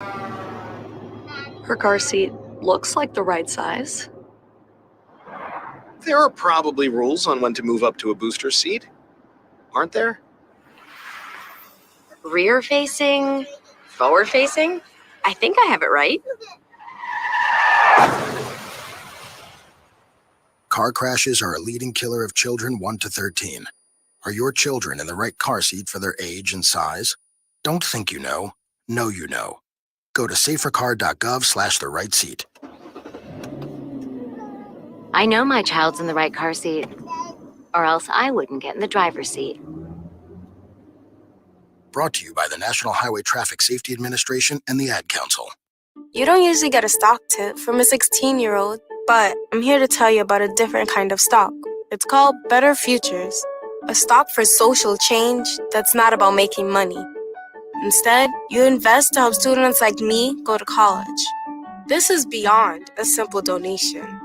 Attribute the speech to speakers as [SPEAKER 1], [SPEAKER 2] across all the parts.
[SPEAKER 1] Her car seat looks like the right size.
[SPEAKER 2] There are probably rules on when to move up to a booster seat, aren't there?
[SPEAKER 3] Rear facing, forward facing? I think I have it right.
[SPEAKER 4] Car crashes are a leading killer of children 1 to 13. Are your children in the right car seat for their age and size? Don't think you know. Know you know. Go to safercar.gov/the right seat.
[SPEAKER 3] I know my child's in the right car seat, or else I wouldn't get in the driver's seat.
[SPEAKER 4] Brought to you by the National Highway Traffic Safety Administration and the Ad Council.
[SPEAKER 5] You don't usually get a stock tip from a 16-year-old, but I'm here to tell you about a different kind of stock. It's called Better Futures, a stock for social change that's not about making money. Instead, you invest to help students like me go to college. This is beyond a simple donation.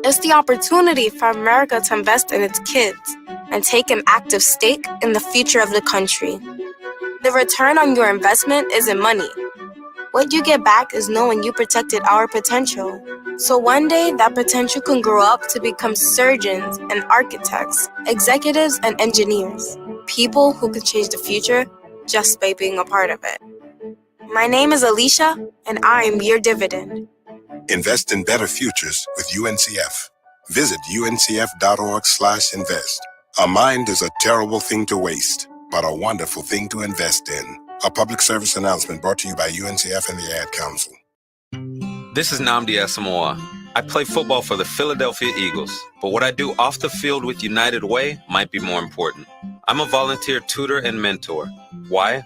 [SPEAKER 5] It's the opportunity for America to invest in its kids and take an active stake in the future of the country. The return on your investment isn't money. What you get back is knowing you protected our potential. So one day, that potential can grow up to become surgeons and architects, executives and engineers, people who can change the future just by being a part of it. My name is Alijah, and I am your dividend.
[SPEAKER 6] Invest in better futures with UNCF. Visit uncf.org/invest. A mind is a terrible thing to waste, but a wonderful thing to invest in. A public service announcement brought to you by UNCF and the Ad Council.
[SPEAKER 7] This is Nnamdi Asamoah. I play football for the Philadelphia Eagles, but what I do off the field with United Way might be more important. I'm a volunteer tutor and mentor. Why?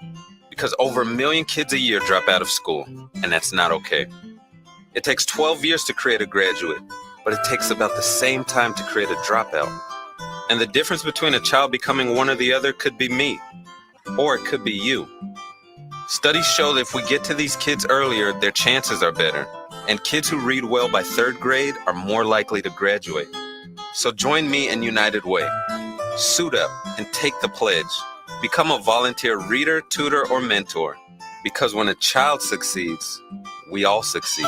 [SPEAKER 7] Because over 1 million kids a year drop out of school, and that's not okay. It takes 12 years to create a graduate, but it takes about the same time to create a dropout. And the difference between a child becoming one or the other could be me, or it could be you. Studies show that if we get to these kids earlier, their chances are better, and kids who read well by 3rd grade are more likely to graduate. So join me in United Way. Suit up and take the pledge. Become a volunteer reader, tutor, or mentor, because when a child succeeds, we all succeed.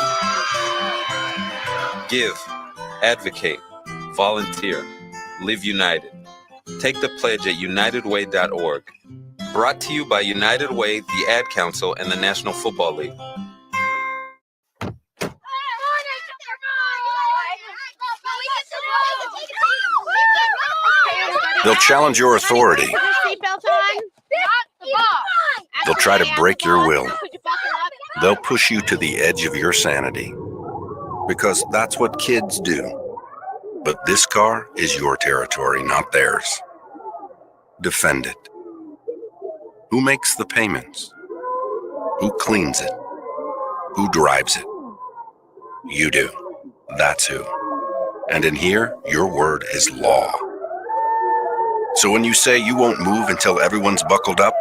[SPEAKER 7] Give, advocate, volunteer, live united. Take the pledge at unitedway.org. Brought to you by United Way, the Ad Council, and the National Football League.
[SPEAKER 8] They'll challenge your authority. They'll try to break your will. They'll push you to the edge of your sanity. Because that's what kids do. But this car is your territory, not theirs. Defend it. Who makes the payments? Who cleans it? Who drives it? You do. That's who. And in here, your word is law. So when you say you won't move until everyone's buckled up,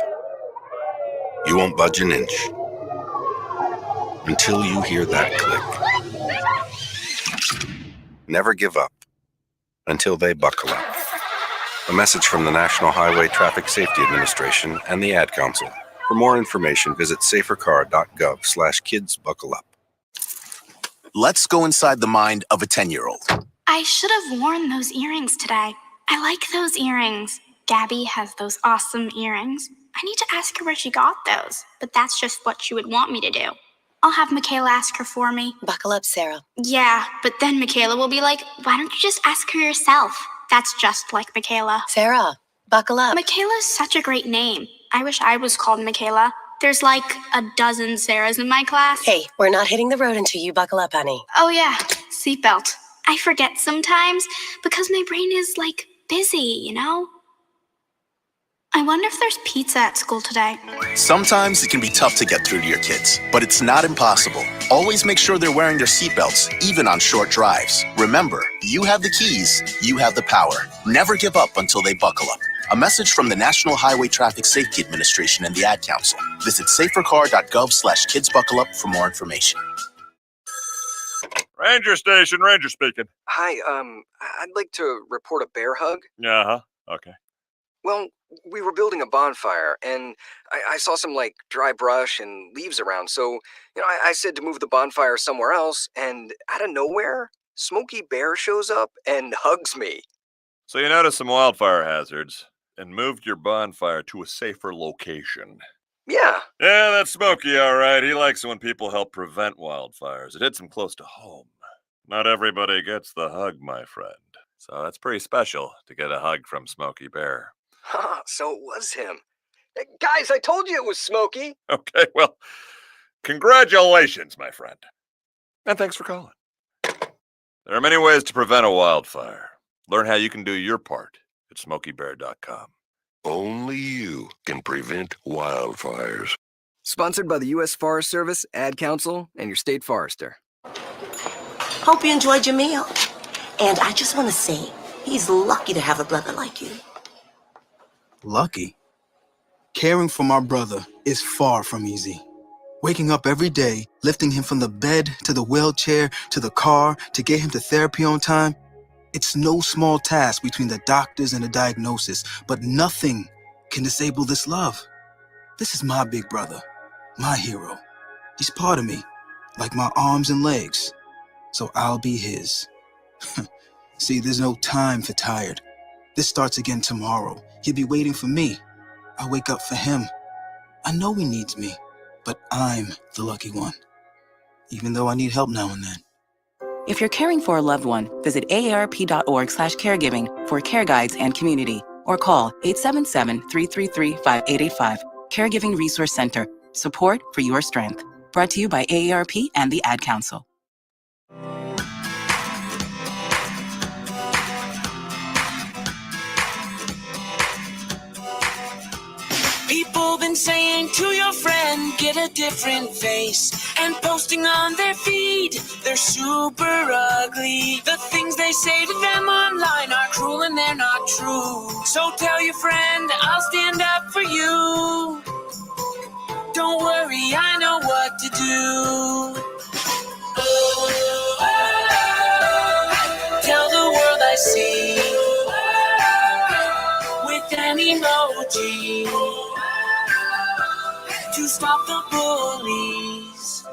[SPEAKER 8] you won't budge an inch. Until you hear that click. Never give up until they buckle up. A message from the National Highway Traffic Safety Administration and the Ad Council. For more information, visit safercar.gov/kidsbuckleup.
[SPEAKER 9] Let's go inside the mind of a 10-year-old.
[SPEAKER 10] I should have worn those earrings today. I like those earrings. Gabby has those awesome earrings. I need to ask her where she got those, but that's just what she would want me to do. I'll have Michaela ask her for me.
[SPEAKER 11] Buckle up, Sarah.
[SPEAKER 10] Yeah, but then Michaela will be like, why don't you just ask her yourself? That's just like Michaela.
[SPEAKER 11] Sarah, buckle up.
[SPEAKER 10] Michaela's such a great name. I wish I was called Michaela. There's like a dozen Sarahs in my class.
[SPEAKER 11] Hey, we're not hitting the road until you buckle up, honey.
[SPEAKER 10] Oh yeah, seatbelt. I forget sometimes because my brain is like busy, you know? I wonder if there's pizza at school today.
[SPEAKER 9] Sometimes it can be tough to get through to your kids, but it's not impossible. Always make sure they're wearing their seatbelts, even on short drives. Remember, you have the keys, you have the power. Never give up until they buckle up. A message from the National Highway Traffic Safety Administration and the Ad Council. Visit safercar.gov/kidsbuckleup for more information.
[SPEAKER 12] Ranger Station, Ranger speaking.
[SPEAKER 13] Hi, I'd like to report a bear hug.
[SPEAKER 12] Uh-huh, okay.
[SPEAKER 13] Well, We were building a bonfire, and I saw some, dry brush and leaves around, so, I said to move the bonfire somewhere else, and out of nowhere, Smokey Bear shows up and hugs me.
[SPEAKER 12] So you noticed some wildfire hazards and moved your bonfire to a safer location.
[SPEAKER 13] Yeah.
[SPEAKER 12] Yeah, that's Smokey, all right. He likes it when people help prevent wildfires. It hits him close to home. Not everybody gets the hug, my friend. So that's pretty special to get a hug from Smokey Bear.
[SPEAKER 13] So it was him. Hey, guys, I told you it was Smokey.
[SPEAKER 12] Okay, well, congratulations, my friend. And thanks for calling. There are many ways to prevent a wildfire. Learn how you can do your part at SmokeyBear.com.
[SPEAKER 8] Only you can prevent wildfires.
[SPEAKER 14] Sponsored by the U.S. Forest Service, Ad Council, and your state forester.
[SPEAKER 15] Hope you enjoyed your meal. And I just want to say, he's lucky to have a brother like you.
[SPEAKER 16] Lucky? Caring for my brother is far from easy. Waking up every day, lifting him from the bed to the wheelchair to the car to get him to therapy on time, it's no small task between the doctors and the diagnosis, but nothing can disable this love. This is my big brother, my hero. He's part of me, like my arms and legs, so I'll be his. See, there's no time for tired. This starts again tomorrow. He'll be waiting for me. I wake up for him. I know he needs me, but I'm the lucky one, even though I need help now and then.
[SPEAKER 17] If you're caring for a loved one, visit aarp.org/caregiving for care guides and community, or call 877-333-5885. Caregiving Resource Center. Support for your strength. Brought to you by AARP and the Ad Council.
[SPEAKER 18] People been saying to your friend, get a different face, and posting on their feed, they're super ugly. The things they say to them online are cruel and they're not true. So tell your friend, I'll stand up for you. Don't worry, I know what to do. Oh, tell the world I see with an emoji to stop the bullies.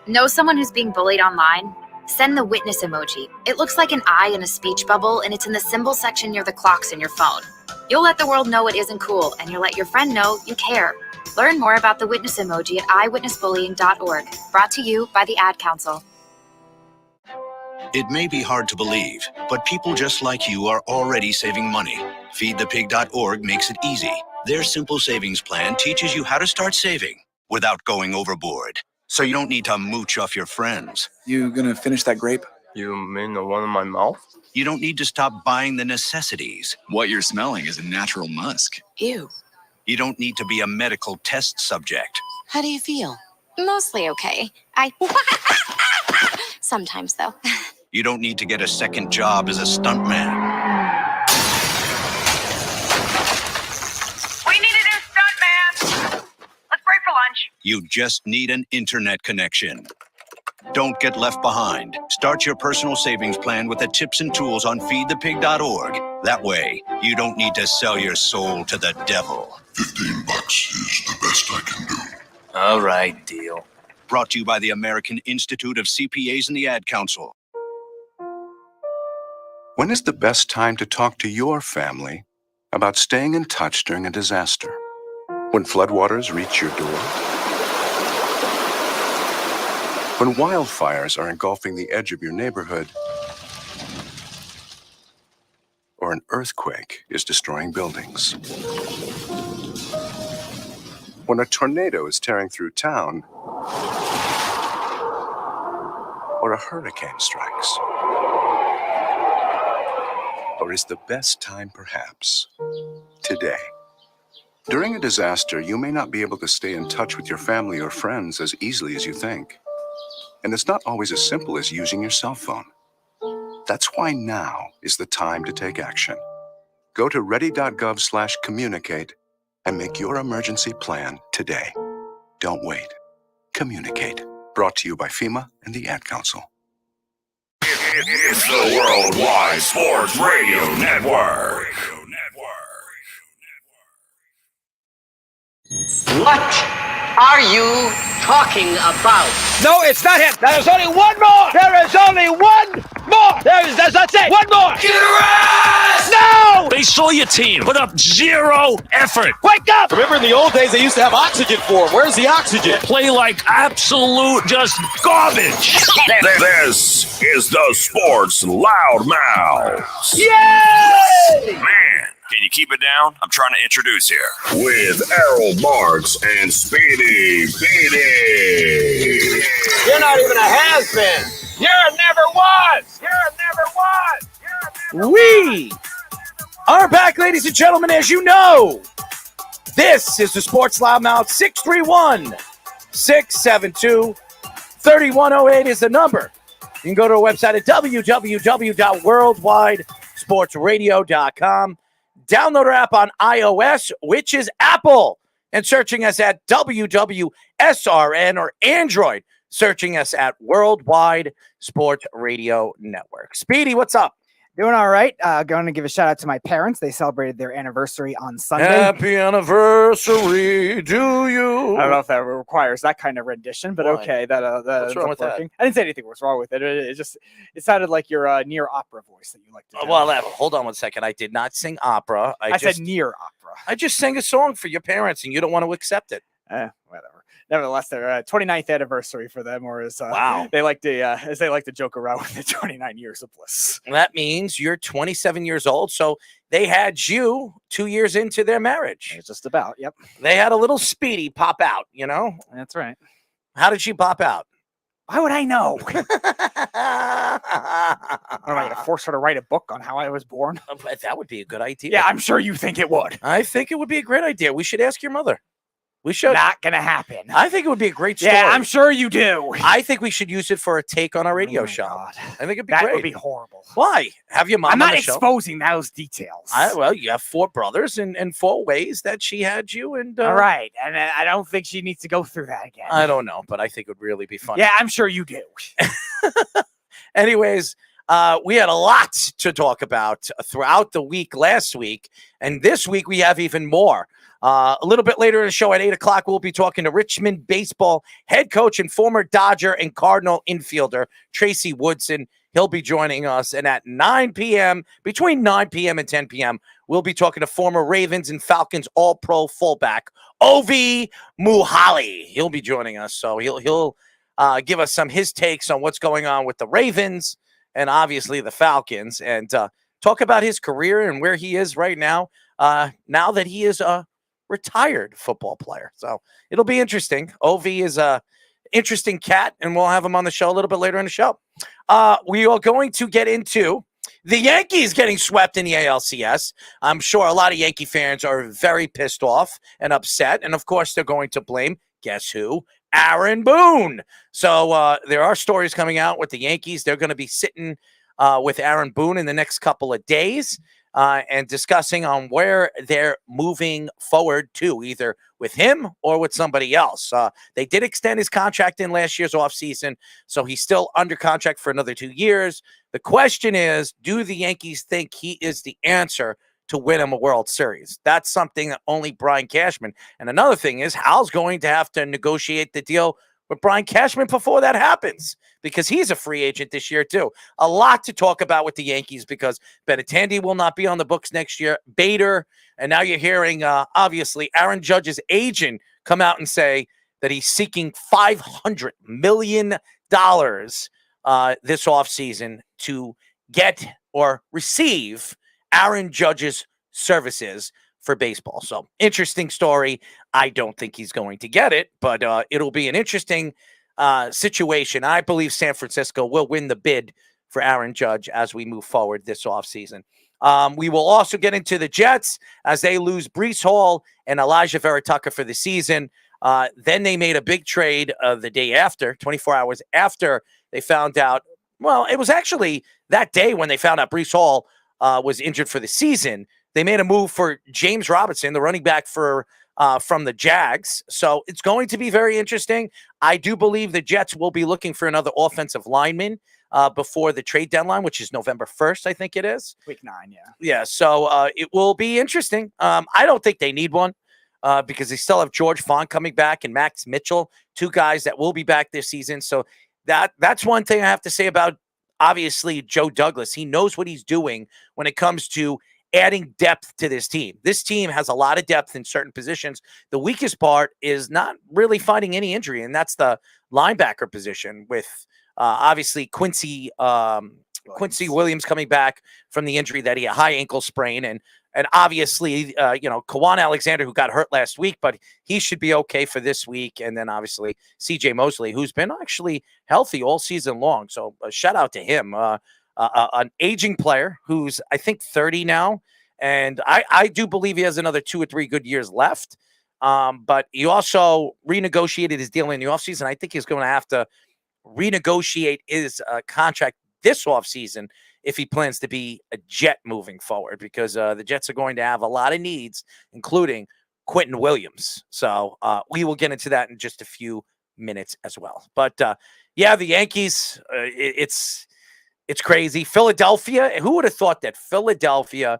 [SPEAKER 3] Know someone who's being bullied online? Send the witness emoji. It looks like an eye in a speech bubble, and it's in the symbol section near the clocks in your phone. You'll let the world know it isn't cool, and you'll let your friend know you care. Learn more about the witness emoji at iWitnessBullying.org. Brought to you by the Ad Council.
[SPEAKER 19] It may be hard to believe, but people just like you are already saving money. FeedThePig.org makes it easy. Their simple savings plan teaches you how to start saving without going overboard. So you don't need to mooch off your friends.
[SPEAKER 20] You gonna finish that grape?
[SPEAKER 21] You mean the one in my mouth?
[SPEAKER 19] You don't need to stop buying the necessities.
[SPEAKER 20] What you're smelling is a natural musk.
[SPEAKER 3] Ew.
[SPEAKER 19] You don't need to be a medical test subject.
[SPEAKER 3] How do you feel? Mostly okay. Sometimes, though.
[SPEAKER 19] You don't need to get a second job as a stuntman.
[SPEAKER 22] We need a new stuntman. Let's break for lunch.
[SPEAKER 19] You just need an internet connection. Don't get left behind. Start your personal savings plan with the tips and tools on feedthepig.org. That way, you don't need to sell your soul to the devil.
[SPEAKER 6] $15 is the best I can do.
[SPEAKER 21] All right, deal.
[SPEAKER 19] Brought to you by the American Institute of CPAs and the Ad Council.
[SPEAKER 23] When is the best time to talk to your family about staying in touch during a disaster? When floodwaters reach your door? When wildfires are engulfing the edge of your neighborhood? Or an earthquake is destroying buildings? When a tornado is tearing through town? Or a hurricane strikes? Or is the best time perhaps today? During a disaster, you may not be able to stay in touch with your family or friends as easily as you think. And it's not always as simple as using your cell phone. That's why now is the time to take action. Go to ready.gov/communicate and make your emergency plan today. Don't wait. Communicate. Brought to you by FEMA and the Ad Council.
[SPEAKER 24] It's the Worldwide Sports Radio Network.
[SPEAKER 1] What are you talking about?
[SPEAKER 2] No, it's not him. There's only one more. There is only one more. That's it. One more.
[SPEAKER 18] Get a rest!
[SPEAKER 2] No!
[SPEAKER 4] They saw your team put up zero effort.
[SPEAKER 2] Wake up!
[SPEAKER 24] Remember in the old days, they used to have oxygen for them. Where's the oxygen?
[SPEAKER 4] Play like absolute just garbage.
[SPEAKER 25] This is the Sports Loudmouths.
[SPEAKER 2] Yay!
[SPEAKER 25] Man, can you keep it down? I'm trying to introduce here. With Errol Marks and Speedy Petey.
[SPEAKER 2] You're not even a has-been. You're a never was. You're a never was.
[SPEAKER 26] We are back, ladies and gentlemen, as you know. This is the Sports Loudmouth. 631-672-3108 is the number. You can go to our website at www.worldwidesportsradio.com. Download our app on iOS, which is Apple, and searching us at WWSRN, or Android, searching us at Worldwide Sports Radio Network. Speedy, what's up?
[SPEAKER 27] Doing all right. Going to give a shout out to my parents. They celebrated their anniversary on Sunday.
[SPEAKER 26] Happy anniversary to you.
[SPEAKER 27] I don't know if that requires that kind of rendition, but okay.
[SPEAKER 26] What's wrong with
[SPEAKER 27] working. I didn't say anything was wrong with it. It sounded like your near opera voice that you like to do.
[SPEAKER 26] Well, hold on one second. I did not sing opera.
[SPEAKER 27] I said near opera.
[SPEAKER 26] I just sang a song for your parents, and you don't want to accept it.
[SPEAKER 27] Whatever. Nevertheless, their 29th anniversary for them, or as
[SPEAKER 26] wow,
[SPEAKER 27] they like to joke around with the 29 years of bliss.
[SPEAKER 26] That means you're 27 years old, so they had you 2 years into their marriage.
[SPEAKER 27] It's just about, yep.
[SPEAKER 26] They had a little Speedy pop out, you know?
[SPEAKER 27] That's right.
[SPEAKER 26] How did she pop out?
[SPEAKER 27] Why would I know? Am I going to force her to write a book on how I was born?
[SPEAKER 26] That would be a good idea.
[SPEAKER 27] Yeah, I'm sure you think it would.
[SPEAKER 26] I think it would be a great idea. We should ask your mother. We should.
[SPEAKER 27] Not gonna happen.
[SPEAKER 26] I think it would be a great story.
[SPEAKER 27] Yeah, I'm sure you do.
[SPEAKER 26] I think we should use it for a take on our radio show.
[SPEAKER 27] God.
[SPEAKER 26] I think it'd be
[SPEAKER 27] that
[SPEAKER 26] great.
[SPEAKER 27] That would be horrible.
[SPEAKER 26] Why? Have your mom
[SPEAKER 27] I'm
[SPEAKER 26] on
[SPEAKER 27] not
[SPEAKER 26] the show?
[SPEAKER 27] exposing those details.
[SPEAKER 26] Well, you have 4 brothers and 4 ways that she had you. And
[SPEAKER 27] all right. And I don't think she needs to go through that again.
[SPEAKER 26] I don't know, but I think it would really be fun.
[SPEAKER 27] Yeah, I'm sure you do.
[SPEAKER 26] Anyways, we had a lot to talk about throughout the week last week. And this week we have even more. A little bit later in the show at 8 o'clock, we'll be talking to Richmond baseball head coach and former Dodger and Cardinal infielder, Tracy Woodson. He'll be joining us. And at 9 p.m., between 9 p.m. and 10 p.m., we'll be talking to former Ravens and Falcons all-pro fullback, Ovie Mughelli. He'll be joining us. So he'll give us his takes on what's going on with the Ravens and obviously the Falcons, and talk about his career and where he is right now, now that he is a retired football player. So it'll be interesting. Ovie is a interesting cat, and we'll have him on the show a little bit later in the show. We are going to get into the Yankees getting swept in the ALCS. I'm sure a lot of Yankee fans are very pissed off and upset, and of course they're going to blame, guess who? Aaron Boone. So there are stories coming out with the Yankees. They're going to be sitting with Aaron Boone in the next couple of days and discussing on where they're moving forward to, either with him or with somebody else. They did extend his contract in last year's offseason, so he's still under contract for another 2 years. The question is, do the Yankees think he is the answer to win him a World Series? That's something that only Brian Cashman. And another thing is, Hal's going to have to negotiate the deal with Brian Cashman before that happens, because he's a free agent this year too. A lot to talk about with the Yankees, because Benintendi will not be on the books next year. Bader, and now you're hearing, obviously, Aaron Judge's agent come out and say that he's seeking $500 million this offseason to get or receive Aaron Judge's services for baseball. So interesting story. I don't think he's going to get it, but it'll be an interesting situation. I believe San Francisco will win the bid for Aaron Judge as we move forward this offseason. We will also get into the Jets as they lose Breece Hall and Alijah Vera-Tucker for the season. Then they made a big trade the day after, 24 hours after they found out. Well, it was actually that day when they found out Breece Hall was injured for the season. They made a move for James Robinson, the running back from the Jags. So it's going to be very interesting. I do believe the Jets will be looking for another offensive lineman before the trade deadline, which is November 1st, I think it is.
[SPEAKER 27] Week 9, yeah.
[SPEAKER 26] Yeah, so it will be interesting. I don't think they need one. because they still have George Font coming back and Max Mitchell, two guys that will be back this season. So that's one thing I have to say about, obviously, Joe Douglas. He knows what he's doing when it comes to adding depth to this team. This team has a lot of depth in certain positions. The weakest part is not really finding any injury, and that's the linebacker position with obviously Quincy Williams coming back from the injury that he had, high ankle sprain, and obviously Kawan Alexander, who got hurt last week, but he should be okay for this week. And then obviously CJ Mosley, who's been actually healthy all season long. So a shout out to him. An aging player who's, I think, 30 now. And I do believe he has another 2 or 3 good years left. But he also renegotiated his deal in the offseason. I think he's going to have to renegotiate his contract this offseason if he plans to be a Jet moving forward, because the Jets are going to have a lot of needs, including Quentin Williams. So we will get into that in just a few minutes as well. But, the Yankees, it's crazy. Philadelphia, who would have thought that Philadelphia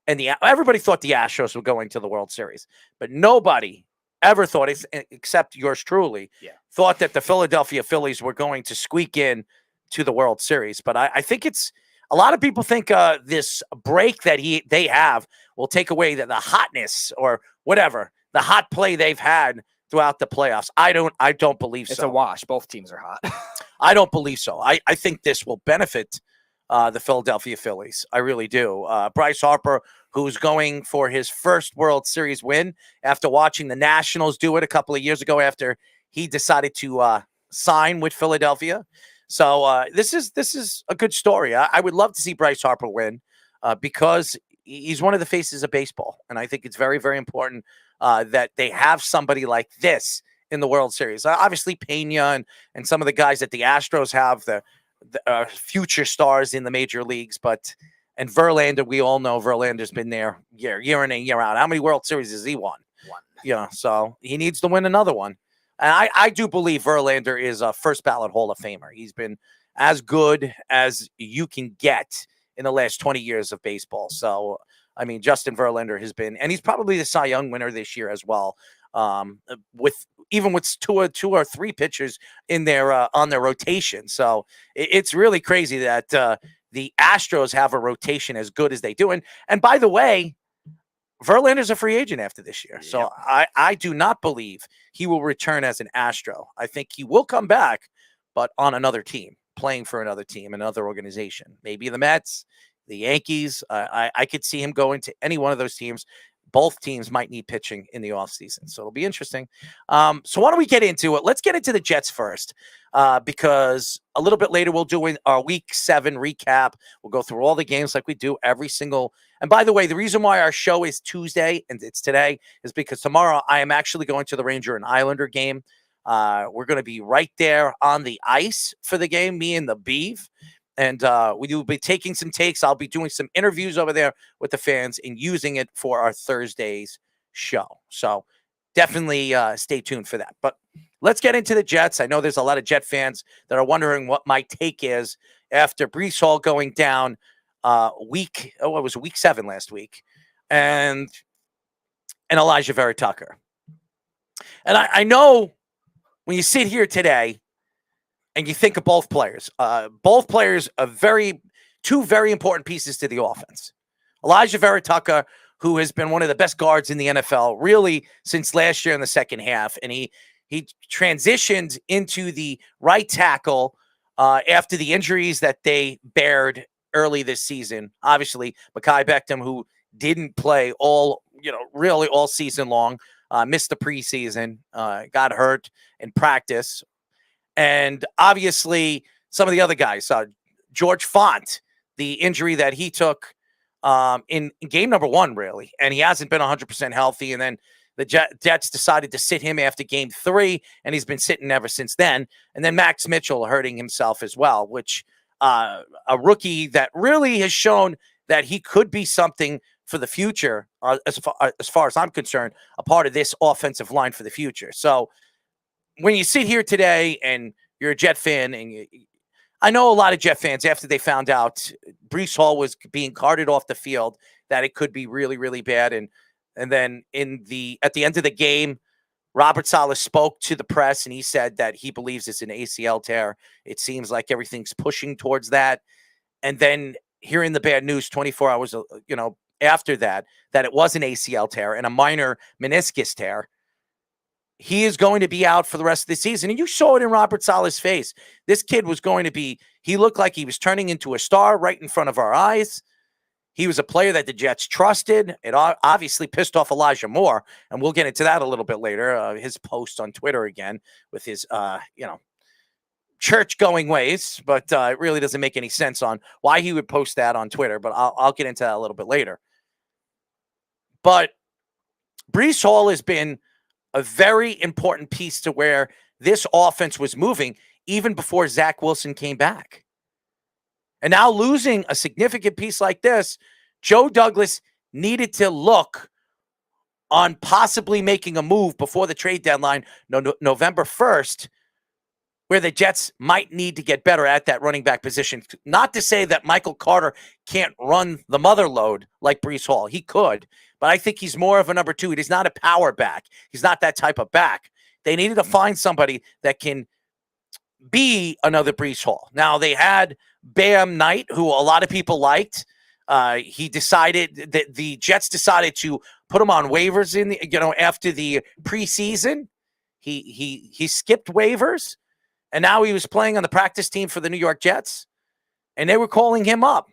[SPEAKER 26] and everybody thought the Astros were going to the World Series, but nobody ever thought, except yours truly, thought that the Philadelphia Phillies were going to squeak in to the World Series. But I think it's a lot of people think this break that they have will take away the hotness or whatever, the hot play they've had throughout the playoffs. I don't believe so.
[SPEAKER 27] It's a wash. Both teams are hot.
[SPEAKER 26] I don't believe so. I think this will benefit the Philadelphia Phillies. I really do. Bryce Harper, who's going for his first World Series win after watching the Nationals do it a couple of years ago after he decided to sign with Philadelphia. So this is a good story. I would love to see Bryce Harper win because he's one of the faces of baseball. And I think it's very, very important that they have somebody like this in the World Series. Obviously, Pena and some of the guys that the Astros have, the future stars in the major leagues. And Verlander, we all know Verlander's been there year in and year out. How many World Series has he won? One. So he needs to win another one. And I do believe Verlander is a first ballot Hall of Famer. He's been as good as you can get in the last 20 years of baseball. So, I mean, Justin Verlander has been, and he's probably the Cy Young winner this year as well. With two or three pitchers in their on their rotation. So it's really crazy that the Astros have a rotation as good as they do. And by the way, Verlander's a free agent after this year. So I do not believe he will return as an Astro. I think he will come back, but on another team, playing for another team, another organization. Maybe the Mets, the Yankees. I could see him going to any one of those teams. Both teams might need pitching in the offseason. So it'll be interesting. So why don't we get into it? Let's get into the Jets first, because a little bit later we'll do our Week 7 recap. We'll go through all the games like we do every single. And by the way, the reason why our show is Tuesday and it's today is because tomorrow I am actually going to the Ranger and Islander game. We're going to be right there on the ice for the game, me and the Beeve. And we will be taking some takes. I'll be doing some interviews over there with the fans and using it for our Thursday's show. So definitely stay tuned for that. But let's get into the Jets. I know there's a lot of Jet fans that are wondering what my take is after Breece Hall going down week 7 last week, and Alijah Vera-Tucker. And I know when you sit here today, and you think of both players are two very important pieces to the offense. Alijah Vera-Tucker, who has been one of the best guards in the NFL, really since last year in the second half, and he transitioned into the right tackle after the injuries that they bared early this season. Obviously, Mekhi Becton, who didn't play really all season long, missed the preseason, got hurt in practice. And obviously, some of the other guys, George Font, the injury that he took in game number 1, really, and he hasn't been 100% healthy. And then the Jets decided to sit him after game 3, and he's been sitting ever since then. And then Max Mitchell hurting himself as well, which a rookie that really has shown that he could be something for the future, as far as I'm concerned, a part of this offensive line for the future. So when you sit here today and you're a Jet fan, and I know a lot of Jet fans, after they found out Breece Hall was being carted off the field, that it could be really, really bad. And And then at the end of the game, Robert Saleh spoke to the press, and he said that he believes it's an ACL tear. It seems like everything's pushing towards that. And then hearing the bad news 24 hours, after that it was an ACL tear and a minor meniscus tear. He is going to be out for the rest of the season. And you saw it in Robert Saleh's face. This kid was going to be, he looked like he was turning into a star right in front of our eyes. He was a player that the Jets trusted. It obviously pissed off Alijah Moore, and we'll get into that a little bit later. His post on Twitter again with his, church-going ways, but it really doesn't make any sense on why he would post that on Twitter, but I'll get into that a little bit later. But Breece Hall has been a very important piece to where this offense was moving even before Zach Wilson came back. And now losing a significant piece like this, Joe Douglas needed to look on possibly making a move before the trade deadline, November 1st, where the Jets might need to get better at that running back position. Not to say that Michael Carter can't run the mother load like Breece Hall. He could, but I think he's more of a number two. He's not a power back. He's not that type of back. They needed to find somebody that can be another Breece Hall. Now, they had Bam Knight, who a lot of people liked. He decided that the Jets decided to put him on waivers after the preseason. He skipped waivers, and now he was playing on the practice team for the New York Jets, and they were calling him up.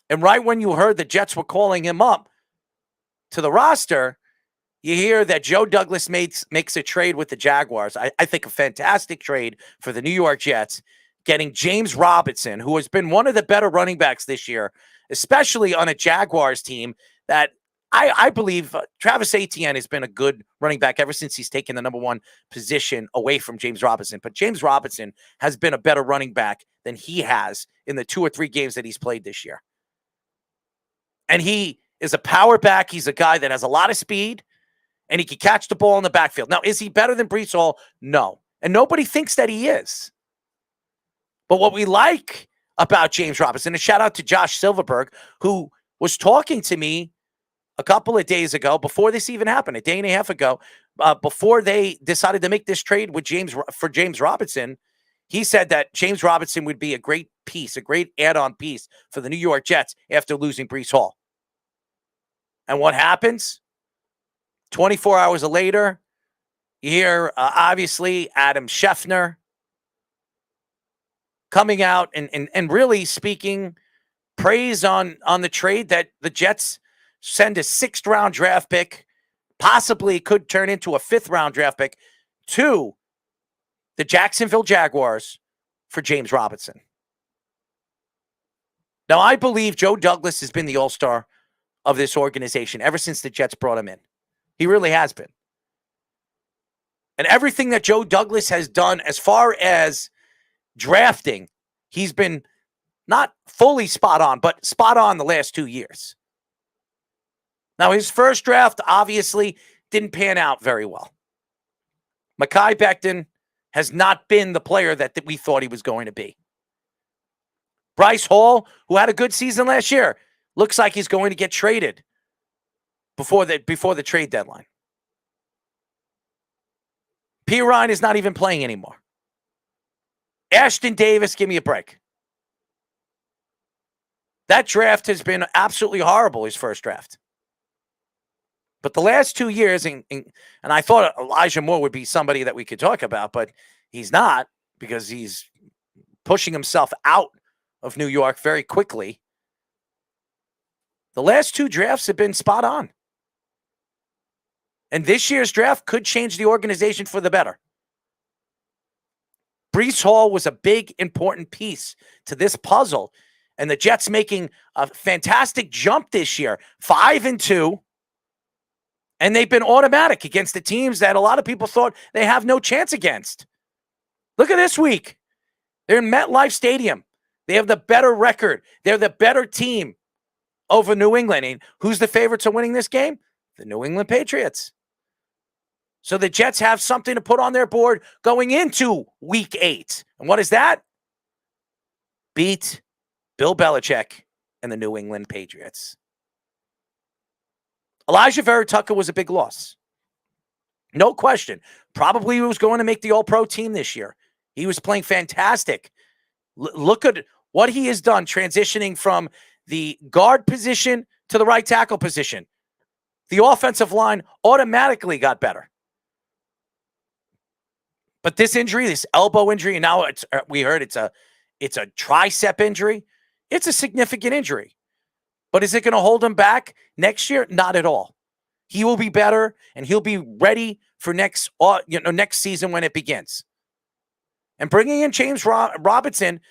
[SPEAKER 26] And right when you heard the Jets were calling him up to the roster, you hear that Joe Douglas makes a trade with the Jaguars. I think a fantastic trade for the New York Jets, getting James Robinson, who has been one of the better running backs this year, especially on a Jaguars team that I believe Travis Etienne has been a good running back ever since he's taken the number one position away from James Robinson. But James Robinson has been a better running back than he has in the 2 or 3 games that he's played this year. And he is a power back. He's a guy that has a lot of speed, and he can catch the ball in the backfield. Now, is he better than Breece Hall? No. And nobody thinks that he is. But what we like about James Robinson, and shout out to Josh Silverberg, who was talking to me a couple of days ago, before this even happened, a day and a half ago, before they decided to make this trade with James Robinson. He said that James Robinson would be a great piece, a great add-on piece for the New York Jets after losing Breece Hall. And what happens? 24 hours later, you hear, obviously, Adam Schefter coming out and really speaking praise on the trade that the Jets send a 6th-round draft pick, possibly could turn into a 5th-round draft pick, to the Jacksonville Jaguars for James Robinson. Now, I believe Joe Douglas has been the all-star of this organization ever since the Jets brought him in. He really has been. And everything that Joe Douglas has done as far as drafting, he's been not fully spot on, but spot on the last 2 years. Now, his first draft obviously didn't pan out very well. Mekhi Becton has not been the player that we thought he was going to be. Bryce Hall, who had a good season last year, looks like he's going to get traded before the trade deadline. P. Ryan is not even playing anymore. Ashton Davis, give me a break. That draft has been absolutely horrible, his first draft. But the last 2 years, and I thought Elijah Moore would be somebody that we could talk about, but he's not, because he's pushing himself out of New York very quickly. The last 2 drafts have been spot on. And this year's draft could change the organization for the better. Breece Hall was a big, important piece to this puzzle. And the Jets making a fantastic jump this year, 5-2. And they've been automatic against the teams that a lot of people thought they have no chance against. Look at this week. They're in MetLife Stadium. They have the better record. They're the better team over New England. And who's the favorites of winning this game? The New England Patriots. So the Jets have something to put on their board going into Week 8. And what is that? Beat Bill Belichick and the New England Patriots. Alijah Vera-Tucker was a big loss. No question. Probably he was going to make the All-Pro team this year. He was playing fantastic. Look at what he has done transitioning from the guard position to the right tackle position. The offensive line automatically got better. But this injury, this elbow injury, and now we heard it's a tricep injury. It's a significant injury. But is it going to hold him back next year? Not at all. He will be better, and he'll be ready for next season when it begins. And bringing in James Robinson,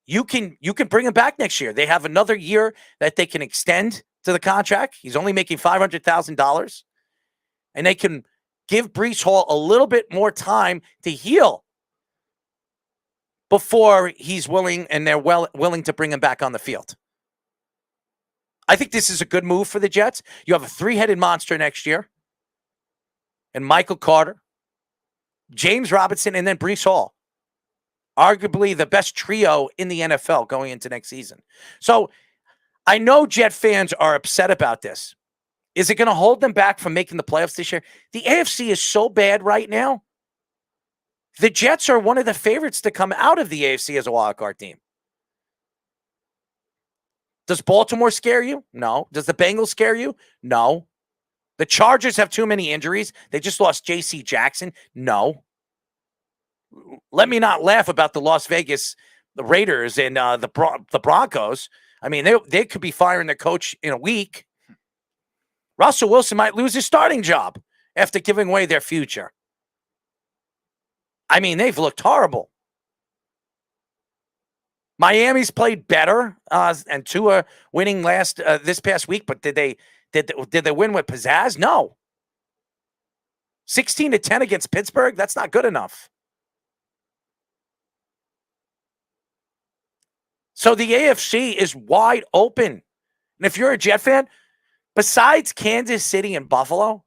[SPEAKER 26] you can bring him back next year. They have another year that they can extend to the contract. He's only making $500,000, and they can give Breece Hall a little bit more time to heal before he's willing and they're willing to bring him back on the field. I think this is a good move for the Jets. You have a three-headed monster next year, and Michael Carter, James Robinson, and then Breece Hall. Arguably the best trio in the NFL going into next season. So I know Jet fans are upset about this. Is it going to hold them back from making the playoffs this year? The AFC is so bad right now. The Jets are one of the favorites to come out of the AFC as a wildcard team. Does Baltimore scare you? No. Does the Bengals scare you? No. The Chargers have too many injuries. They just lost J.C. Jackson. No. Let me not laugh about the Las Vegas Raiders and the Broncos. I mean, they could be firing their coach in a week. Russell Wilson might lose his starting job after giving away their future. I mean, they've looked horrible. Miami's played better, and Tua winning this past week. But did they win with pizzazz? No. 16-10 against Pittsburgh. That's not good enough. So the AFC is wide open. And if you're a Jet fan, besides Kansas City and Buffalo,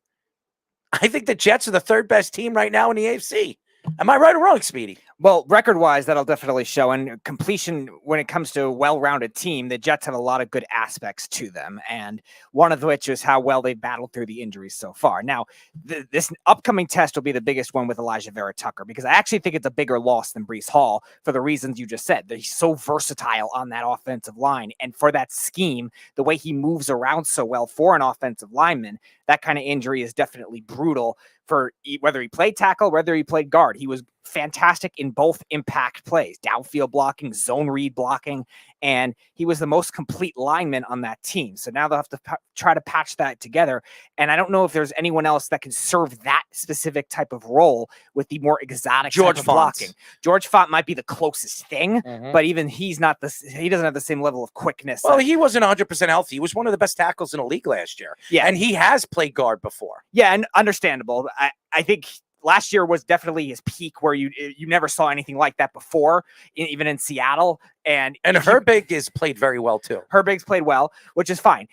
[SPEAKER 26] I think the Jets are the third best team right now in the AFC. Am I right or wrong, Speedy?
[SPEAKER 27] Well, record-wise, that'll definitely show. And completion, when it comes to a well-rounded team, the Jets have a lot of good aspects to them. And one of which is how well they've battled through the injuries so far. Now, this upcoming test will be the biggest one with Alijah Vera-Tucker, because I actually think it's a bigger loss than Breece Hall for the reasons you just said. That he's so versatile on that offensive line. And for that scheme, the way he moves around so well for an offensive lineman, that kind of injury is definitely brutal for whether he played tackle, whether he played guard. He was fantastic in both impact plays, downfield blocking, zone read blocking, and he was the most complete lineman on that team. So now they'll have to try to patch that together. And I don't know if there's anyone else that can serve that specific type of role with the more exotic type of blocking. George Font might be the closest thing, but even he doesn't have the same level of quickness.
[SPEAKER 26] Well, he wasn't 100% healthy. He was one of the best tackles in the league last year.
[SPEAKER 27] Yeah.
[SPEAKER 26] And he has played guard before.
[SPEAKER 27] Yeah, and understandable. I think last year was definitely his peak where you never saw anything like that before, even in Seattle. And
[SPEAKER 26] Herbig has played very well too.
[SPEAKER 27] Herbig's played well, which is fine.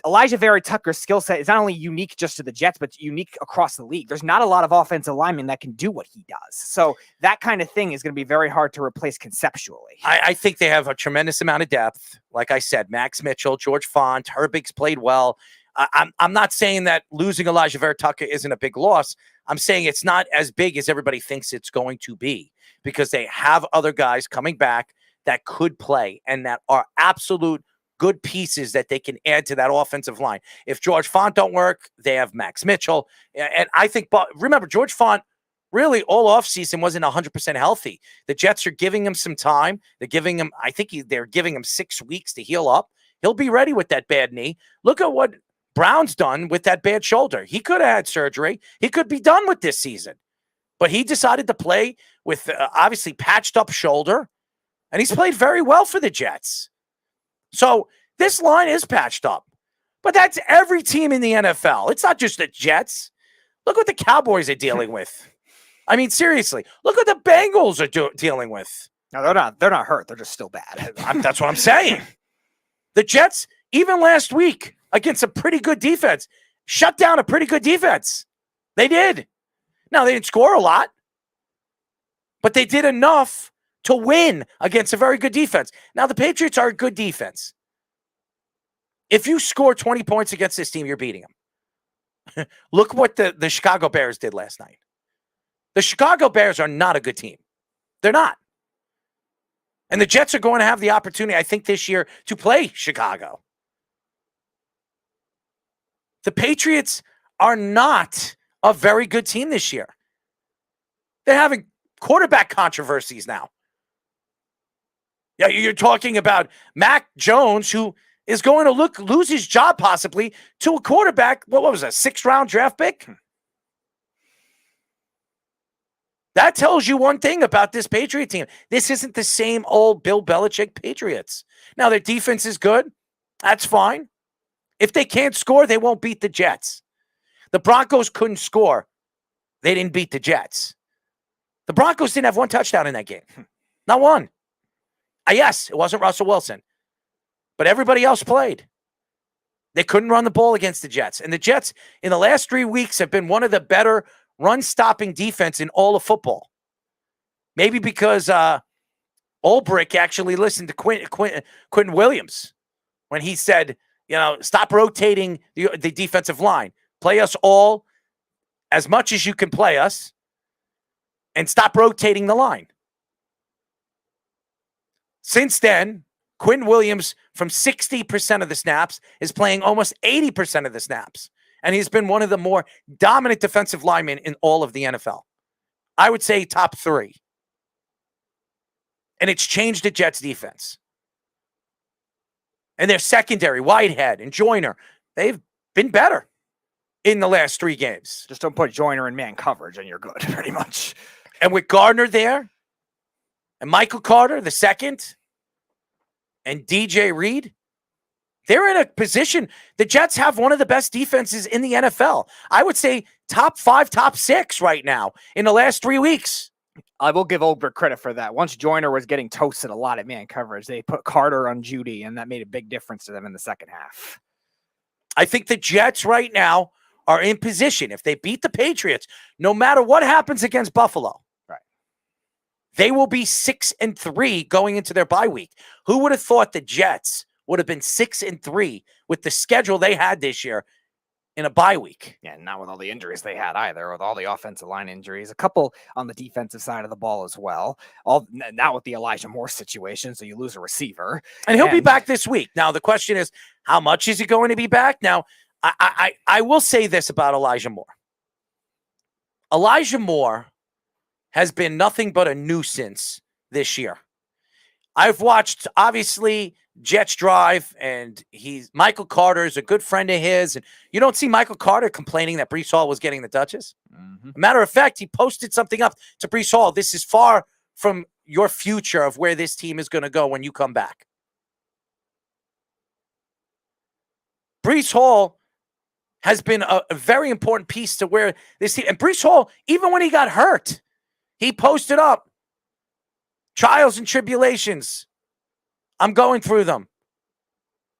[SPEAKER 27] Alijah Vera-Tucker's skill set is not only unique just to the Jets, but unique across the league. There's not a lot of offensive linemen that can do what he does. So that kind of thing is going to be very hard to replace conceptually.
[SPEAKER 26] I think they have a tremendous amount of depth. Like I said, Max Mitchell, George Font, Herbig's played well. I'm not saying that losing Alijah Vera-Tucker isn't a big loss. I'm saying it's not as big as everybody thinks it's going to be, because they have other guys coming back that could play and that are absolute good pieces that they can add to that offensive line. If George Font don't work, they have Max Mitchell. And I think, but remember, George Font really all offseason wasn't 100% healthy. The Jets are giving him some time. They're giving him, they're giving him 6 weeks to heal up. He'll be ready with that bad knee. Look at what Brown's done with that bad shoulder. He could have had surgery. He could be done with this season. But he decided to play with obviously patched up shoulder, and he's played very well for the Jets. So this line is patched up. But that's every team in the NFL. It's not just the Jets. Look what the Cowboys are dealing with. I mean, seriously, look what the Bengals are dealing with.
[SPEAKER 27] No, they're not hurt. They're just still bad.
[SPEAKER 26] That's what I'm saying. The Jets, even last week, against a pretty good defense, shut down a pretty good defense. They did. Now, they didn't score a lot, but they did enough to win against a very good defense. Now, the Patriots are a good defense. If you score 20 points against this team, you're beating them. Look what the Chicago Bears did last night. The Chicago Bears are not a good team. They're not. And the Jets are going to have the opportunity, I think, this year to play Chicago. The Patriots are not a very good team this year. They're having quarterback controversies now. Yeah, you're talking about Mac Jones, who is going to lose his job possibly to a quarterback. What was a 6th-round draft pick? That tells you one thing about this Patriot team. This isn't the same old Bill Belichick Patriots. Now, their defense is good. That's fine. If they can't score, they won't beat the Jets. The Broncos couldn't score. They didn't beat the Jets. The Broncos didn't have one touchdown in that game. Not one. Yes, it wasn't Russell Wilson. But everybody else played. They couldn't run the ball against the Jets. And the Jets, in the last 3 weeks, have been one of the better run-stopping defense in all of football. Maybe because Ulbrich actually listened to Quentin Williams when he said, stop rotating the defensive line. Play us all as much as you can play us and stop rotating the line. Since then, Quentin Williams, from 60% of the snaps, is playing almost 80% of the snaps. And he's been one of the more dominant defensive linemen in all of the NFL. I would say top 3. And it's changed the Jets' defense. And their secondary, Whitehead and Joyner, they've been better in the last 3 games.
[SPEAKER 27] Just don't put Joyner in man coverage and you're good, pretty much.
[SPEAKER 26] And with Gardner there, and Michael Carter, the second, and DJ Reed, they're in a position. The Jets have one of the best defenses in the NFL. I would say top 5, top 6 right now in the last 3 weeks.
[SPEAKER 27] I will give Ulbrich credit for that. Once Joyner was getting toasted a lot at man coverage, they put Carter on Judy, and that made a big difference to them in the second half.
[SPEAKER 26] I think the Jets right now are in position. If they beat the Patriots, no matter what happens against Buffalo,
[SPEAKER 27] right,
[SPEAKER 26] they will be 6-3 going into their bye week. Who would have thought the Jets would have been 6-3 with the schedule they had this year in a bye week?
[SPEAKER 27] Yeah, not with all the injuries they had either, with all the offensive line injuries. A couple on the defensive side of the ball as well. Now with the Elijah Moore situation, so you lose a receiver.
[SPEAKER 26] And he'll be back this week. Now, the question is, how much is he going to be back? Now, I will say this about Elijah Moore. Elijah Moore has been nothing but a nuisance this year. I've watched, obviously, Jets Drive, and Michael Carter is a good friend of his. And you don't see Michael Carter complaining that Breece Hall was getting the touches. Mm-hmm. Matter of fact, he posted something up to Breece Hall. This is far from your future of where this team is going to go when you come back. Breece Hall has been a very important piece to where this team, and Breece Hall, even when he got hurt, he posted up trials and tribulations. I'm going through them,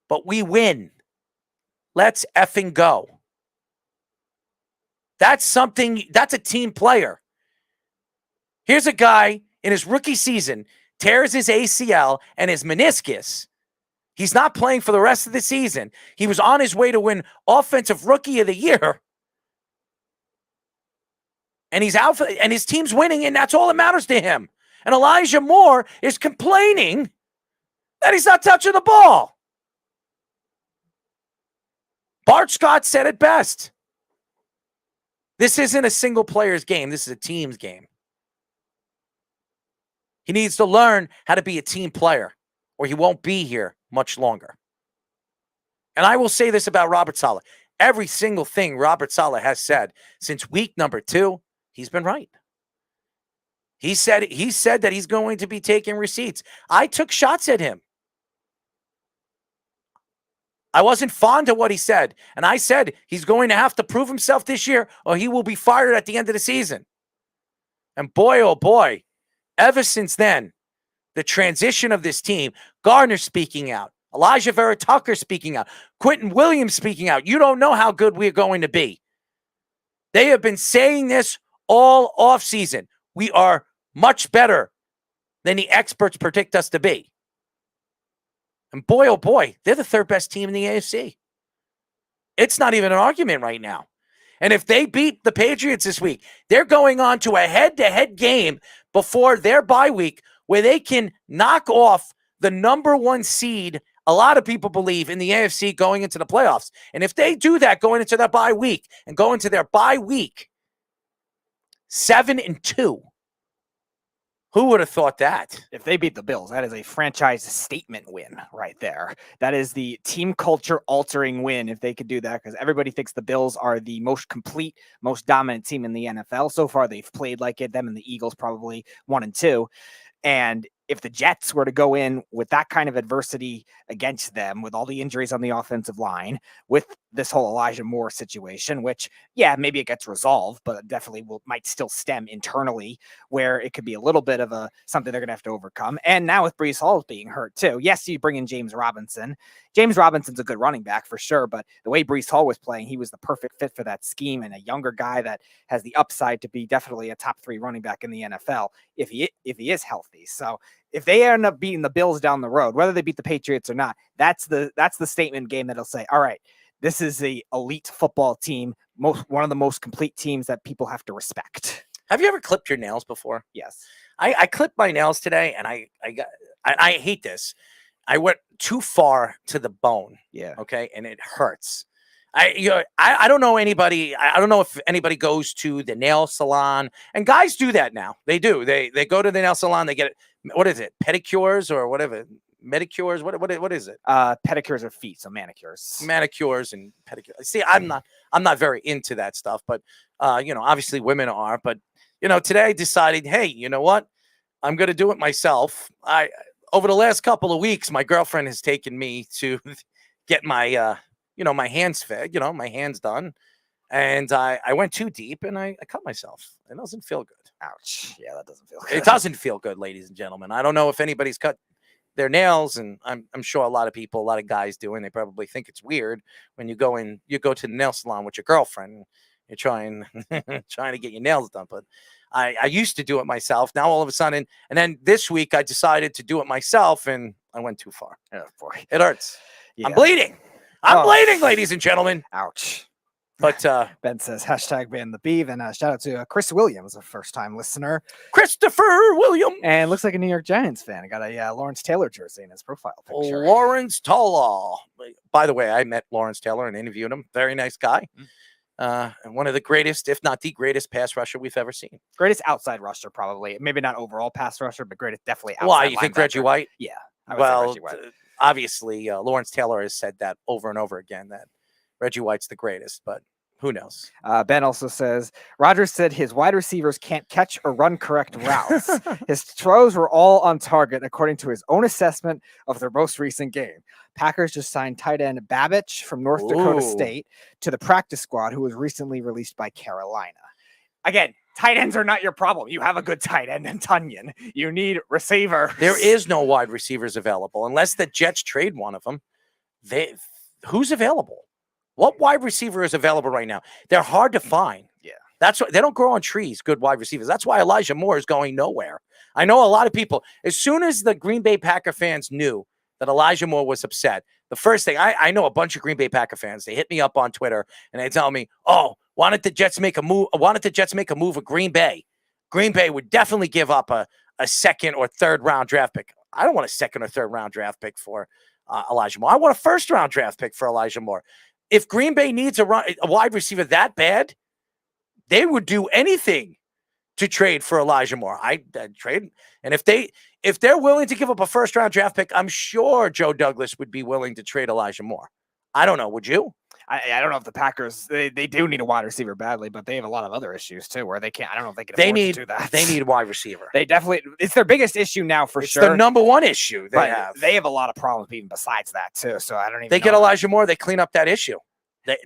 [SPEAKER 26] but we win. Let's effing go. That's a team player. Here's a guy in his rookie season, tears his ACL and his meniscus. He's not playing for the rest of the season. He was on his way to win Offensive Rookie of the Year. And he's out and his team's winning, and that's all that matters to him. And Elijah Moore is complaining that he's not touching the ball. Bart Scott said it best. This isn't a single player's game. This is a team's game. He needs to learn how to be a team player, or he won't be here much longer. And I will say this about Robert Saleh. Every single thing Robert Saleh has said since week number 2, he's been right. He said that he's going to be taking receipts. I took shots at him. I wasn't fond of what he said. And I said he's going to have to prove himself this year or he will be fired at the end of the season. And boy, oh boy, ever since then, the transition of this team, Gardner speaking out, Alijah Vera-Tucker speaking out, Quentin Williams speaking out. You don't know how good we're going to be. They have been saying this all offseason. We are much better than the experts predict us to be. And boy, oh boy, they're the third best team in the AFC. It's not even an argument right now. And if they beat the Patriots this week, they're going on to a head-to-head game before their bye week where they can knock off the number 1 seed, a lot of people believe, in the AFC going into the playoffs. And if they do that going into their bye week and go into their bye week 7-2, who would have thought that?
[SPEAKER 27] If they beat the Bills, that is a franchise statement win right there. That is the team culture altering win if they could do that, because everybody thinks the Bills are the most complete, most dominant team in the NFL. So far, they've played like it. Them and the Eagles probably 1 and 2. And if the Jets were to go in with that kind of adversity against them, with all the injuries on the offensive line, with this whole Elijah Moore situation, which, yeah, maybe it gets resolved, but it definitely might still stem internally, where it could be a little bit of something they're going to have to overcome. And now with Breece Hall being hurt too. Yes, you bring in James Robinson. James Robinson's a good running back for sure, but the way Breece Hall was playing, he was the perfect fit for that scheme, and a younger guy that has the upside to be definitely a top 3 running back in the NFL if he is healthy. So if they end up beating the Bills down the road, whether they beat the Patriots or not, that's the statement game that'll say, all right, this is the elite football team, one of the most complete teams that people have to respect.
[SPEAKER 26] Have you ever clipped your nails before?
[SPEAKER 27] Yes.
[SPEAKER 26] I clipped my nails today, and I hate this. I went too far to the bone.
[SPEAKER 27] Yeah.
[SPEAKER 26] Okay. And it hurts. I don't know anybody. I don't know if anybody goes to the nail salon, and guys do that now. They do. They go to the nail salon. They get what is it? Pedicures or whatever. Medicures. What is it?
[SPEAKER 27] Pedicures are feet. So manicures
[SPEAKER 26] and pedicures. See, I'm not very into that stuff, but obviously women are, but today I decided, hey, you know what? I'm going to do it myself. Over the last couple of weeks, my girlfriend has taken me to get my, my hands fit, my hands done. And I went too deep and I cut myself. It doesn't feel good.
[SPEAKER 27] Ouch. Yeah, that doesn't feel good.
[SPEAKER 26] It doesn't feel good, ladies and gentlemen. I don't know if anybody's cut their nails, and I'm sure a lot of guys do, and they probably think it's weird when you go to the nail salon with your girlfriend. And you're trying to get your nails done. But I used to do it myself. Now all of a sudden, and then this week I decided to do it myself, and I went too far.
[SPEAKER 27] Oh, boy.
[SPEAKER 26] It hurts.
[SPEAKER 27] Yeah.
[SPEAKER 26] I'm bleeding. I'm bleeding, ladies and gentlemen.
[SPEAKER 27] Ouch.
[SPEAKER 26] But
[SPEAKER 27] Ben says #ban the Bee. Then shout out to Chris Williams, a first-time listener.
[SPEAKER 26] Christopher William.
[SPEAKER 27] And looks like a New York Giants fan. I got a Lawrence Taylor jersey in his profile picture.
[SPEAKER 26] Lawrence Taylor. By the way, I met Lawrence Taylor and interviewed him. Very nice guy. And one of the greatest, if not the greatest, pass rusher we've ever seen.
[SPEAKER 27] Greatest outside rusher, probably. Maybe not overall pass rusher, but greatest definitely outside.
[SPEAKER 26] Why? You think
[SPEAKER 27] linebacker.
[SPEAKER 26] Reggie White?
[SPEAKER 27] Yeah.
[SPEAKER 26] Well, obviously, Lawrence Taylor has said that over and over again, that Reggie White's the greatest, but who knows?
[SPEAKER 27] Ben also says, Rodgers said his wide receivers can't catch or run correct routes. His throws were all on target, according to his own assessment of their most recent game. Packers just signed tight end Babbage from North Dakota State to the practice squad, who was recently released by Carolina. Again, tight ends are not your problem. You have a good tight end in Tunyon. You need receivers.
[SPEAKER 26] There is no wide receivers available unless the Jets trade one of them. Who's available? What wide receiver is available right now? They're hard to find.
[SPEAKER 27] Yeah.
[SPEAKER 26] That's why they don't grow on trees, good wide receivers. That's why Elijah Moore is going nowhere. I know a lot of people, as soon as the Green Bay Packer fans knew that Elijah Moore was upset, the first thing, I know a bunch of Green Bay Packer fans, they hit me up on Twitter and they tell me, oh, why don't the Jets make a move? Why don't the Jets make a move with Green Bay? Green Bay would definitely give up a second or third round draft pick. I don't want a second or third round draft pick for Elijah Moore. I want a first round draft pick for Elijah Moore. If Green Bay needs a wide receiver that bad, they would do anything to trade for Elijah Moore. I'd trade. And if they're willing to give up a first round draft pick, I'm sure Joe Douglas would be willing to trade Elijah Moore. I don't know. Would you?
[SPEAKER 27] I don't know if the Packers, they do need a wide receiver badly, but they have a lot of other issues too where they can't. I don't know if they can afford to do that.
[SPEAKER 26] They need a wide receiver.
[SPEAKER 27] They definitely, it's their biggest issue now for sure.
[SPEAKER 26] It's their number one issue they have.
[SPEAKER 27] They have a lot of problems even besides that too. So I don't even
[SPEAKER 26] They get Elijah Moore, they clean up that issue.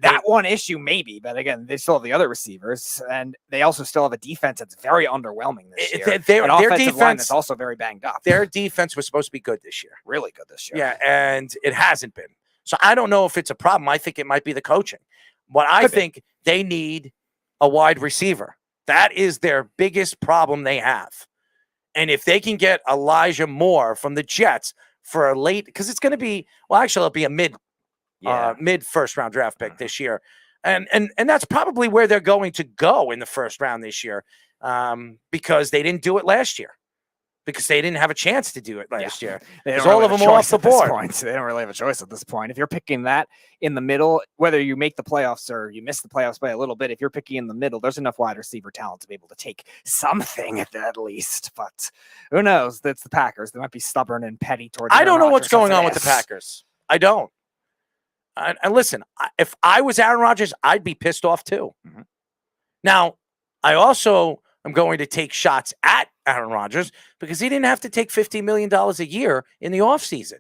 [SPEAKER 27] That one issue maybe, but again, they still have the other receivers, and they also still have a defense that's very underwhelming this year. Their offensive line that's also very banged up.
[SPEAKER 26] Their defense was supposed to be good this year.
[SPEAKER 27] Really good this year.
[SPEAKER 26] Yeah, and it hasn't been. So I don't know if it's a problem. I think it might be the coaching. What I think they need a wide receiver. That is their biggest problem they have. And if they can get Elijah Moore from the Jets for a late, because it's going to be, well, actually, it'll be a mid first round draft pick this year. And that's probably where they're going to go in the first round this year, because they didn't do it last year, because they didn't have a chance to do it last year. Because all of them are off the board.
[SPEAKER 27] They don't really have a choice at this point. If you're picking that in the middle, whether you make the playoffs or you miss the playoffs by a little bit, if you're picking in the middle, there's enough wide receiver talent to be able to take something at least. But who knows? That's the Packers. They might be stubborn and petty towards.
[SPEAKER 26] I don't know what's going on with the Packers. I don't. And listen, if I was Aaron Rodgers, I'd be pissed off too.
[SPEAKER 27] Mm-hmm.
[SPEAKER 26] Now, I also am going to take shots at Aaron Rodgers because he didn't have to take $50 million a year in the offseason.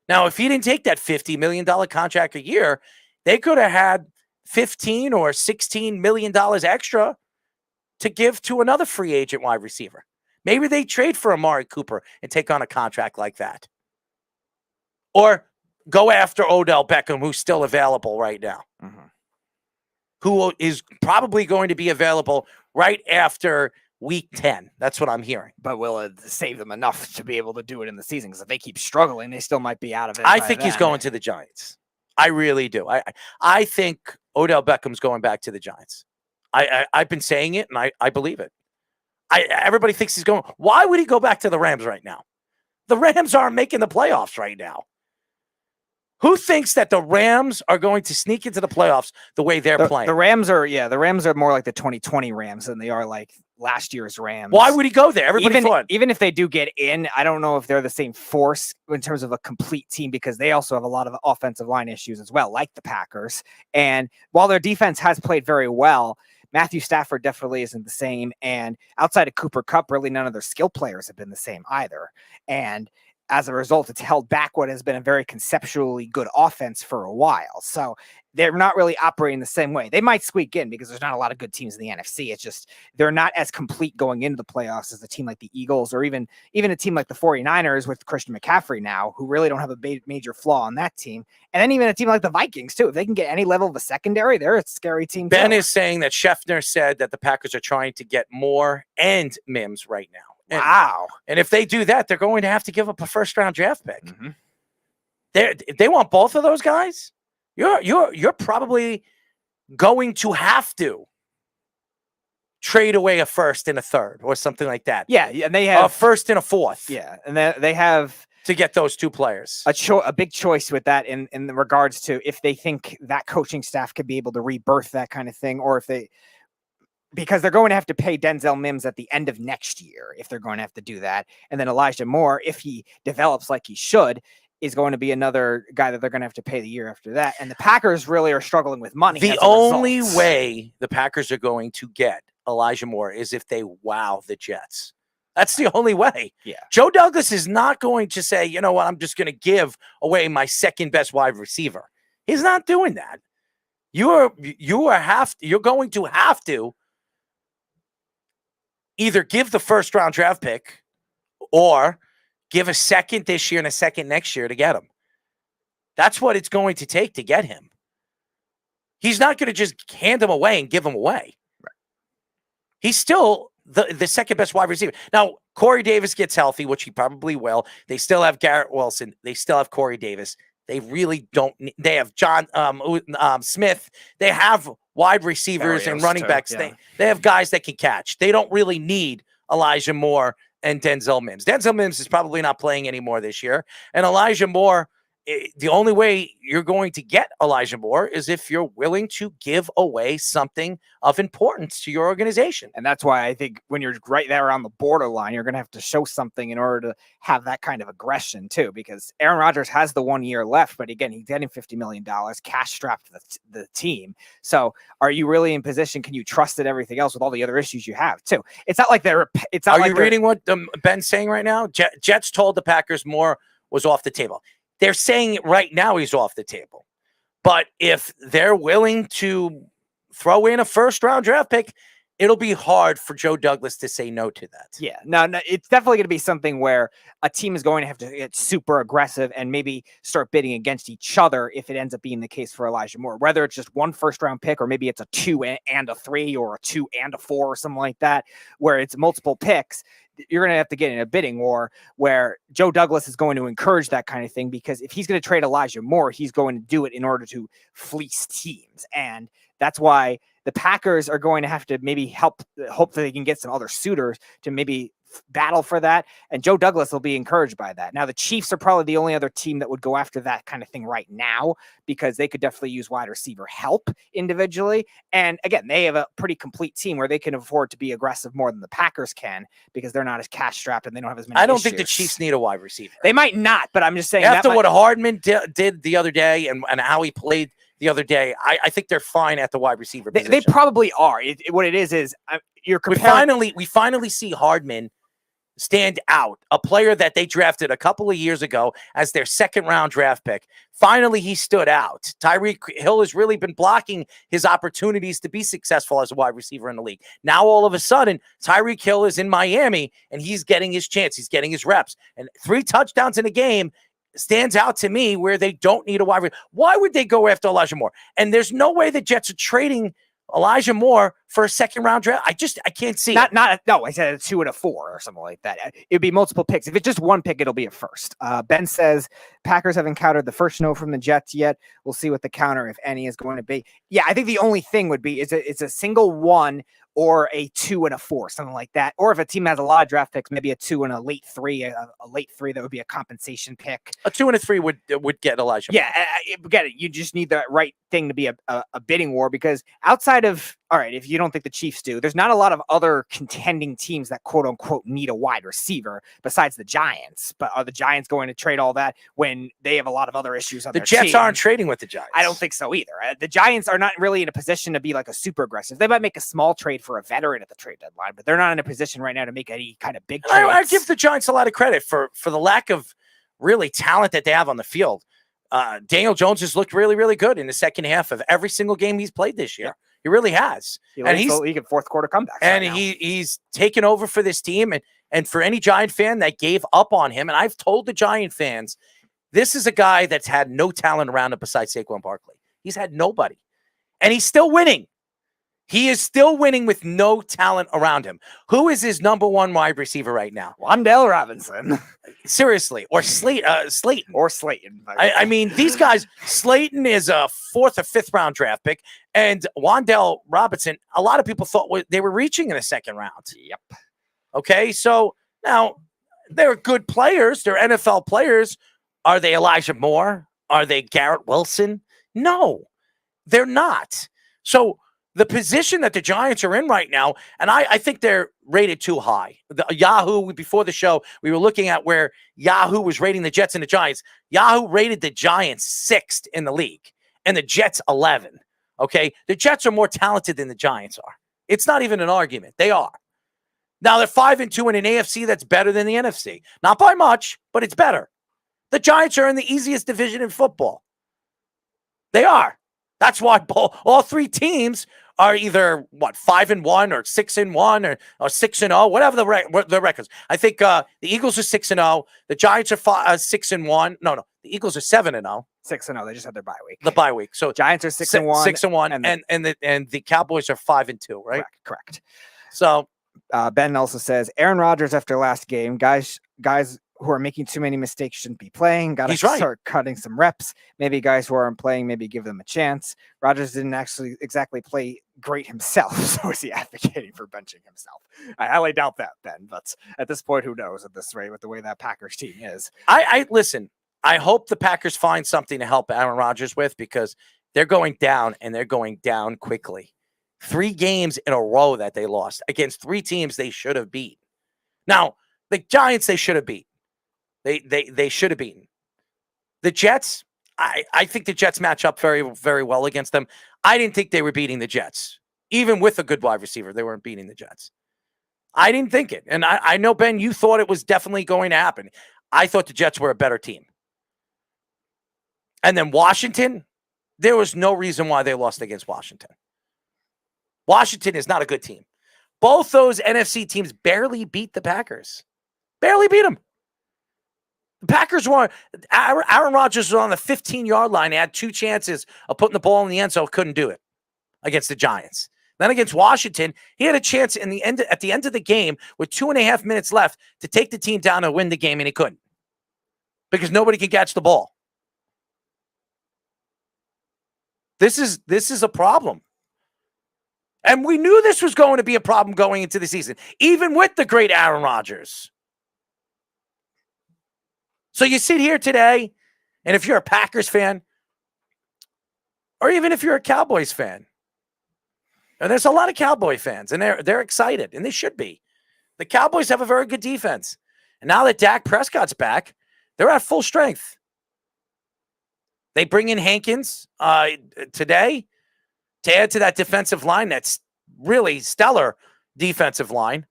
[SPEAKER 26] Now, if he didn't take that $50 million contract a year, they could have had $15 or $16 million extra to give to another free agent wide receiver. Maybe they trade for Amari Cooper and take on a contract like that. Or go after Odell Beckham, who's still available right now, who is probably going to be available right after week 10. That's what I'm hearing.
[SPEAKER 27] But will it save them enough to be able to do it in the season? Because if they keep struggling, they still might be out of it.
[SPEAKER 26] I think he's going to the Giants. I really do. I think Odell Beckham's going back to the Giants. I've been saying it, and I believe it. Everybody thinks he's going. Why would he go back to the Rams right now? The Rams aren't making the playoffs right now. Who thinks that the Rams are going to sneak into the playoffs the way they're playing?
[SPEAKER 27] The Rams are more like the 2020 Rams than they are like last year's Rams.
[SPEAKER 26] Why would he go there? Everybody thought.
[SPEAKER 27] Even if they do get in, I don't know if they're the same force in terms of a complete team, because they also have a lot of offensive line issues as well, like the Packers. And while their defense has played very well, Matthew Stafford definitely isn't the same. And outside of Cooper Kupp, really none of their skill players have been the same either. And as a result, it's held back what has been a very conceptually good offense for a while. So they're not really operating the same way. They might squeak in because there's not a lot of good teams in the NFC. It's just they're not as complete going into the playoffs as a team like the Eagles or even a team like the 49ers with Christian McCaffrey now, who really don't have a major flaw on that team. And then even a team like the Vikings, too. If they can get any level of a secondary, they're a scary team,
[SPEAKER 26] Ben
[SPEAKER 27] too.
[SPEAKER 26] is saying that Schefter said that the Packers are trying to get Moore and Mims right now.
[SPEAKER 27] Wow.
[SPEAKER 26] And if they do that, they're going to have to give up a first-round draft pick. They want both of those guys. You're probably going to have to trade away a first and a third or something like that.
[SPEAKER 27] Yeah, and they have
[SPEAKER 26] a first and a fourth.
[SPEAKER 27] Yeah, and they have
[SPEAKER 26] to get those two players.
[SPEAKER 27] A big choice with that in regards to if they think that coaching staff could be able to rebirth that kind of thing, or if they. Because they're going to have to pay Denzel Mims at the end of next year if they're going to have to do that. And then Elijah Moore, if he develops like he should, is going to be another guy that they're going to have to pay the year after that. And the Packers really are struggling with money.
[SPEAKER 26] The only way the Packers are going to get Elijah Moore is if they wow the Jets. That's the only way.
[SPEAKER 27] Yeah.
[SPEAKER 26] Joe Douglas is not going to say, you know what, I'm just going to give away my second best wide receiver. He's not doing that. You're going to have to either give the first round draft pick or give a second this year and a second next year to get him. That's what it's going to take to get him. He's not going to just hand him away and give him away.
[SPEAKER 27] Right.
[SPEAKER 26] He's still the second best wide receiver. Now, Corey Davis gets healthy, which he probably will. They still have Garrett Wilson. They still have Corey Davis. They really don't. They have John Smith. They have wide receivers and running backs. Yeah. They have guys that can catch. They don't really need Elijah Moore and Denzel Mims. Denzel Mims is probably not playing anymore this year. And Elijah Moore, the only way you're going to get Elijah Moore is if you're willing to give away something of importance to your organization.
[SPEAKER 27] And that's why I think when you're right there on the borderline, you're going to have to show something in order to have that kind of aggression too, because Aaron Rodgers has the 1 year left, but again, he's getting $50 million cash strapped to the team. So are you really in position? Can you trust it, everything else with all the other issues you have too? It's not like it's not.
[SPEAKER 26] Are you reading what Ben's saying right now? Jets told the Packers Moore was off the table. They're saying right now he's off the table. But if they're willing to throw in a first-round draft pick, it'll be hard for Joe Douglas to say no to that.
[SPEAKER 27] Yeah, no, it's definitely going to be something where a team is going to have to get super aggressive and maybe start bidding against each other if it ends up being the case for Elijah Moore. Whether it's just one first-round pick or maybe it's a 2 and a 3 or a 2 and a 4 or something like that, where it's multiple picks. you're going to have to get in a bidding war where Joe Douglas is going to encourage that kind of thing, because if he's going to trade Elijah Moore, he's going to do it in order to fleece teams. And that's why the Packers are going to have to maybe hope that they can get some other suitors to maybe battle for that. And Joe Douglas will be encouraged by that. Now, the Chiefs are probably the only other team that would go after that kind of thing right now, because they could definitely use wide receiver help individually. And again, they have a pretty complete team where they can afford to be aggressive more than the Packers can, because they're not as cash strapped and they don't have as many
[SPEAKER 26] I don't
[SPEAKER 27] issues.
[SPEAKER 26] think the Chiefs need a wide receiver.
[SPEAKER 27] They might not, but I'm just saying
[SPEAKER 26] after what Hardman did the other day and how he played the other day, I think they're fine at the wide receiver position.
[SPEAKER 27] They probably are. What it is you're comparing.
[SPEAKER 26] We finally see Hardman stand out, a player that they drafted a couple of years ago as their second-round draft pick. Finally, he stood out. Tyreek Hill has really been blocking his opportunities to be successful as a wide receiver in the league. Now, all of a sudden, Tyreek Hill is in Miami, and he's getting his chance. He's getting his reps. And 3 touchdowns in a game stands out to me where they don't need a wide receiver. Why would they go after Elijah Moore? And there's no way the Jets are trading Elijah Moore for a second-round draft. I can't see it.
[SPEAKER 27] No, I said a 2 and a 4 or something like that. It'd be multiple picks. If it's just one pick, it'll be a first. Ben says Packers have encountered the first no from the Jets yet. We'll see what the counter, if any, is going to be. Yeah, I think the only thing would be it's a single 1 or a 2 and a 4, something like that. Or if a team has a lot of draft picks, maybe a 2 and a late 3, a late 3 that would be a compensation pick.
[SPEAKER 26] A 2 and a 3 would get Elijah.
[SPEAKER 27] Yeah, get it. You just need the right thing to be a bidding war, because outside of, all right, if you don't think the Chiefs do, there's not a lot of other contending teams that quote unquote need a wide receiver besides the Giants. But are the Giants going to trade all that when they have a lot of other issues on
[SPEAKER 26] the
[SPEAKER 27] their
[SPEAKER 26] Jets
[SPEAKER 27] team?
[SPEAKER 26] aren't trading with the Giants.
[SPEAKER 27] I don't think so either. The Giants are not really in a position to be like a super aggressive. They might make a small trade for a veteran at the trade deadline, but they're not in a position right now to make any kind of big trades.
[SPEAKER 26] I give the Giants a lot of credit for the lack of really talent that they have on the field. Daniel Jones has looked really, really good in the second half of every single game he's played this year. He really has.
[SPEAKER 27] And he's league fourth quarter comebacks.
[SPEAKER 26] And he's taken over for this team. And for any Giant fan that gave up on him, and I've told the Giant fans, this is a guy that's had no talent around him besides Saquon Barkley. He's had nobody. And he's still winning. He is still winning with no talent around him. Who is his number 1 wide receiver right now?
[SPEAKER 27] Wan'Dale Robinson.
[SPEAKER 26] Seriously. Or Slayton.
[SPEAKER 27] Or Slayton.
[SPEAKER 26] I mean, these guys, Slayton is a 4th or 5th round draft pick, and Wan'Dale Robinson, a lot of people thought they were reaching in the second round.
[SPEAKER 27] Yep.
[SPEAKER 26] Okay, so now they're good players. They're NFL players. Are they Elijah Moore? Are they Garrett Wilson? No, they're not. So the position that the Giants are in right now, and I think they're rated too high. Yahoo, before the show, we were looking at where Yahoo was rating the Jets and the Giants. Yahoo rated the Giants 6th in the league and the Jets 11. Okay, the Jets are more talented than the Giants are. It's not even an argument. They are. Now they're 5-2 in an AFC that's better than the NFC. Not by much, but it's better. The Giants are in the easiest division in football. They are. That's why all 3 teams are either 5-1 or 6-1 or 6-0, whatever the records. I think the Eagles are 6-0. The Giants are 6-1. No, the Eagles are 7-0.
[SPEAKER 27] 6-0. They just had their bye week.
[SPEAKER 26] The bye week. So
[SPEAKER 27] Giants are 6-1.
[SPEAKER 26] 6-1, and the Cowboys are 5-2. Right.
[SPEAKER 27] Correct.
[SPEAKER 26] So
[SPEAKER 27] Ben also says Aaron Rodgers after last game, guys who are making too many mistakes shouldn't be playing. Got to start cutting some reps. Maybe guys who aren't playing, maybe give them a chance. Rodgers didn't actually exactly play great himself, so is he advocating for benching himself? I highly doubt that, Ben. But at this point, who knows at this rate with the way that Packers team is?
[SPEAKER 26] I listen. I hope the Packers find something to help Aaron Rodgers with, because they're going down and they're going down quickly. 3 games in a row that they lost against 3 teams they should have beat. Now, the Giants they should have beat. They should have beaten. The Jets, I think the Jets match up very, very well against them. I didn't think they were beating the Jets. Even with a good wide receiver, they weren't beating the Jets. I didn't think it. And I know, Ben, you thought it was definitely going to happen. I thought the Jets were a better team. And then Washington, there was no reason why they lost against Washington. Washington is not a good team. Both those NFC teams barely beat the Packers. Barely beat them. The Packers were, Aaron Rodgers was on the 15-yard line. He had 2 chances of putting the ball in the end zone, couldn't do it against the Giants. Then against Washington, he had a chance at the end of the game with 2.5 minutes left to take the team down and win the game, and he couldn't because nobody can catch the ball. This is a problem. And we knew this was going to be a problem going into the season, even with the great Aaron Rodgers. So you sit here today, and if you're a Packers fan, or even if you're a Cowboys fan, and there's a lot of Cowboy fans, and they're excited, and they should be. The Cowboys have a very good defense. And now that Dak Prescott's back, they're at full strength. They bring in Hankins today to add to that defensive line that's really stellar defensive line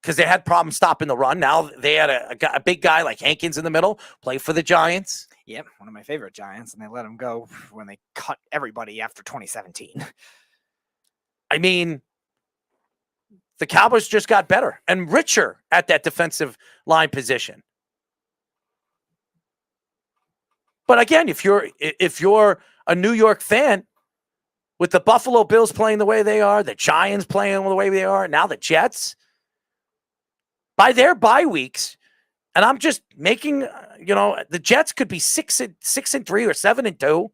[SPEAKER 26] because they had problems stopping the run. Now they had a big guy like Hankins in the middle, play for the Giants.
[SPEAKER 27] Yep, one of my favorite Giants, and they let him go when they cut everybody after 2017.
[SPEAKER 26] I mean, the Cowboys just got better and richer at that defensive line position. But again, if you're a New York fan, with the Buffalo Bills playing the way they are, the Giants playing the way they are, now the Jets, by their bye weeks, and I'm just making, the Jets could be 6-3 or 7-2,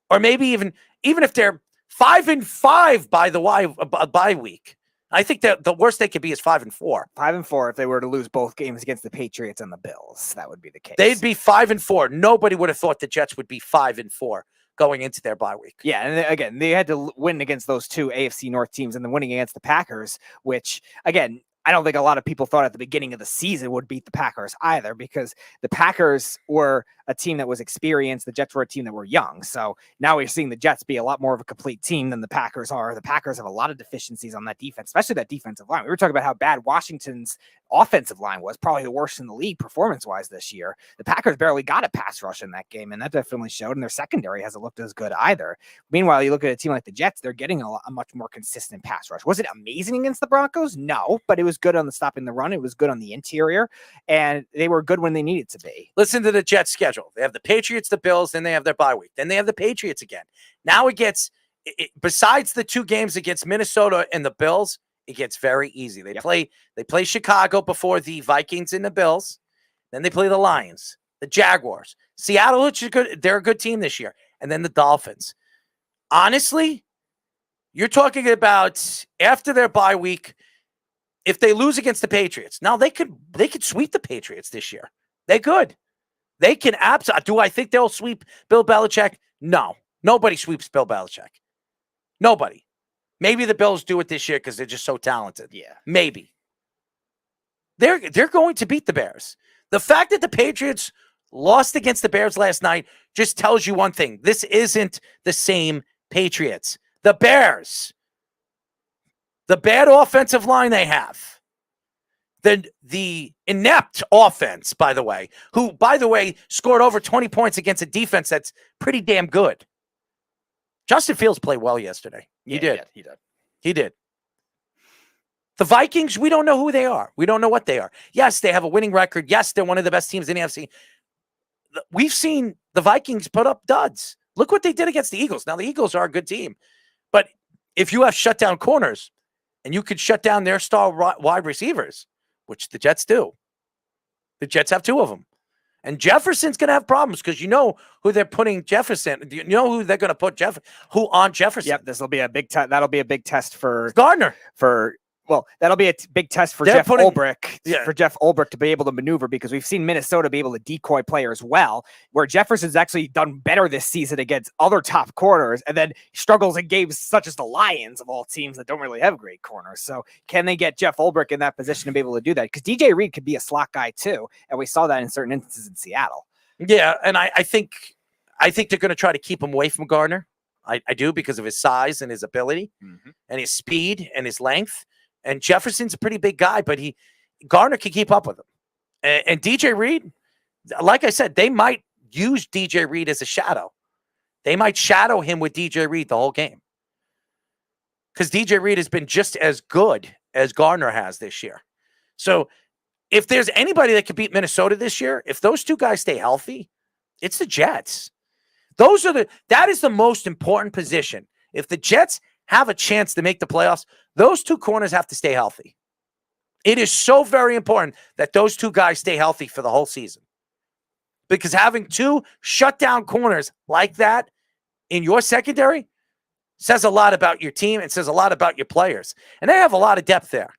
[SPEAKER 26] or maybe even if they're 5-5 by the bye week. I think that the worst they could be is 5-4.
[SPEAKER 27] 5-4 if they were to lose both games against the Patriots and the Bills. That would be the case.
[SPEAKER 26] They'd be 5-4. Nobody would have thought the Jets would be 5-4 going into their bye week.
[SPEAKER 27] Yeah, and again, they had to win against those two AFC North teams and then winning against the Packers, which, again, I don't think a lot of people thought at the beginning of the season would beat the Packers either because the Packers were a team that was experienced. The Jets were a team that were young. So now we're seeing the Jets be a lot more of a complete team than the Packers are. The Packers have a lot of deficiencies on that defense, especially that defensive line. We were talking about how bad Washington's offensive line was, probably the worst in the league performance-wise this year. The Packers barely got a pass rush in that game, and that definitely showed, and their secondary hasn't looked as good either. Meanwhile, you look at a team like the Jets, they're getting a much more consistent pass rush. Was it amazing against the Broncos? No, but it was good on the stopping the run. It was good on the interior, and they were good when they needed to be.
[SPEAKER 26] Listen to the Jets schedule. They have the Patriots, the Bills, then they have their bye week. Then they have the Patriots again. Now it gets, besides the two games against Minnesota and the Bills, it gets very easy. They play Chicago before the Vikings and the Bills. Then they play the Lions, the Jaguars, Seattle, which is good. They're a good team this year. And then the Dolphins. Honestly, you're talking about after their bye week, if they lose against the Patriots, now they could sweep the Patriots this year. They could. They can absolutely. Do I think they'll sweep Bill Belichick? No. Nobody sweeps Bill Belichick. Nobody. Maybe the Bills do it this year because they're just so talented.
[SPEAKER 27] Yeah.
[SPEAKER 26] Maybe. They're going to beat the Bears. The fact that the Patriots lost against the Bears last night just tells you one thing. This isn't the same Patriots. The Bears. The bad offensive line they have. The inept offense, by the way, who, by the way, scored over 20 points against a defense that's pretty damn good. Justin Fields played well yesterday. He did. He did. The Vikings, we don't know who they are. We don't know what they are. Yes, they have a winning record. Yes, they're one of the best teams in the NFC. We've seen the Vikings put up duds. Look what they did against the Eagles. Now, the Eagles are a good team. But if you have shutdown corners and you could shut down their star wide receivers, which the Jets do. The Jets have two of them. And Jefferson's going to have problems because you know who they're putting Jefferson. You know who they're going to put who on Jefferson.
[SPEAKER 27] Yep, this will be a big test. That'll be a big test for
[SPEAKER 26] Gardner.
[SPEAKER 27] That'll be a big test for Jeff Ulbrich to be able to maneuver because we've seen Minnesota be able to decoy players well, where Jefferson's actually done better this season against other top corners and then struggles in games such as the Lions of all teams that don't really have great corners. So can they get Jeff Ulbrich in that position to be able to do that? Because DJ Reed could be a slot guy too, and we saw that in certain instances in Seattle.
[SPEAKER 26] Yeah, and I think they're going to try to keep him away from Gardner. I do because of his size and his ability and his speed and his length. And Jefferson's a pretty big guy, but Gardner can keep up with him. And DJ Reed, like I said, they might use DJ Reed as a shadow. They might shadow him with DJ Reed the whole game. Because DJ Reed has been just as good as Gardner has this year. So if there's anybody that could beat Minnesota this year, if those two guys stay healthy, it's the Jets. That is the most important position. If the Jets have a chance to make the playoffs, those two corners have to stay healthy. It is so very important that those two guys stay healthy for the whole season. Because having two shutdown corners like that in your secondary says a lot about your team and says a lot about your players. And they have a lot of depth there.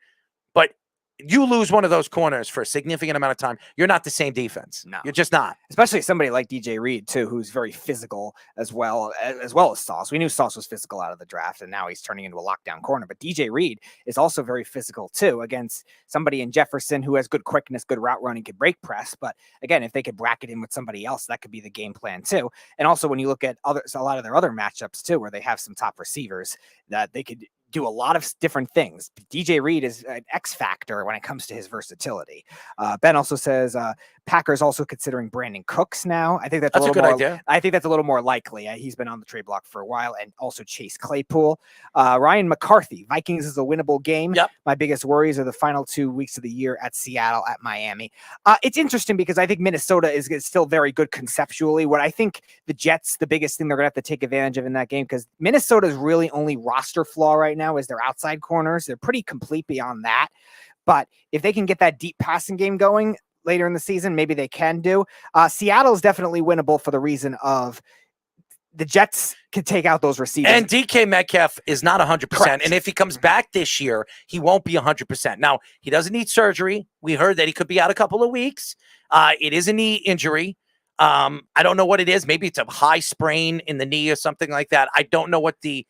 [SPEAKER 26] But you lose one of those corners for a significant amount of time, you're not the same defense.
[SPEAKER 27] No.
[SPEAKER 26] You're just not.
[SPEAKER 27] Especially somebody like DJ Reed, too, who's very physical as well as Sauce. We knew Sauce was physical out of the draft, and now he's turning into a lockdown corner. But DJ Reed is also very physical, too, against somebody in Jefferson who has good quickness, good route running, can break press. But again, if they could bracket him with somebody else, that could be the game plan, too. And also when you look at a lot of their other matchups, too, where they have some top receivers that they could do a lot of different things. DJ Reed is an X factor when it comes to his versatility. Ben also says Packers also considering Brandon Cooks now. I think that's a little
[SPEAKER 26] good
[SPEAKER 27] more
[SPEAKER 26] idea.
[SPEAKER 27] I think that's a little more likely. He's been on the trade block for a while, and also Chase Claypool. Ryan McCarthy, Vikings is a winnable game.
[SPEAKER 26] Yep.
[SPEAKER 27] My biggest worries are the final 2 weeks of the year at Seattle, at Miami. It's interesting because I think Minnesota is still very good conceptually. What I think the Jets, the biggest thing they're going to have to take advantage of in that game, because Minnesota's really only roster flaw right now is their outside corners. They're pretty complete beyond that. But if they can get that deep passing game going later in the season, maybe they can do. Seattle is definitely winnable for the reason of the Jets can take out those receivers.
[SPEAKER 26] And DK Metcalf is not 100%.
[SPEAKER 27] Correct.
[SPEAKER 26] And if he comes back this year, he won't be 100%. Now, he doesn't need surgery. We heard that he could be out a couple of weeks. It is a knee injury. I don't know what it is. Maybe it's a high sprain in the knee or something like that. I don't know what the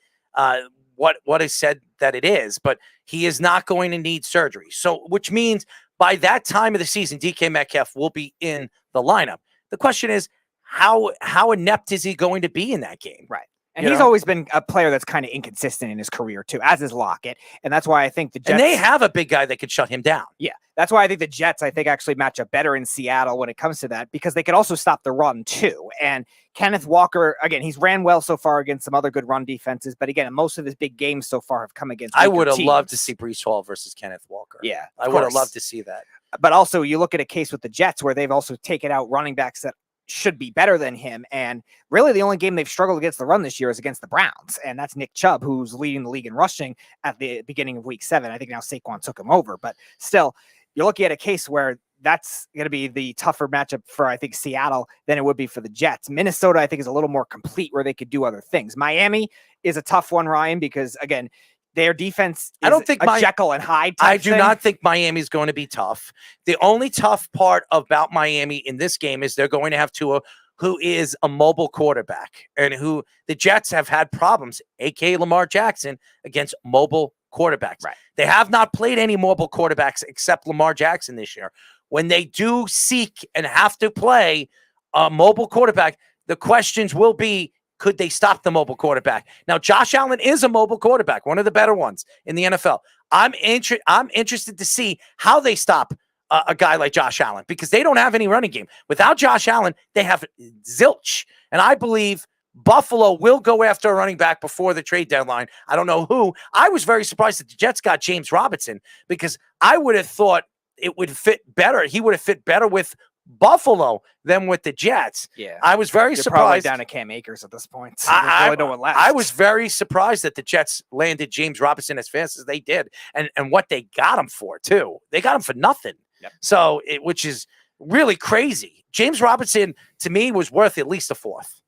[SPEAKER 26] what is said that it is, but he is not going to need surgery. So, which means by that time of the season, DK Metcalf will be in the lineup. The question is, how inept is he going to be in that game?
[SPEAKER 27] Right. And he's always been a player that's kind of inconsistent in his career, too, as is Lockett. And that's why I think the Jets...
[SPEAKER 26] And they have a big guy that could shut him down.
[SPEAKER 27] Yeah. That's why I think the Jets, actually match up better in Seattle when it comes to that, because they could also stop the run, too. And Kenneth Walker, again, he's ran well so far against some other good run defenses. But again, most of his big games so far have come against
[SPEAKER 26] I would have loved to see Breece Hall versus Kenneth Walker.
[SPEAKER 27] Yeah.
[SPEAKER 26] I would have loved to see that.
[SPEAKER 27] But also, you look at a case with the Jets where they've also taken out running backs that should be better than him. And really the only game they've struggled against the run this year is against the Browns. And that's Nick Chubb, who's leading the league in rushing at the beginning of week 7. I think now Saquon took him over, but still you're looking at a case where that's going to be the tougher matchup for, I think, Seattle than it would be for the Jets. Minnesota, I think, is a little more complete where they could do other things. Miami is a tough one, Ryan, because again, their defense is
[SPEAKER 26] I don't think
[SPEAKER 27] a Jekyll and Hyde type
[SPEAKER 26] I do
[SPEAKER 27] thing.
[SPEAKER 26] not think Miami's going to be tough. The only tough part about Miami in this game is they're going to have Tua, who is a mobile quarterback, and who the Jets have had problems, a.k.a. Lamar Jackson, against mobile quarterbacks.
[SPEAKER 27] Right.
[SPEAKER 26] They have not played any mobile quarterbacks except Lamar Jackson this year. When they do seek and have to play a mobile quarterback, the questions will be, could they stop the mobile quarterback? Now, Josh Allen is a mobile quarterback, one of the better ones in the NFL. I'm interested to see how they stop a guy like Josh Allen, because they don't have any running game. Without Josh Allen, they have zilch. And I believe Buffalo will go after a running back before the trade deadline. I don't know who. I was very surprised that the Jets got James Robinson, because I would have thought it would fit better. He would have fit better with Buffalo than with the Jets.
[SPEAKER 27] Yeah.
[SPEAKER 26] I was very
[SPEAKER 27] You're
[SPEAKER 26] surprised.
[SPEAKER 27] probably down to Cam Akers at this point. So there's really no one left.
[SPEAKER 26] I was very surprised that the Jets landed James Robinson as fast as they did, and what they got him for, too. They got him for nothing.
[SPEAKER 27] Yep.
[SPEAKER 26] So, which is really crazy. James Robinson, to me, was worth at least a fourth.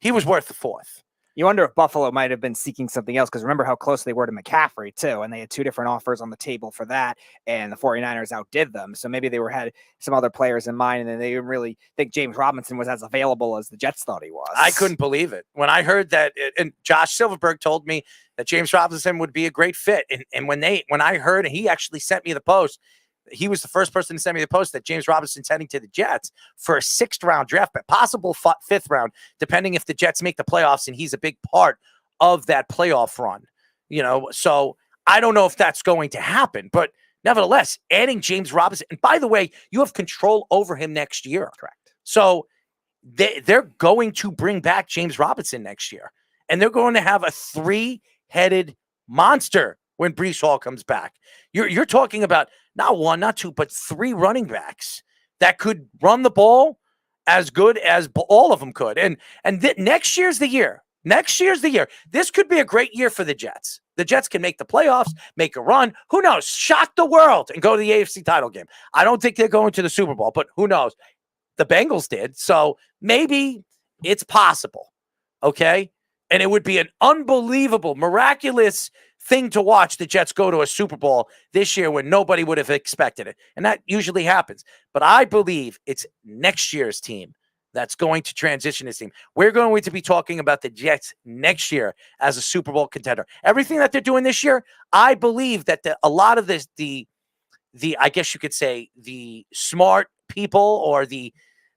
[SPEAKER 26] He was worth the fourth.
[SPEAKER 27] You wonder if Buffalo might have been seeking something else, because remember how close they were to McCaffrey, too, and they had 2 different offers on the table for that, and the 49ers outdid them. So maybe they had some other players in mind, and then they didn't really think James Robinson was as available as the Jets thought he was.
[SPEAKER 26] I couldn't believe it. When I heard that, and Josh Silverberg told me that James Robinson would be a great fit, and when I heard, and he actually sent me the post, he was the first person to send me the post that James Robinson's heading to the Jets for a 6th-round draft, but possible 5th round, depending if the Jets make the playoffs, and he's a big part of that playoff run. So I don't know if that's going to happen, but nevertheless, adding James Robinson, and by the way, you have control over him next year.
[SPEAKER 27] Correct.
[SPEAKER 26] So they're going to bring back James Robinson next year, and they're going to have a 3-headed monster when Breece Hall comes back. You're talking about not 1, not 2, but 3 running backs that could run the ball as good as all of them could. And next year's the year. Next year's the year. This could be a great year for the Jets. The Jets can make the playoffs, make a run. Who knows? Shock the world and go to the AFC title game. I don't think they're going to the Super Bowl, but who knows? The Bengals did. So maybe it's possible. Okay? And it would be an unbelievable, miraculous thing to watch the Jets go to a Super Bowl this year when nobody would have expected it. And that usually happens. But I believe it's next year's team that's going to transition this team. We're going to be talking about the Jets next year as a Super Bowl contender. Everything that they're doing this year, I believe that a lot of this, the I guess you could say the smart people or the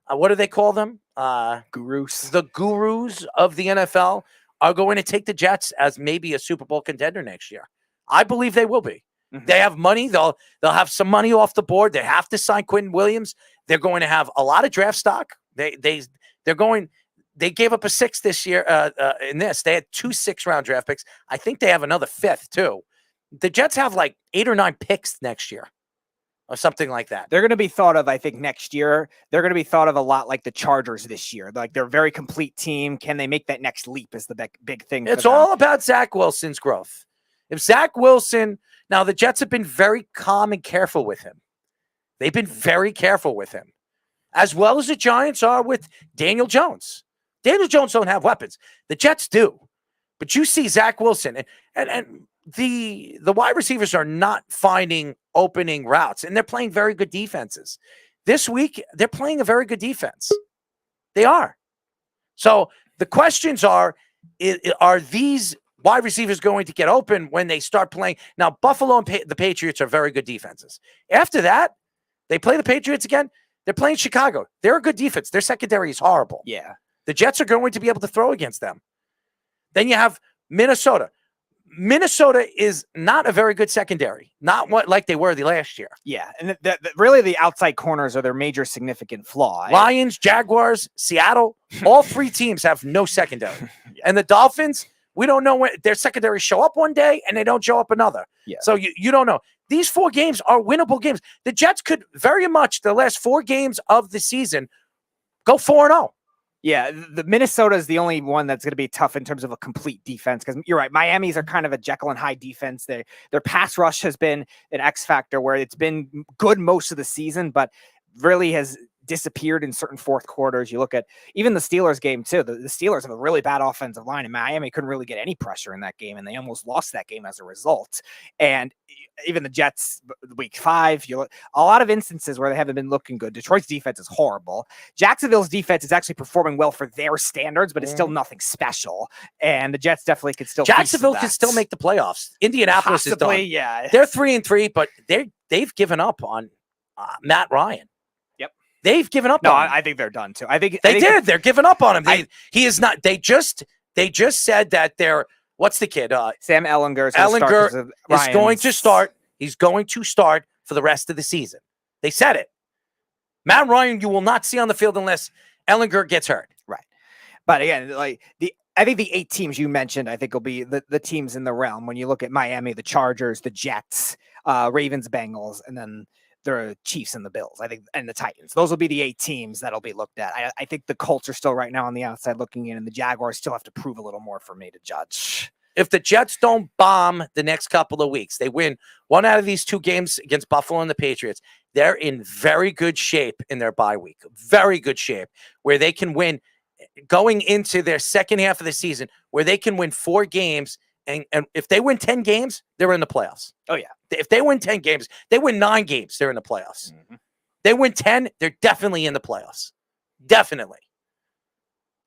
[SPEAKER 26] what do they call them?
[SPEAKER 27] Gurus.
[SPEAKER 26] The gurus of the NFL are going to take the Jets as maybe a Super Bowl contender next year. I believe they will be. Mm-hmm. They have money. They'll have some money off the board. They have to sign Quentin Williams. They're going to have a lot of draft stock. They gave up a 6th this year in this. They had 2 6th-round draft picks. I think they have another 5th too. The Jets have like 8 or 9 picks next year or something like that.
[SPEAKER 27] They're going to be thought of, I think, next year. They're going to be thought of a lot like the Chargers this year. Like they're a very complete team. Can they make that next leap is the big thing.
[SPEAKER 26] It's all about Zach Wilson's growth. If Zach Wilson, now the Jets have been very calm and careful with him. They've been very careful with him, as well as the Giants are with Daniel Jones. Daniel Jones don't have weapons. The Jets do. But you see Zach Wilson, and the wide receivers are not finding opening routes, and they're playing very good defenses. This week, they're playing a very good defense. They are. So the questions are these wide receivers going to get open when they start playing? Now, Buffalo and the Patriots are very good defenses. After that, they play the Patriots again. They're playing Chicago. They're a good defense. Their secondary is horrible.
[SPEAKER 27] Yeah.
[SPEAKER 26] The Jets are going to be able to throw against them. Then you have Minnesota. Minnesota is not a very good secondary. Not like they were the last year.
[SPEAKER 27] Yeah, and really the outside corners are their major significant flaw.
[SPEAKER 26] Lions, Jaguars, Seattle, all 3 teams have no secondary. Yeah. And the Dolphins, we don't know when their secondary show up one day and they don't show up another.
[SPEAKER 27] Yeah.
[SPEAKER 26] So you don't know. These 4 games are winnable games. The Jets could very much, the last 4 games of the season, go 4-0.
[SPEAKER 27] Yeah, the Minnesota is the only one that's going to be tough in terms of a complete defense, because you're right. Miami's are kind of a Jekyll and Hyde defense. Their pass rush has been an X factor where it's been good most of the season, but really has disappeared in certain fourth quarters. You look at even the Steelers game too. The Steelers have a really bad offensive line, and Miami couldn't really get any pressure in that game, and they almost lost that game as a result. And even the Jets, week 5, a lot of instances where they haven't been looking good. Detroit's defense is horrible. Jacksonville's defense is actually performing well for their standards, but it's still nothing special. And the Jets definitely could still.
[SPEAKER 26] Jacksonville can still make the playoffs. Indianapolis
[SPEAKER 27] possibly,
[SPEAKER 26] is done.
[SPEAKER 27] Yeah,
[SPEAKER 26] they're 3-3, but they've given up on Matt Ryan.
[SPEAKER 27] Yep,
[SPEAKER 26] they've given up.
[SPEAKER 27] No,
[SPEAKER 26] on him.
[SPEAKER 27] I think they're done too. I think
[SPEAKER 26] they did. They're giving up on him. He is not. They just said that they're. What's the kid?
[SPEAKER 27] Sam Ellinger is
[SPEAKER 26] going to start. He's going to start for the rest of the season. They said it. Matt Ryan, you will not see on the field unless Ellinger gets hurt.
[SPEAKER 27] Right. But again, I think the 8 teams you mentioned, I think will be the teams in the realm. When you look at Miami, the Chargers, the Jets, Ravens, Bengals, and then the Chiefs and the Bills, I think, and the Titans. Those will be the 8 teams that'll be looked at. I think the Colts are still right now on the outside looking in, and the Jaguars still have to prove a little more for me to judge.
[SPEAKER 26] If the Jets don't bomb the next couple of weeks, they win 1 out of these 2 games against Buffalo and the Patriots, they're in very good shape in their bye week. Very good shape where they can win going into their second half of the season, where they can win 4 games. And if they win 10 games, they're in the playoffs.
[SPEAKER 27] Oh, yeah.
[SPEAKER 26] If they win 10 games, they win 9 games, they're in the playoffs. Mm-hmm. They win 10, they're definitely in the playoffs. Definitely.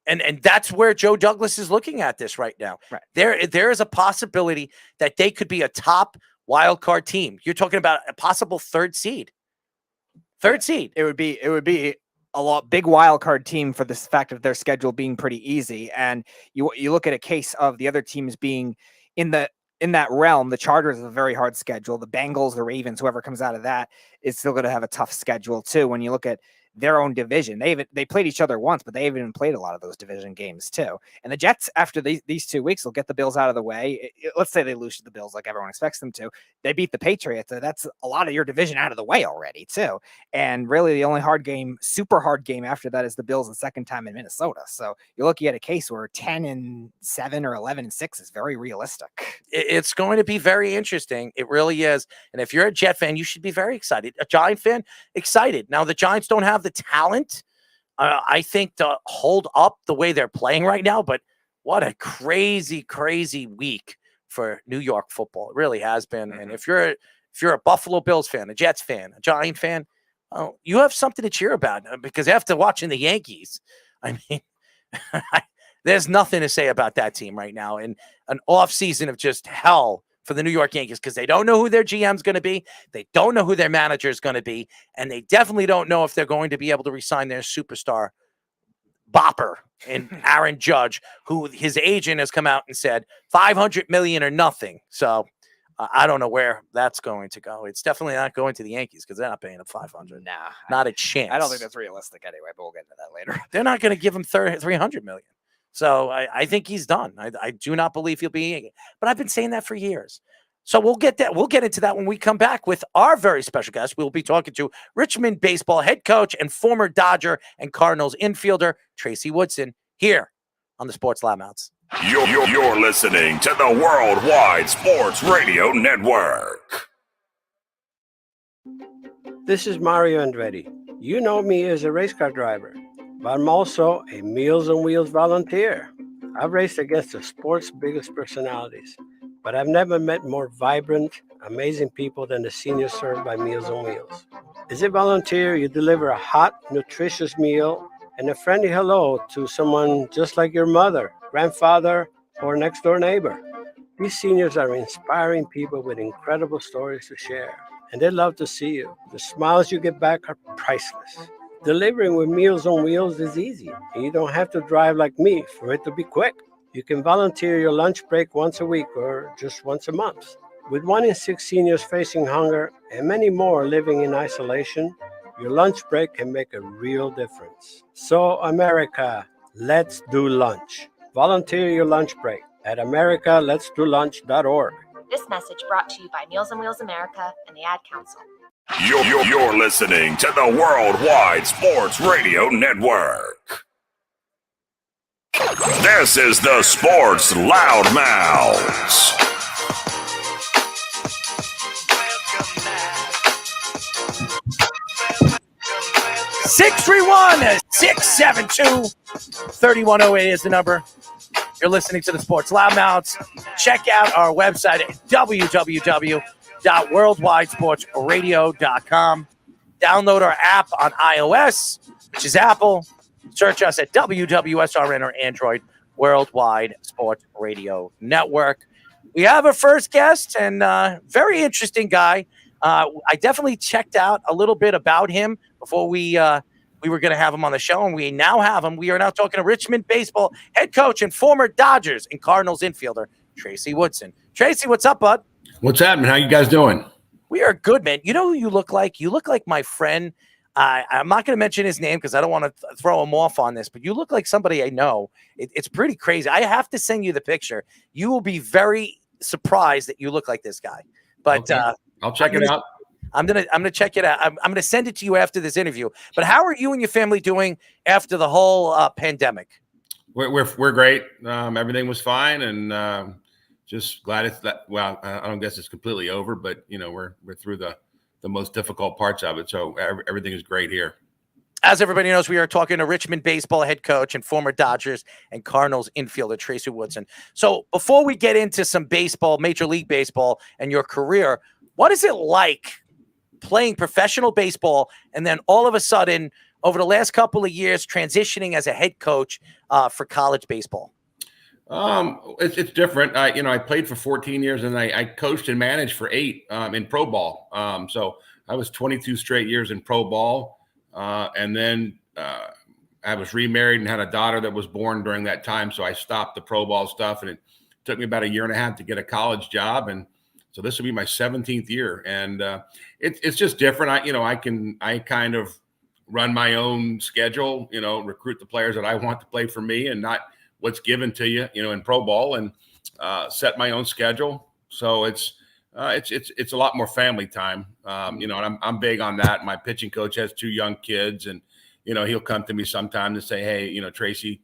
[SPEAKER 26] And that's where Joe Douglas is looking at this right now.
[SPEAKER 27] Right.
[SPEAKER 26] There is a possibility that they could be a top wild card team. You're talking about a possible 3rd seed. 3rd seed.
[SPEAKER 27] It would be a big wild card team for this fact of their schedule being pretty easy. And you look at a case of the other teams being in that realm. The Chargers have a very hard schedule. The Bengals, the Ravens, whoever comes out of that is still going to have a tough schedule too. When you look at their own division. They played each other once, but they even played a lot of those division games too. And the Jets, after these 2 weeks, will get the Bills out of the way. Let's say they lose to the Bills like everyone expects them to. They beat the Patriots. That's a lot of your division out of the way already too. And really the only super hard game after that is the Bills the second time in Minnesota. So you're looking at a case where 10-7 or 11-6 is very realistic.
[SPEAKER 26] It's going to be very interesting. It really is. And if you're a Jet fan, you should be very excited. A Giant fan, excited. Now, the Giants don't have the talent, I think, to hold up the way they're playing right now. But what a crazy, crazy week for New York football. It really has been. And if you're a Buffalo Bills fan, a Jets fan, a Giant fan, you have something to cheer about, because after watching the Yankees, I mean, there's nothing to say about that team right now. And an offseason of just hell for the New York Yankees, because they don't know who their GM is going to be. They don't know who their manager is going to be. And they definitely don't know if they're going to be able to re-sign their superstar bopper and Aaron Judge, who his agent has come out and said $500 million or nothing. So I don't know where that's going to go. It's definitely not going to the Yankees, because they're not paying him $500.
[SPEAKER 27] Nah,
[SPEAKER 26] not a chance.
[SPEAKER 27] I don't think that's realistic anyway, but we'll get into that later.
[SPEAKER 26] They're not going to give him $300 million. So I think he's done. I do not believe he'll be, but I've been saying that for years. So we'll get into that when we come back with our very special guest. We'll be talking to Richmond baseball head coach and former Dodger and Cardinals infielder Tracy Woodson here on the Sports Loudmouths.
[SPEAKER 25] You're listening to the Worldwide Sports Radio Network.
[SPEAKER 5] This is Mario Andretti. You know me as a race car driver, but I'm also a Meals on Wheels volunteer. I've raced against the sport's biggest personalities, but I've never met more vibrant, amazing people than the seniors served by Meals on Wheels. As a volunteer, you deliver a hot, nutritious meal and a friendly hello to someone just like your mother, grandfather, or next-door neighbor. These seniors are inspiring people with incredible stories to share, and they love to see you. The smiles you get back are priceless. Delivering with Meals on Wheels is easy, and you don't have to drive like me for it to be quick. You can volunteer your lunch break once a week or just once a month. With 1 in 6 seniors facing hunger and many more living in isolation, your lunch break can make a real difference. So, America, let's do lunch. Volunteer your lunch break at americaletsdolunch.org.
[SPEAKER 7] This message brought to you by Meals on Wheels America and the Ad Council.
[SPEAKER 25] You're listening to the Worldwide Sports Radio Network. This is the Sports Loudmouths.
[SPEAKER 26] 631-672-3108 is the number. You're listening to the Sports Loudmouths. Check out our website at www.worldwidesportsradio.com. Download our app on iOS, which is Apple. Search us at WWSRN or Android, Worldwide Sports Radio Network. We have our first guest, and very interesting guy. I definitely checked out a little bit about him before we were going to have him on the show, and we now have him. We are now talking to Richmond baseball head coach and former Dodgers and Cardinals infielder, Tracy Woodson. Tracy, what's up, bud?
[SPEAKER 9] What's happening? How you guys doing?
[SPEAKER 26] We are good, man. You know who you look like? You look like my friend. I'm not going to mention his name because I don't want to throw him off on this, but you look like somebody I know. It's pretty crazy. I have to send you the picture. You will be very surprised that you look like this guy. But
[SPEAKER 9] okay. I'll check it out.
[SPEAKER 26] I'm gonna check it out. I'm gonna send it to you after this interview. But how are you and your family doing after the whole pandemic?
[SPEAKER 9] We're great. Everything was fine, and just glad it's that. Well, I don't guess it's completely over, but you know we're through the most difficult parts of it. So everything is great here.
[SPEAKER 26] As everybody knows, we are talking to Richmond baseball head coach and former Dodgers and Cardinals infielder Tracy Woodson. So before we get into some baseball, Major League Baseball, and your career, what is it like playing professional baseball and then all of a sudden, over the last couple of years, transitioning as a head coach for college baseball?
[SPEAKER 9] It's different. I played for 14 years and I coached and managed for 8 in pro ball. So I was 22 straight years in pro ball. And then I was remarried and had a daughter that was born during that time. So I stopped the pro ball stuff, and it took me about 1.5 years to get a college job. And so this will be my 17th year. And it's just different. I kind of run my own schedule, recruit the players that I want to play for me and not what's given to you, in pro ball, and set my own schedule. So it's a lot more family time, and I'm big on that. My pitching coach has 2 young kids, and he'll come to me sometime to say, hey, Tracy,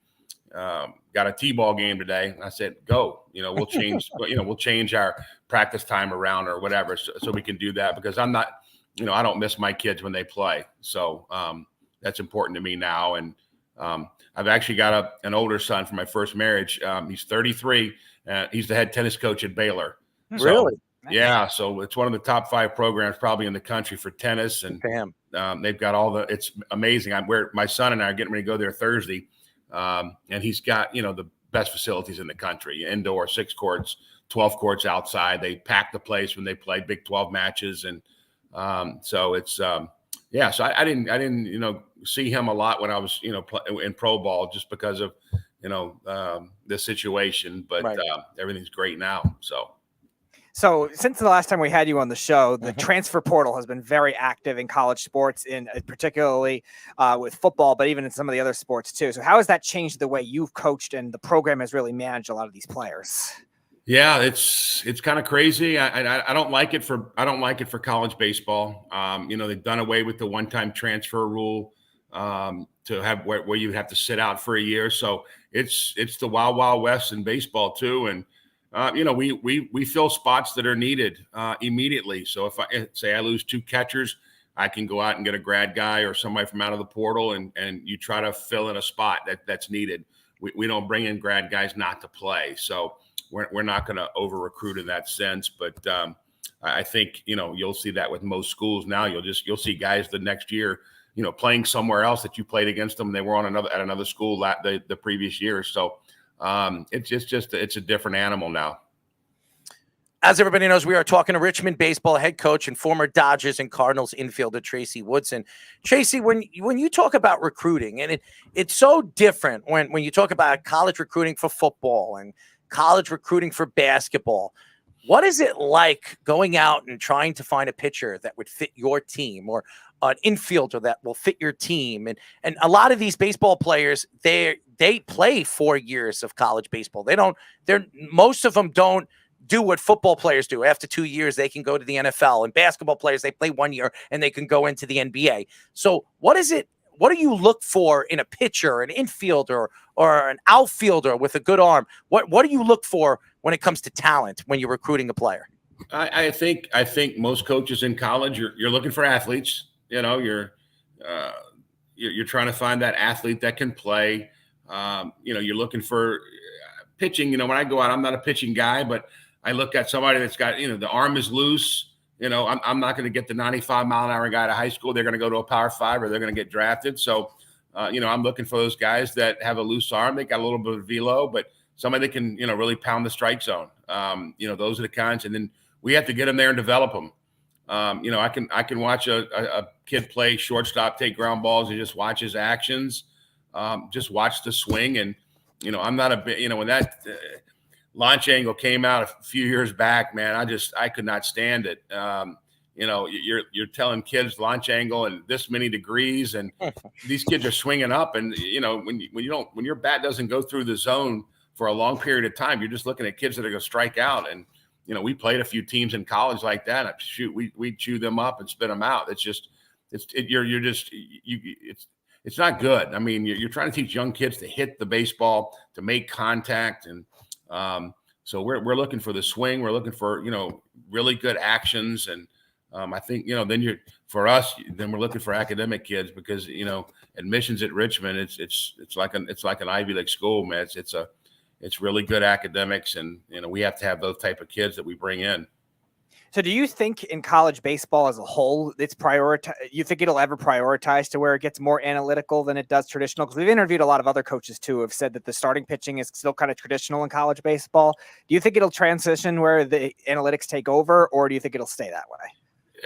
[SPEAKER 9] got a T-ball game today. And I said, go. We'll change. We'll change our practice time around or whatever, so we can do that, because I'm not, I don't miss my kids when they play. So that's important to me now. And I've actually got an older son from my first marriage. He's 33. He's the head tennis coach at Baylor.
[SPEAKER 26] Really?
[SPEAKER 9] Yeah, so it's one of the top 5 programs probably in the country for tennis, and they've got it's amazing. My son and I are getting ready to go there Thursday, and he's got the best facilities in the country: indoor, 6 courts, 12 courts outside. They pack the place when they play Big 12 matches, and so it's so I didn't see him a lot when I was in pro ball, just because of the situation, but everything's great now.
[SPEAKER 27] So since the last time we had you on the show, the transfer portal has been very active in college sports, particularly with football, but even in some of the other sports too. So how has that changed the way you've coached and the program has really managed a lot of these players? Yeah,
[SPEAKER 9] it's kind of crazy. I don't like it for college baseball. They've done away with the one-time transfer rule to have where you have to sit out for a year. So it's the wild, wild west in baseball too. And we fill spots that are needed immediately. So if I lose 2 catchers, I can go out and get a grad guy or somebody from out of the portal, and you try to fill in a spot that's needed. We don't bring in grad guys not to play. So we're not going to over recruit in that sense. But I think you'll see that with most schools now. You'll see guys the next year playing somewhere else that you played against them. They were at another school the previous year. So it's a different animal now.
[SPEAKER 26] As everybody knows, we are talking to Richmond baseball head coach and former Dodgers and Cardinals infielder Tracy Woodson. Tracy, when you talk about recruiting, and it's so different when you talk about college recruiting for football and college recruiting for basketball, what is it like going out and trying to find a pitcher that would fit your team, or an infielder that will fit your team? And a lot of these baseball players, they play 4 years of college baseball. Most of them don't do what football players do. After 2 years, they can go to the NFL, and basketball players, they play 1 year and they can go into the NBA. So what do you look for in a pitcher, an infielder, or an outfielder with a good arm? What do you look for when it comes to talent when you're recruiting a player?
[SPEAKER 9] I think most coaches in college, you're looking for athletes. You're trying to find that athlete that can play. You're looking for pitching. When I go out, I'm not a pitching guy, but I look at somebody that's got, the arm is loose. I'm not going to get the 95-mile-an-hour guy to high school. They're going to go to a Power 5, or they're going to get drafted. So, I'm looking for those guys that have a loose arm. They got a little bit of velo, but somebody that can, really pound the strike zone. Those are the kinds. And then we have to get them there and develop them. I can watch a kid play shortstop, take ground balls, and just watch his actions, just watch the swing. And, I'm not a bit, when that launch angle came out a few years back, man, I could not stand it. You're telling kids launch angle and this many degrees, and these kids are swinging up. And, when your bat doesn't go through the zone for a long period of time, you're just looking at kids that are going to strike out. And, we played a few teams in college like that. We chew them up and spit them out. It's not good. I mean, you're trying to teach young kids to hit the baseball, to make contact. And so we're looking for the swing. We're looking for, really good actions. And I think, then we're looking for academic kids, because, admissions at Richmond, it's like an Ivy League school, man. It's really good academics, and we have to have those type of kids that we bring in.
[SPEAKER 27] So do you think in college baseball as a whole, you think it'll ever prioritize to where it gets more analytical than it does traditional? Because we've interviewed a lot of other coaches too who have said that the starting pitching is still kind of traditional in college baseball. Do you think it'll transition where the analytics take over, or do you think it'll stay that way?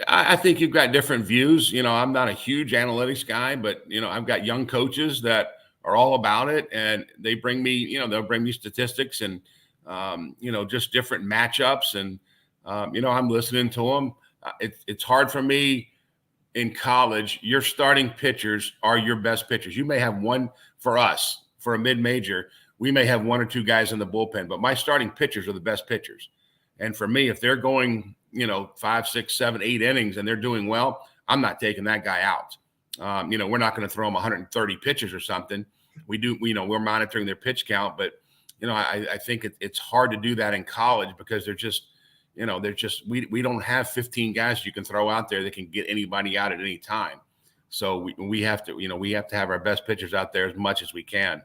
[SPEAKER 9] I think you've got different views. I'm not a huge analytics guy, but I've got young coaches that are all about it, and they bring me, they'll bring me statistics and just different matchups, and I'm listening to them. It's hard for me in college, your starting pitchers are your best pitchers. You may have one for us, for a mid-major. We may have one or two guys in the bullpen, but my starting pitchers are the best pitchers. And for me, if they're going, 5, 6, 7, 8 innings and they're doing well, I'm not taking that guy out. We're not going to throw them 130 pitches or something. We're monitoring their pitch count, but I think it's hard to do that in college because we don't have 15 guys you can throw out there that can get anybody out at any time. So we have to have our best pitchers out there as much as we can.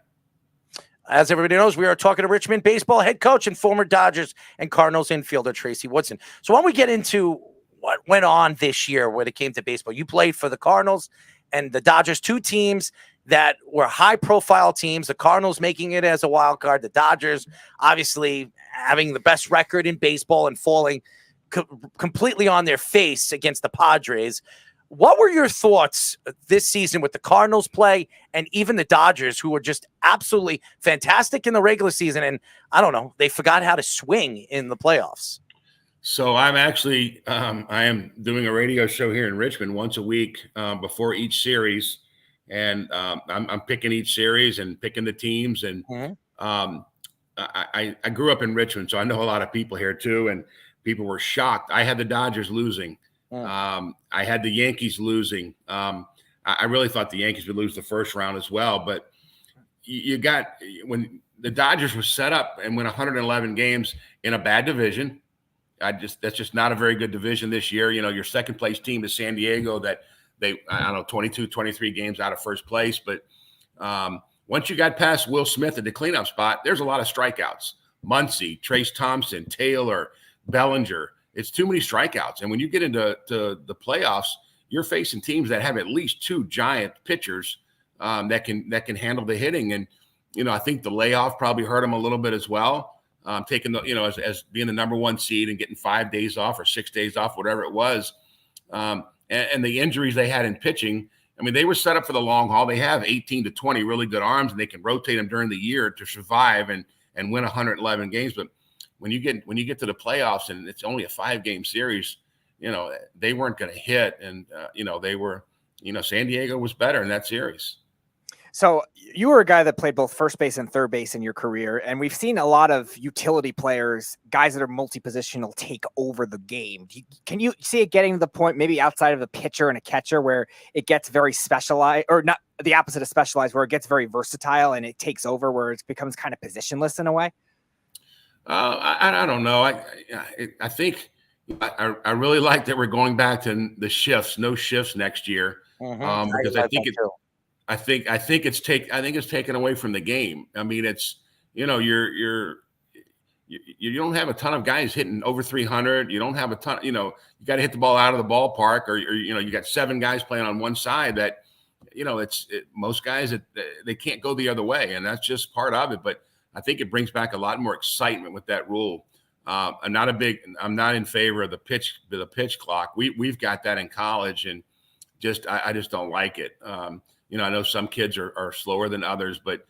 [SPEAKER 26] As everybody knows, we are talking to Richmond baseball head coach and former Dodgers and Cardinals infielder Tracy Woodson. So when we get into what went on this year when it came to baseball, you played for the Cardinals and the Dodgers, two teams that were high-profile teams. The Cardinals making it as a wild card, the Dodgers obviously having the best record in baseball and falling completely on their face against the Padres. What were your thoughts this season with the Cardinals play and even the Dodgers, who were just absolutely fantastic in the regular season? And I don't know, they forgot how to swing in the playoffs.
[SPEAKER 9] So I'm actually, I am doing a radio show here in Richmond once a week before each series. And I'm picking each series and picking the teams. And I grew up in Richmond, so I know a lot of people here too. And people were shocked. I had the Dodgers losing. I had the Yankees losing. I really thought the Yankees would lose the first round as well. But when the Dodgers were set up and win 111 games in a bad division, that's just not a very good division this year. Your second place team is San Diego that they 22, 23 games out of first place. But once you got past Will Smith at the cleanup spot, there's a lot of strikeouts. Muncy, Trace Thompson, Taylor, Bellinger. It's too many strikeouts. And when you get into the playoffs, you're facing teams that have at least two giant pitchers that can handle the hitting. And, I think the layoff probably hurt them a little bit as well. Taking as being the number one seed and getting 5 days off or 6 days off, whatever it was. And the injuries they had in pitching, I mean, they were set up for the long haul. They have 18 to 20 really good arms, and they can rotate them during the year to survive and win 111 games. But when you get to the playoffs and it's only a 5-game series, they weren't going to hit. And, they were, San Diego was better in that series.
[SPEAKER 27] So you were a guy that played both first base and third base in your career, and we've seen a lot of utility players, guys that are multi-positional, take over the game. Can you see it getting to the point, maybe outside of a pitcher and a catcher, where it gets very specialized, or not the opposite of specialized, where it gets very versatile and it takes over, where it becomes kind of positionless in a way?
[SPEAKER 9] I don't know. I think I really like that we're going back to the shifts, no shifts next year, because I think it's taken away from the game. I mean, it's you don't have a ton of guys hitting over 300. You don't have a ton. You got to hit the ball out of the ballpark, or you got 7 guys playing on one side. That most guys they can't go the other way, and that's just part of it. But I think it brings back a lot more excitement with that rule. I'm not in favor of the pitch clock. We've got that in college, and I just don't like it. I know some kids are slower than others, but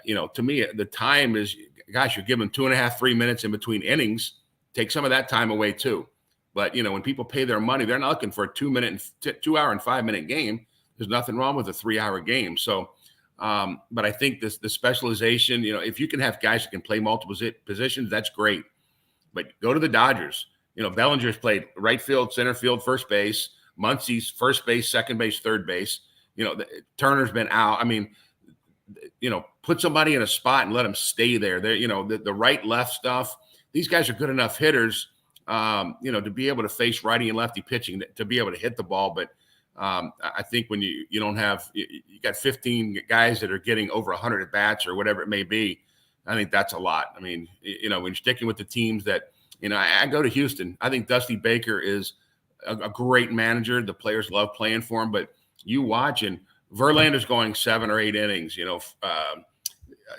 [SPEAKER 9] to me, the time is, gosh, you're giving 2.5, 3 minutes in between innings. Take some of that time away too. But when people pay their money, they're not looking for a 2 hour and 5 minute game. There's nothing wrong with a 3-hour game. So, but I think the specialization, if you can have guys who can play multiple positions, that's great. But go to the Dodgers. Bellinger's played right field, center field, first base. Muncy's first base, second base, third base. Turner's been out. I mean, put somebody in a spot and let them stay there. They're, the right, left stuff. These guys are good enough hitters, to be able to face righty and lefty pitching, to be able to hit the ball. But I think when you don't have, you got 15 guys that are getting over 100 at bats or whatever it may be, I think that's a lot. I mean, when you're sticking with the teams that, I go to Houston. I think Dusty Baker is a great manager. The players love playing for him, but you watch, and Verlander's going 7 or 8 innings.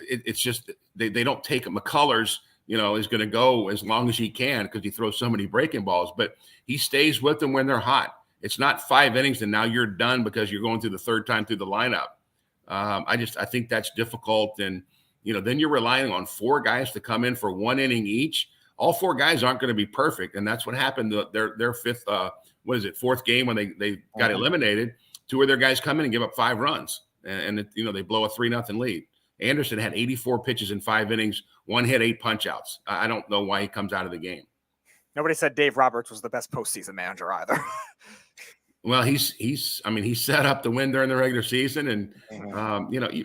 [SPEAKER 9] It's just they don't take it. McCullers, is going to go as long as he can because he throws so many breaking balls. But he stays with them when they're hot. It's not 5 innings and now you're done because you're going through the third time through the lineup. I think that's difficult, and then you're relying on 4 guys to come in for 1 inning each. All 4 guys aren't going to be perfect, and that's what happened to their fifth what is it, fourth game when they got eliminated, two of their guys come in and give up 5 runs. And they blow a 3-0 lead. Anderson had 84 pitches in 5 innings, 1 hit, 8 punch-outs. I don't know why he comes out of the game.
[SPEAKER 27] Nobody said Dave Roberts was the best postseason manager either.
[SPEAKER 9] Well, he set up the win during the regular season, and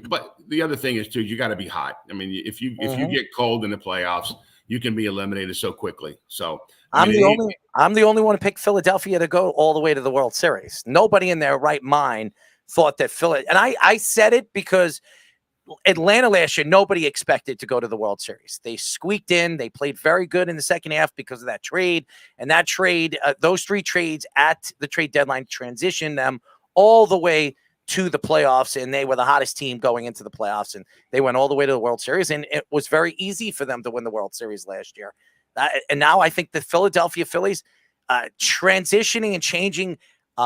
[SPEAKER 9] but the other thing is too, you got to be hot. I mean, if you get cold in the playoffs, you can be eliminated so quickly. So
[SPEAKER 26] I'm the only one to pick Philadelphia to go all the way to the World Series. Nobody in their right mind thought that and I said it because Atlanta last year, nobody expected to go to the World Series. They squeaked in. They played very good in the second half because of that trade. And that trade, those 3 trades at the trade deadline transitioned them all the way to the playoffs. And they were the hottest team going into the playoffs. And they went all the way to the World Series. And it was very easy for them to win the World Series last year. And now I think the Philadelphia Phillies transitioning and changing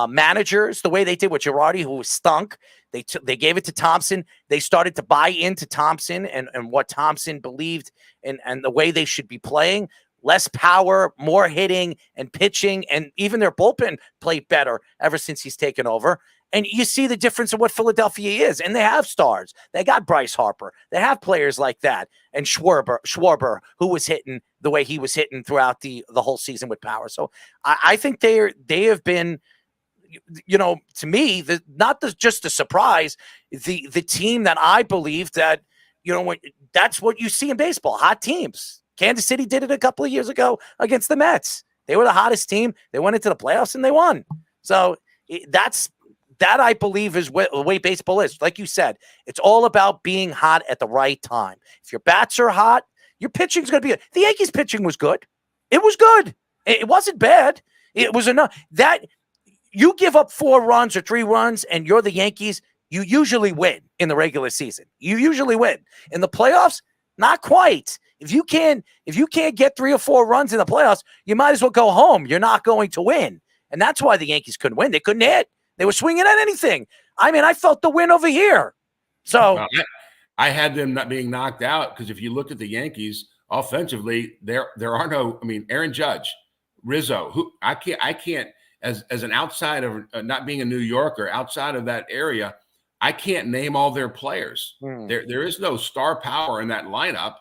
[SPEAKER 26] managers the way they did with Girardi, who stunk. They gave it to Thompson. They started to buy into Thompson and what Thompson believed and the way they should be playing. Less power, more hitting and pitching, and even their bullpen played better ever since he's taken over. And you see the difference of what Philadelphia is. And they have stars. They got Bryce Harper. They have players like that. And Schwarber, who was hitting the way he was hitting throughout the whole season with power. So I think they have been, to me, just a surprise, the team that I believe that, that's what you see in baseball, hot teams. Kansas City did it a couple of years ago against the Mets. They were the hottest team. They went into the playoffs and they won. So that I believe is the way baseball is. Like you said, it's all about being hot at the right time. If your bats are hot, your pitching's going to be good. The Yankees pitching was good. It was good. It wasn't bad. It was enough that you give up 4 runs or 3 runs and you're the Yankees, you usually win in the regular season. You usually win. In the playoffs, not quite. If you can't get 3 or 4 runs in the playoffs, you might as well go home. You're not going to win. And that's why the Yankees couldn't win. They couldn't hit. They were swinging at anything. I mean, I felt the win over here. So
[SPEAKER 9] I had them not being knocked out because if you look at the Yankees offensively, there are no, Aaron Judge, Rizzo, who I can't as an outsider, not being a New Yorker, outside of that area, I can't name all their players. There is no star power in that lineup.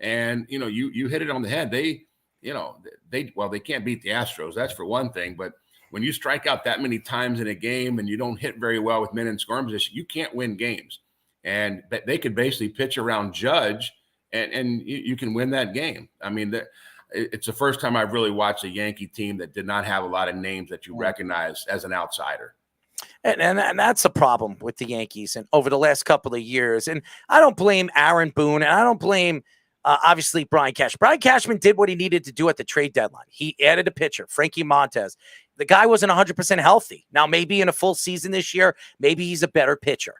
[SPEAKER 9] And, you hit it on the head. They can't beat the Astros. That's for one thing. But when you strike out that many times in a game and you don't hit very well with men in scoring position, you can't win games. And they could basically pitch around Judge and you can win that game. It's the first time I've really watched a Yankee team that did not have a lot of names that you recognize as an outsider.
[SPEAKER 26] And that's a problem with the Yankees and over the last couple of years. And I don't blame Aaron Boone, and I don't blame, obviously, Brian Cashman. Brian Cashman did what he needed to do at the trade deadline. He added a pitcher, Frankie Montez. The guy wasn't 100% healthy. Now, maybe in a full season this year, maybe he's a better pitcher.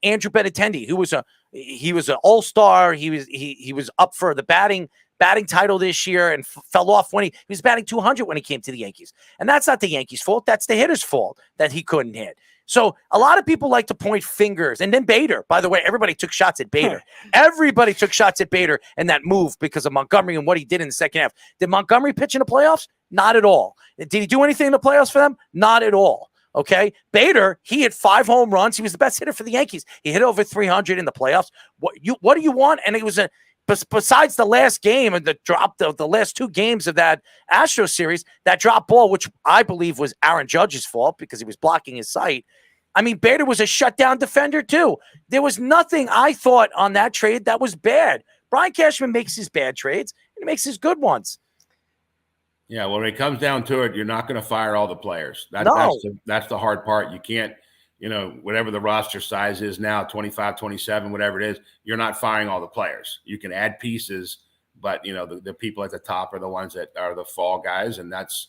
[SPEAKER 26] Andrew Benintendi, he was an all-star. He was up for the batting title this year and fell off when he was batting 200 when he came to the Yankees. And that's not the Yankees' fault. That's the hitter's fault that he couldn't hit. So a lot of people like to point fingers. And then Bader, by the way, everybody took shots at Bader. Everybody took shots at Bader and that move because of Montgomery and what he did in the second half. Did Montgomery pitch in the playoffs? Not at all. Did he do anything in the playoffs for them? Not at all. Okay. Bader, he hit 5 home runs. He was the best hitter for the Yankees. He hit over 300 in the playoffs. What do you want? And it was besides the last game and the last 2 games of that Astros series, that drop ball, which I believe was Aaron Judge's fault because he was blocking his sight. Bader was a shutdown defender too. There was nothing I thought on that trade that was bad. Brian Cashman makes his bad trades and he makes his good ones.
[SPEAKER 9] Yeah, well, when it comes down to it, you're not going to fire all the players. That's the hard part. You can't, whatever the roster size is now, 25, 27, whatever it is, you're not firing all the players. You can add pieces, but, the people at the top are the ones that are the fall guys, and that's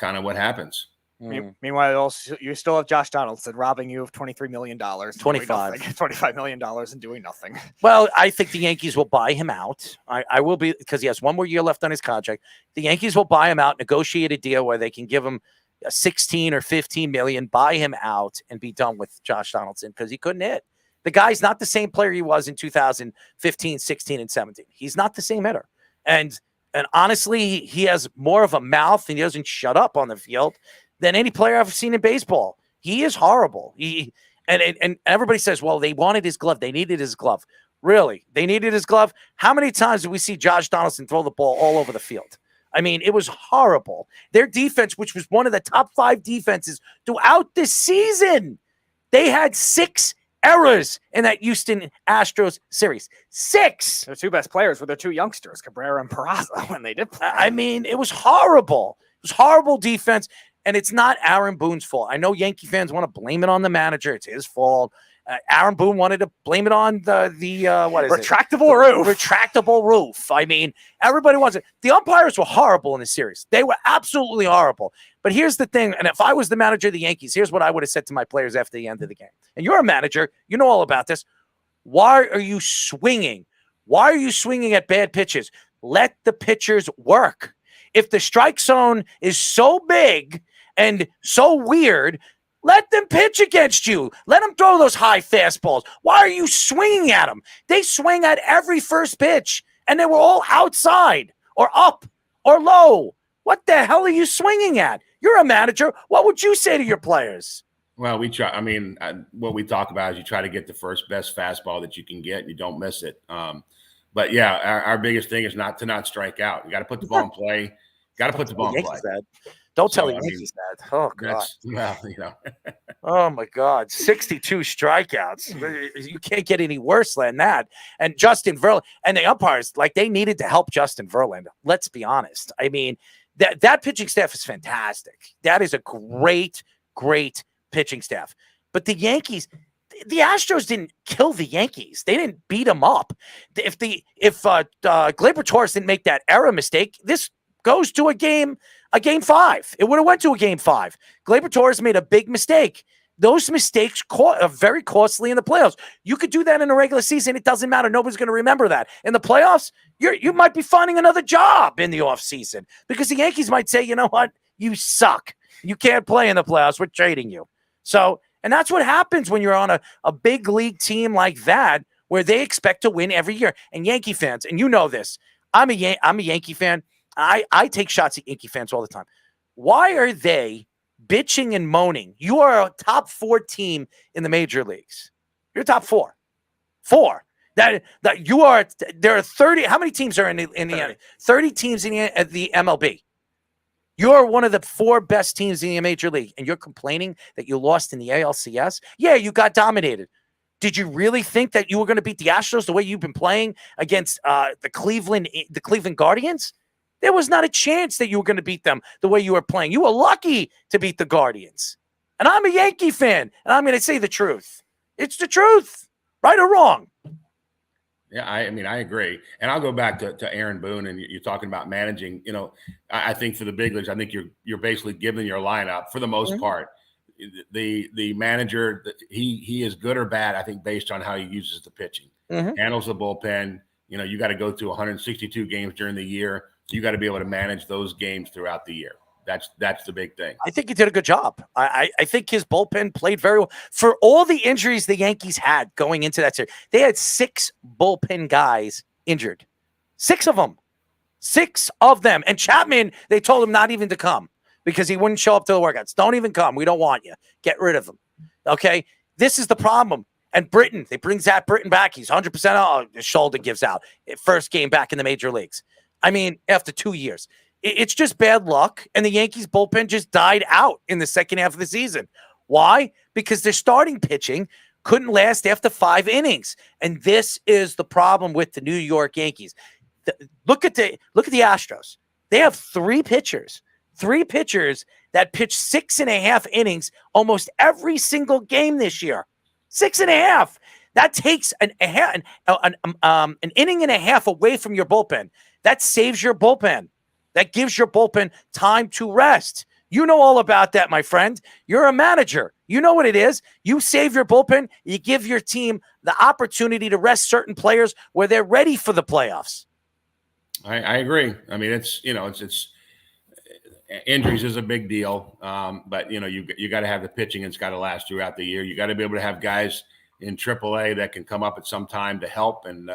[SPEAKER 9] kind of what happens.
[SPEAKER 27] Meanwhile, you still have Josh Donaldson robbing you of $23 million. $25 million and doing nothing.
[SPEAKER 26] Well, I think the Yankees will buy him out. I will be, because he has 1 more year left on his contract. The Yankees will buy him out, negotiate a deal where they can give him 16 or 15 million, buy him out, and be done with Josh Donaldson because he couldn't hit. The guy's not the same player he was in 2015, 16, and 17. He's not the same hitter. And And honestly, he has more of a mouth and he doesn't shut up on the field than any player I've seen in baseball. He is horrible. And everybody says, well, they wanted his glove. They needed his glove. Really? They needed his glove? How many times did we see Josh Donaldson throw the ball all over the field? I mean, it was horrible. Their defense, which was one of the top 5 defenses throughout this season, they had 6 errors in that Houston Astros series. 6.
[SPEAKER 27] Their 2 best players were their 2 youngsters, Cabrera and Peraza, when they did play.
[SPEAKER 26] I mean, it was horrible. It was horrible defense, and it's not Aaron Boone's fault. I know Yankee fans want to blame it on the manager. It's his fault. Aaron Boone wanted to blame it on the what is
[SPEAKER 27] retractable roof.
[SPEAKER 26] Retractable roof. I mean, everybody wants it. The umpires were horrible in the series. They were absolutely horrible. But here's the thing, and if I was the manager of the Yankees, here's what I would have said to my players after the end of the game. And you're a manager. You know all about this. Why are you swinging? Why are you swinging at bad pitches? Let the pitchers work. If the strike zone is so big and so weird, let them pitch against you. Let them throw those high fastballs. Why are you swinging at them? They swing at every first pitch, and they were all outside or up or low. What the hell are you swinging at? You're a manager. What would you say to your players?
[SPEAKER 9] Well, we try. I mean, what we talk about is you try to get the first best fastball that you can get, and you don't miss it. But yeah, our biggest thing is not to strike out. You got to put the ball in play. Got to put the ball in play.
[SPEAKER 26] Don't tell the Yankees that. Oh, God.
[SPEAKER 9] Well, you know.
[SPEAKER 26] Oh, my God. 62 strikeouts. You can't get any worse than that. And Justin Verlander and the umpires, like, they needed to help Justin Verlander. Let's be honest. I mean, that pitching staff is fantastic. That is a great, great pitching staff. But the Yankees, the Astros didn't kill the Yankees. They didn't beat them up. If Gleyber Torres didn't make that error mistake, this goes to a game 5. It would have went to a game 5. Gleyber Torres made a big mistake. Those mistakes are very costly in the playoffs. You could do that in a regular season. It doesn't matter. Nobody's going to remember that. In the playoffs, you might be finding another job in the offseason because the Yankees might say, you know what? You suck. You can't play in the playoffs. We're trading you. So, and that's what happens when you're on a big league team like that where they expect to win every year. And Yankee fans, and you know this, I'm a Yankee fan. I take shots at Yankee fans all the time. Why are they bitching and moaning? You are a top 4 team in the major leagues. You're top 4. 4. That you are. There are 30. How many teams are in the 30 teams in the MLB? You're one of the 4 best teams in the major league, and you're complaining that you lost in the ALCS? Yeah, you got dominated. Did you really think that you were going to beat the Astros the way you've been playing against the Cleveland Guardians? There was not a chance that you were going to beat them the way you were playing. You were lucky to beat the Guardians. And I'm a Yankee fan, and I'm going to say the truth. It's the truth, right or wrong.
[SPEAKER 9] Yeah, I mean, I agree. And I'll go back to Aaron Boone, and you're talking about managing. You know, I think for the big leagues, I think you're basically giving your lineup for the most part. The manager, he is good or bad, I think, based on how he uses the pitching. Handles the bullpen. You know, you got to go through 162 games during the year. You got to be able to manage those games throughout the year. That's the big thing.
[SPEAKER 26] I think he did a good job. I think his bullpen played very well. For all the injuries the Yankees had going into that series, they had 6 bullpen guys injured. 6 of them. 6 of them. And Chapman, they told him not even to come because he wouldn't show up to the workouts. Don't even come. We don't want you. Get rid of him. Okay? This is the problem. And Britton, they bring Zach Britton back. He's 100% out. His shoulder gives out. First game back in the major leagues. I mean, after 2 years. It's just bad luck, and the Yankees' bullpen just died out in the second half of the season. Why? Because their starting pitching couldn't last after 5 innings, and this is the problem with the New York Yankees. Look at the Astros. They have 3 pitchers that pitch 6.5 innings almost every single game this year. 6.5. That takes an inning and a half away from your bullpen. That saves your bullpen. That gives your bullpen time to rest. You know all about that, my friend. You're a manager. You know what it is. You save your bullpen. You give your team the opportunity to rest certain players where they're ready for the playoffs.
[SPEAKER 9] I agree. I mean, it's injuries is a big deal. But you got to have the pitching, and it's got to last throughout the year. You got to be able to have guys in AAA that can come up at some time to help. And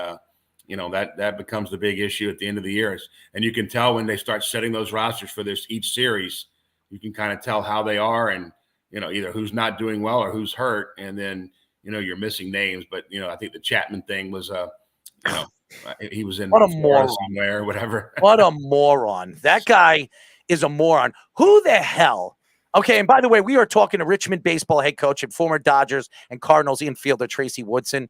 [SPEAKER 9] that becomes the big issue at the end of the year. And you can tell when they start setting those rosters for each series, you can kind of tell how they are and, either who's not doing well or who's hurt. And then, you're missing names. But, I think the Chapman thing was, he was in
[SPEAKER 26] what a moron
[SPEAKER 9] somewhere or whatever.
[SPEAKER 26] What a moron. That guy is a moron. Who the hell? Okay, and by the way, we are talking to Richmond baseball head coach and former Dodgers and Cardinals infielder Tracy Woodson.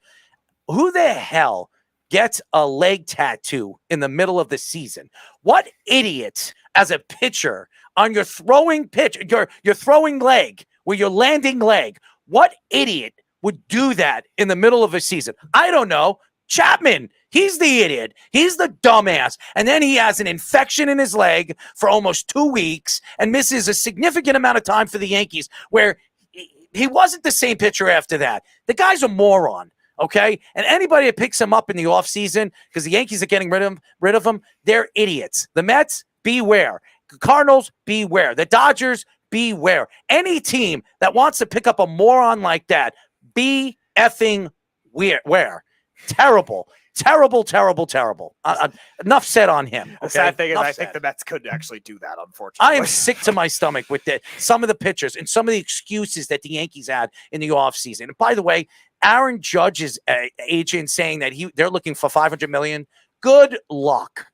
[SPEAKER 26] Who the hell gets a leg tattoo in the middle of the season? What idiot, as a pitcher, on your throwing pitch, your throwing leg, where your landing leg, what idiot would do that in the middle of a season? I don't know. Chapman, he's the idiot. He's the dumbass. And then he has an infection in his leg for almost 2 weeks and misses a significant amount of time for the Yankees, where he wasn't the same pitcher after that. The guy's a moron, okay? And anybody that picks him up in the offseason, because the Yankees are getting rid of him, they're idiots. The Mets, beware. Cardinals, beware. The Dodgers, beware. Any team that wants to pick up a moron like that, be effing where. Terrible. Enough said on him. Okay?
[SPEAKER 27] The sad thing is, I think the Mets could actually do that, unfortunately.
[SPEAKER 26] I am sick to my stomach with some of the pitchers and some of the excuses that the Yankees had in the offseason. And by the way, Aaron Judge's agent saying that they're looking for $500 million. Good luck.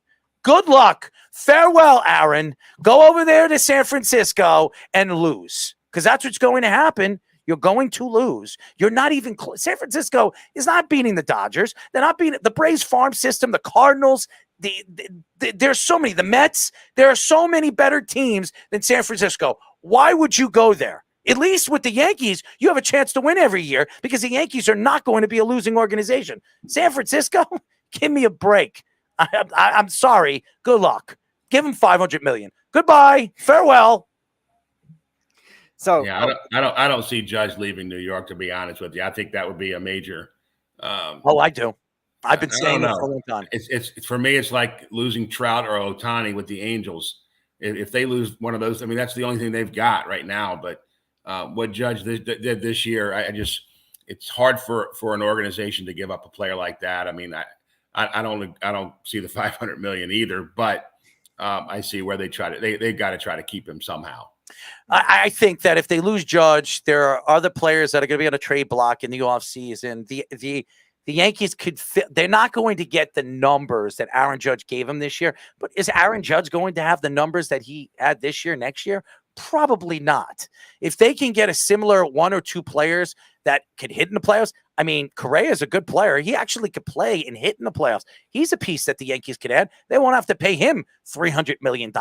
[SPEAKER 26] Farewell, Aaron. Go over there to San Francisco and lose, because that's what's going to happen. You're going to lose. You're not even close. San Francisco is not beating the Dodgers. They're not beating the Braves farm system, the Cardinals. There's so many. The Mets. There are so many better teams than San Francisco. Why would you go there? At least with the Yankees, you have a chance to win every year, because the Yankees are not going to be a losing organization. San Francisco, give me a break. I'm sorry. Good luck. Give them $500 million. Goodbye. Farewell.
[SPEAKER 27] So
[SPEAKER 9] yeah, I don't see Judge leaving New York, to be honest with you. I think that would be a major.
[SPEAKER 26] I do. I've been saying that for a long time.
[SPEAKER 9] It's for me. It's like losing Trout or Ohtani with the Angels. If they lose one of those, I mean, that's the only thing they've got right now. But what Judge did this year, it's hard for an organization to give up a player like that. I mean, I don't see the $500 million either, but I see where they got to try to keep him somehow.
[SPEAKER 26] I think that if they lose Judge, there are other players that are going to be on a trade block in the offseason. The Yankees could fit. They're not going to get the numbers that Aaron Judge gave him this year. But is Aaron Judge going to have the numbers that he had this year, next year? Probably not. If they can get a similar one or two players that could hit in the playoffs. I mean, Correa is a good player. He actually could play and hit in the playoffs. He's a piece that the Yankees could add. They won't have to pay him $300 million.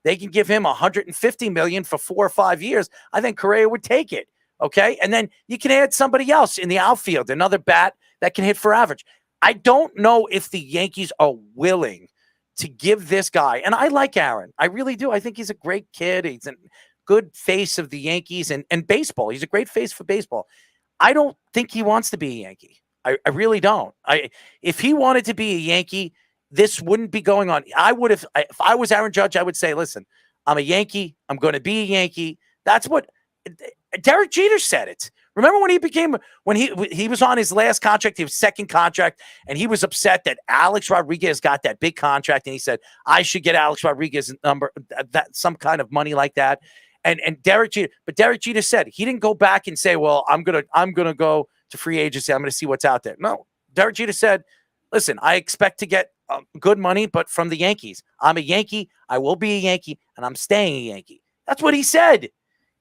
[SPEAKER 26] They can give him $150 million for 4 or 5 years. I think Correa would take it. Okay. And then you can add somebody else in the outfield, another bat that can hit for average. I don't know if the Yankees are willing to give this guy, and I like Aaron. I really do. I think he's a great kid. He's a good face of the Yankees and baseball. He's a great face for baseball. I don't think he wants to be a Yankee. I really don't. If he wanted to be a Yankee, this wouldn't be going on. If I was Aaron Judge, I would say, listen, I'm a Yankee. I'm going to be a Yankee. That's what Derek Jeter said it. Remember when he was on his last contract, his second contract, and he was upset that Alex Rodriguez got that big contract, and he said, I should get Alex Rodriguez's number, that some kind of money like that. And Derek Jeter said he didn't go back and say, well, I'm gonna go to free agency. I'm gonna see what's out there. No, Derek Jeter said, listen, I expect to get good money, but from the Yankees. I'm a Yankee. I will be a Yankee, and I'm staying a Yankee. That's what he said.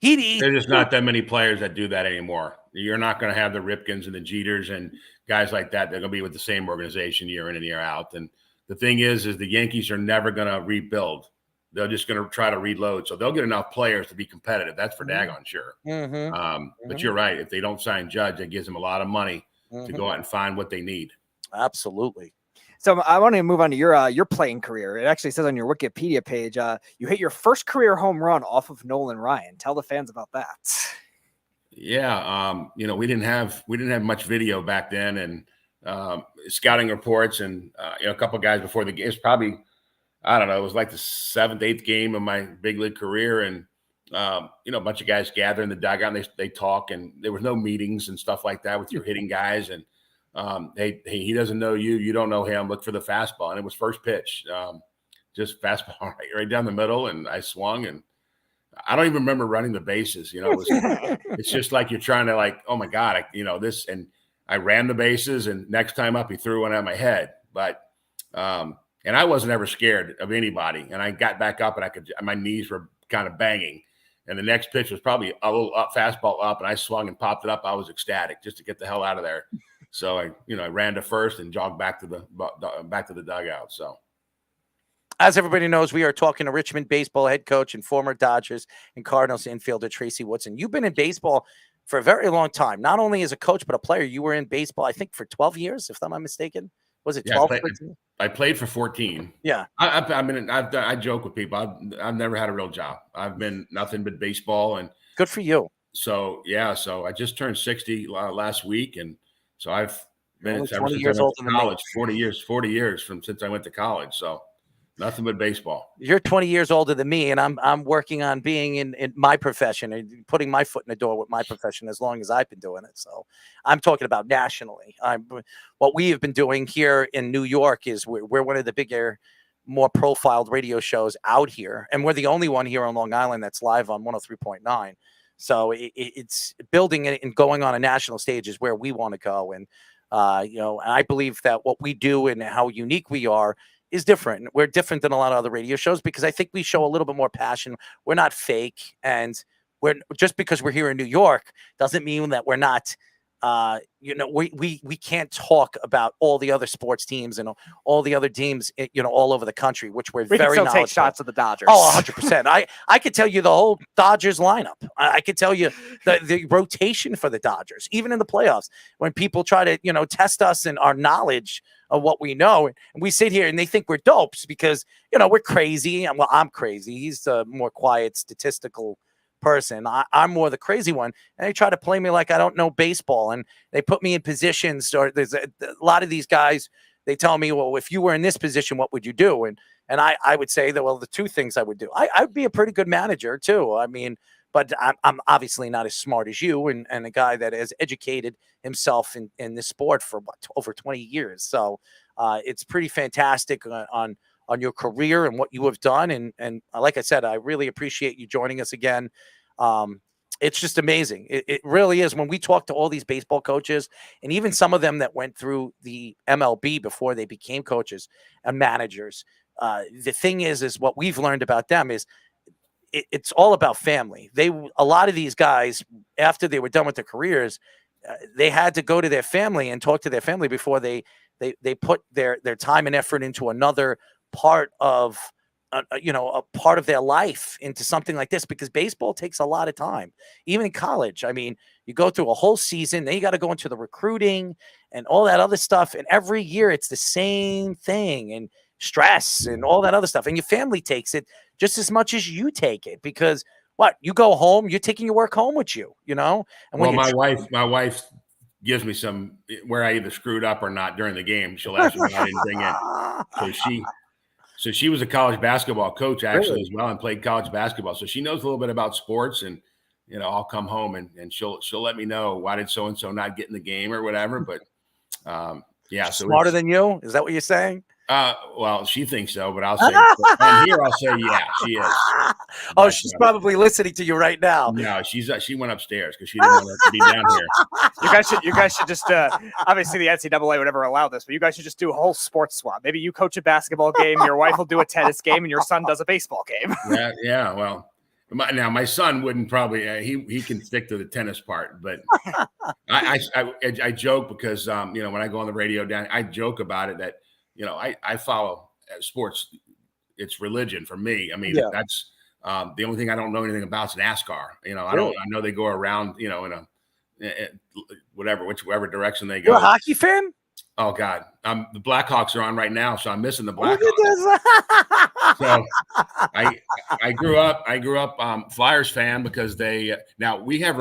[SPEAKER 9] There's just not that many players that do that anymore. You're not going to have the Ripkins and the Jeters and guys like that. They're going to be with the same organization year in and year out. And the thing is the Yankees are never going to rebuild. They're just going to try to reload. So they'll get enough players to be competitive. That's for daggone sure. But you're right. If they don't sign Judge, it gives them a lot of money to go out and find what they need.
[SPEAKER 26] Absolutely.
[SPEAKER 27] So I want to move on to your playing career. It actually says on your Wikipedia page, you hit your first career home run off of Nolan Ryan. Tell the fans about that.
[SPEAKER 9] Yeah, we didn't have much video back then, and scouting reports, and a couple of guys before the game. It's probably, I don't know, it was like the 7th, 8th game of my big league career, and a bunch of guys gather in the dugout and they talk, and there was no meetings and stuff like that with your hitting guys, and hey, he doesn't know you. You don't know him. Look for the fastball. And it was first pitch, just fastball right down the middle. And I swung, and I don't even remember running the bases. It's just like you're trying to like, oh my God, this. And I ran the bases, and next time up, he threw one at my head. But and I wasn't ever scared of anybody. And I got back up, and my knees were kind of banging. And the next pitch was probably a little fastball up, and I swung and popped it up. I was ecstatic just to get the hell out of there. So I ran to first and jogged back to the dugout. So,
[SPEAKER 26] as everybody knows, we are talking to Richmond baseball head coach and former Dodgers and Cardinals infielder Tracy Woodson. You've been in baseball for a very long time, not only as a coach but a player. You were in baseball, I think, for 12 years, if I'm not mistaken. Was it 12?
[SPEAKER 9] I played for 14.
[SPEAKER 26] Yeah.
[SPEAKER 9] I joke with people. I've never had a real job. I've been nothing but baseball. And
[SPEAKER 26] good for you.
[SPEAKER 9] So, yeah. So I just turned 60 last week. And so I've been ever
[SPEAKER 26] 20
[SPEAKER 9] since
[SPEAKER 26] years
[SPEAKER 9] I went
[SPEAKER 26] older
[SPEAKER 9] to
[SPEAKER 26] than
[SPEAKER 9] college, 40 years from since I went to college. So nothing but baseball.
[SPEAKER 26] You're 20 years older than me, and I'm working on being in my profession and putting my foot in the door with my profession as long as I've been doing it. So I'm talking about nationally. What we have been doing here in New York is we're one of the bigger, more profiled radio shows out here, and we're the only one here on Long Island that's live on 103.9. So it's building it and going on a national stage is where we want to go. And I believe that what we do and how unique we are is different. We're different than a lot of other radio shows because I think we show a little bit more passion. We're not fake, and we're just because we're here in New York doesn't mean that we're not. We can't talk about all the other sports teams and all the other teams, all over the country, which we're
[SPEAKER 27] we
[SPEAKER 26] very
[SPEAKER 27] can still take
[SPEAKER 26] knowledgeable.
[SPEAKER 27] shots at the Dodgers.
[SPEAKER 26] Oh, 100%. I could tell you the whole Dodgers lineup. I could tell you the rotation for the Dodgers, even in the playoffs, when people try to, test us and our knowledge of what we know. And we sit here and they think we're dopes because, we're crazy. Well, I'm crazy. He's a more quiet, statistical person. I'm more the crazy one. And they try to play me like I don't know baseball. And they put me in positions, or there's a lot of these guys, they tell me, well, if you were in this position, what would you do? And I would say that, well, the two things I would do, I'd be a pretty good manager too. I mean, but I'm obviously not as smart as you and a guy that has educated himself in this sport for over 20 years. So it's pretty fantastic on your career and what you have done. And like I said, I really appreciate you joining us again. It's just amazing. It really is. When we talk to all these baseball coaches and even some of them that went through the MLB before they became coaches and managers, the thing is what we've learned about them is it's all about family. A lot of these guys, after they were done with their careers, they had to go to their family and talk to their family before they put their time and effort into another part of a part of their life into something like this, because baseball takes a lot of time. Even in college, I mean, you go through a whole season, then you got to go into the recruiting and all that other stuff, and every year it's the same thing, and stress and all that other stuff, and your family takes it just as much as you take it, because you go home, you're taking your work home with you, And
[SPEAKER 9] well, my wife gives me some where I either screwed up or not during the game. She'll ask me why I didn't bring it. So she was a college basketball coach actually as well, and played college basketball. So she knows a little bit about sports, and I'll come home and she'll let me know why did so and so not get in the game or whatever. But yeah, so
[SPEAKER 26] smarter than you, is that what you're saying?
[SPEAKER 9] Well, she thinks so, but I'll say and here I'll say yeah, she is.
[SPEAKER 26] Oh, she's probably listening to you right now.
[SPEAKER 9] No, she went upstairs because she didn't want to be down here.
[SPEAKER 27] You guys should just obviously the NCAA would never allow this, but you guys should just do a whole sports swap. Maybe you coach a basketball game, your wife will do a tennis game, and your son does a baseball game.
[SPEAKER 9] Yeah. Well, now my son wouldn't probably. He can stick to the tennis part, but I joke because when I go on the radio I joke about it that. I follow sports. It's religion for me. I mean, that's the only thing I don't know anything about is NASCAR. I know they go around, in a whichever direction they go.
[SPEAKER 26] You're a hockey fan?
[SPEAKER 9] Oh God. The Blackhawks are on right now, so I'm missing the Blackhawks. So I grew up Flyers fan because now we have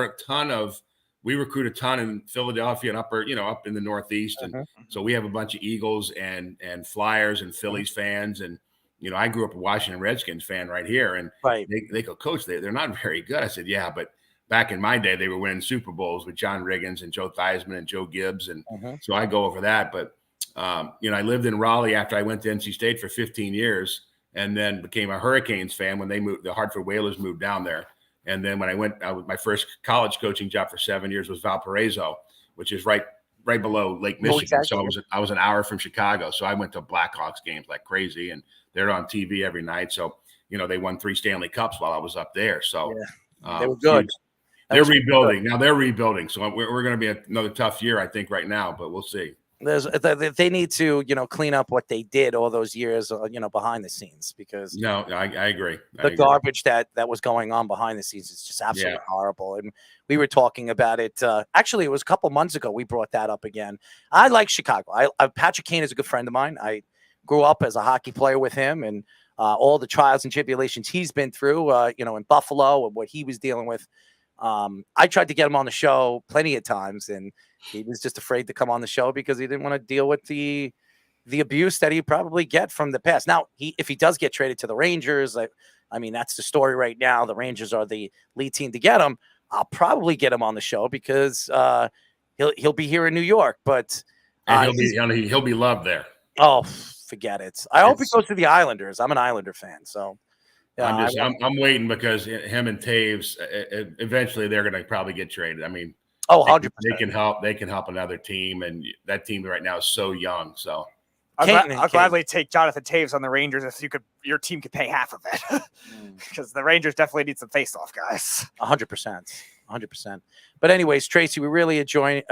[SPEAKER 9] we recruit a ton in Philadelphia and up in the Northeast. And so we have a bunch of Eagles and Flyers and Phillies fans. And, I grew up a Washington Redskins fan right here. And they go, Coach, they're not very good. I said, yeah, but back in my day, they were winning Super Bowls with John Riggins and Joe Theismann and Joe Gibbs. And so I go over that. But, I lived in Raleigh after I went to NC State for 15 years and then became a Hurricanes fan when they moved. The Hartford Whalers moved down there. And then when my first college coaching job for 7 years was Valparaiso, which is right below Lake Michigan.
[SPEAKER 26] Exactly.
[SPEAKER 9] So I was an hour from Chicago. So I went to Blackhawks games like crazy, and they're on TV every night. So, they won 3 Stanley Cups while I was up there. So
[SPEAKER 26] they were good.
[SPEAKER 9] They're rebuilding. Now they're rebuilding. So we're going to be another tough year, I think, right now, but we'll see.
[SPEAKER 26] They need to, clean up what they did all those years, behind the scenes, because
[SPEAKER 9] I agree.
[SPEAKER 26] Garbage that was going on behind the scenes is just absolutely horrible. And we were talking about it. Actually, it was a couple months ago. We brought that up again. I like Chicago. Patrick Kane is a good friend of mine. I grew up as a hockey player with him, and all the trials and tribulations he's been through, in Buffalo and what he was dealing with. I tried to get him on the show plenty of times, and he was just afraid to come on the show because he didn't want to deal with the abuse that he'd probably get from the past. Now, if he does get traded to the Rangers, I mean, that's the story right now. The Rangers are the lead team to get him. I'll probably get him on the show because he'll be here in New York, but
[SPEAKER 9] he'll be loved there.
[SPEAKER 26] Oh, forget it. I hope he goes to the Islanders. I'm an Islander fan, so.
[SPEAKER 9] Yeah, I'm waiting because him and Taves, eventually they're going to probably get traded. I mean,
[SPEAKER 26] 100%.
[SPEAKER 9] They can help. They can help another team, and that team right now is so young. So
[SPEAKER 27] I'll gladly take Jonathan Taves on the Rangers if your team could pay half of it, because the Rangers definitely need some face-off guys.
[SPEAKER 26] 100%. But anyways, Tracy, we really enjoyed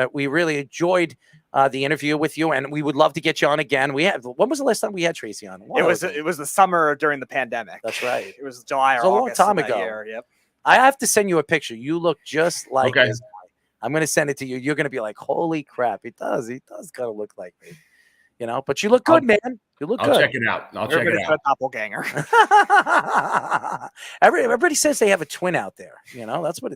[SPEAKER 26] the interview with you, and we would love to get you on again. When was the last time we had Tracy on?
[SPEAKER 27] It was the summer during the pandemic.
[SPEAKER 26] That's right.
[SPEAKER 27] It was July or August.
[SPEAKER 26] A long time ago.
[SPEAKER 27] Year. Yep.
[SPEAKER 26] I have to send you a picture. You look just like this guy. I'm going to send it to you. You're going to be like, holy crap. He does kind of look like me. But you look good, man. You look good.
[SPEAKER 9] I'll check it out.
[SPEAKER 27] Everybody's a doppelganger.
[SPEAKER 26] Everybody says they have a twin out there. That's what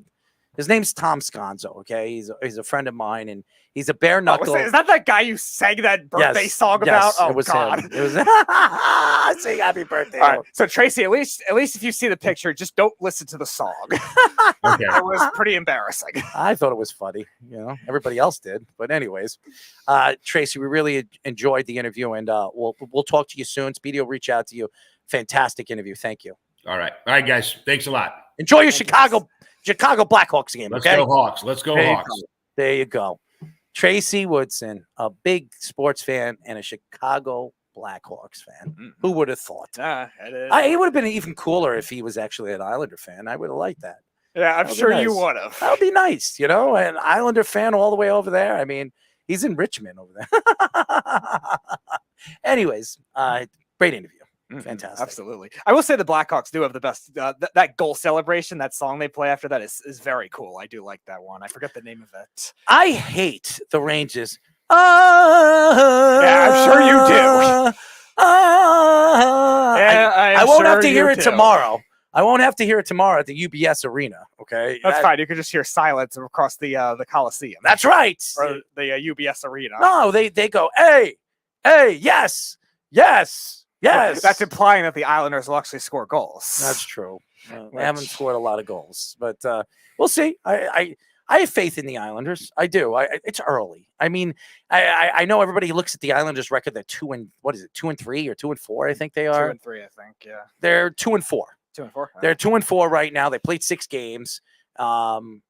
[SPEAKER 26] his name's Tom Sconzo. Okay. He's a friend of mine, and he's a bare knuckle.
[SPEAKER 27] Is that guy you sang that birthday song about? Oh,
[SPEAKER 26] it was
[SPEAKER 27] God.
[SPEAKER 26] Him. It was say happy birthday.
[SPEAKER 27] All right. So Tracy, at least if you see the picture, just don't listen to the song.
[SPEAKER 9] Okay.
[SPEAKER 27] It was pretty embarrassing.
[SPEAKER 26] I thought it was funny. Everybody else did. But anyways, Tracy, we really enjoyed the interview, and we'll talk to you soon. Speedy will reach out to you. Fantastic interview. Thank you.
[SPEAKER 9] All right, guys. Thanks a lot.
[SPEAKER 26] Enjoy your Chicago Blackhawks game.
[SPEAKER 9] Let's
[SPEAKER 26] okay?
[SPEAKER 9] go Hawks. Let's go Hawks.
[SPEAKER 26] There you go. Tracy Woodson, a big sports fan and a Chicago Blackhawks fan. Mm-hmm. Who would have thought? He would have been even cooler if he was actually an Islander fan. I would have liked that.
[SPEAKER 27] Yeah, I'm sure you would have.
[SPEAKER 26] That would be nice, an Islander fan all the way over there. I mean, he's in Richmond over there. Anyways, great interview. Fantastic.
[SPEAKER 27] Absolutely. I will say the Blackhawks do have the best. That goal celebration, that song they play after that is very cool. I do like that one. I forget the name of it.
[SPEAKER 26] I hate the Rangers.
[SPEAKER 27] Yeah, I'm sure you do.
[SPEAKER 26] I won't have to hear it tomorrow. I won't have to hear it tomorrow at the UBS Arena. Okay,
[SPEAKER 27] that's fine. You can just hear silence across the Coliseum.
[SPEAKER 26] That's right.
[SPEAKER 27] Or the UBS Arena.
[SPEAKER 26] No, they go, hey, yes. Yes,
[SPEAKER 27] that's implying that the Islanders will actually score goals.
[SPEAKER 26] That's true. They haven't scored a lot of goals, but we'll see. I have faith in the Islanders. I do. It's early. I mean, I know everybody looks at the Islanders' record. They're 2-3 or 2-4. I think they are
[SPEAKER 27] 2-3. I think. Yeah.
[SPEAKER 26] They're 2-4.
[SPEAKER 27] 2-4.
[SPEAKER 26] They're 2-4 right now. They played 6 games. And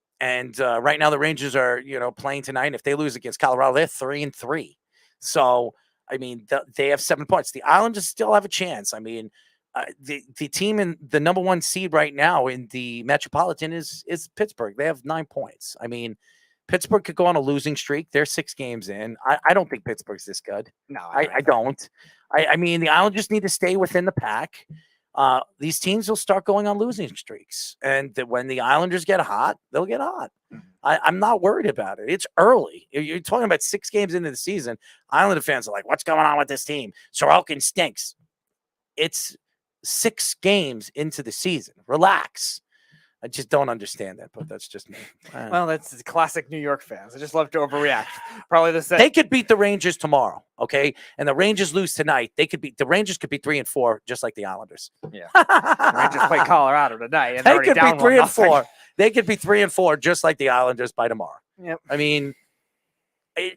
[SPEAKER 26] right now the Rangers are playing tonight. If they lose against Colorado, they're 3-3. So. I mean, they have 7 points. The Islanders still have a chance. I mean, the team in the number 1 seed right now in the Metropolitan is Pittsburgh. They have 9 points. I mean, Pittsburgh could go on a losing streak. They're 6 games in. I don't think Pittsburgh's this good.
[SPEAKER 27] No,
[SPEAKER 26] I don't. I mean, the Islanders need to stay within the pack. These teams will start going on losing streaks. And when the Islanders get hot, they'll get hot. I'm not worried about it. It's early. You're talking about 6 games into the season. Islander fans are like, what's going on with this team? Sorokin stinks. It's 6 games into the season. Relax. I just don't understand that, but that's just me.
[SPEAKER 27] Well, that's classic New York fans. I just love to overreact. Probably the same.
[SPEAKER 26] They could beat the Rangers tomorrow, okay? And the Rangers lose tonight. The Rangers could be 3-4, just like the Islanders.
[SPEAKER 27] Yeah. The Rangers play Colorado tonight. And
[SPEAKER 26] they could be 3-4. They could be 3-4 just like the Islanders by tomorrow.
[SPEAKER 27] Yep.
[SPEAKER 26] I mean,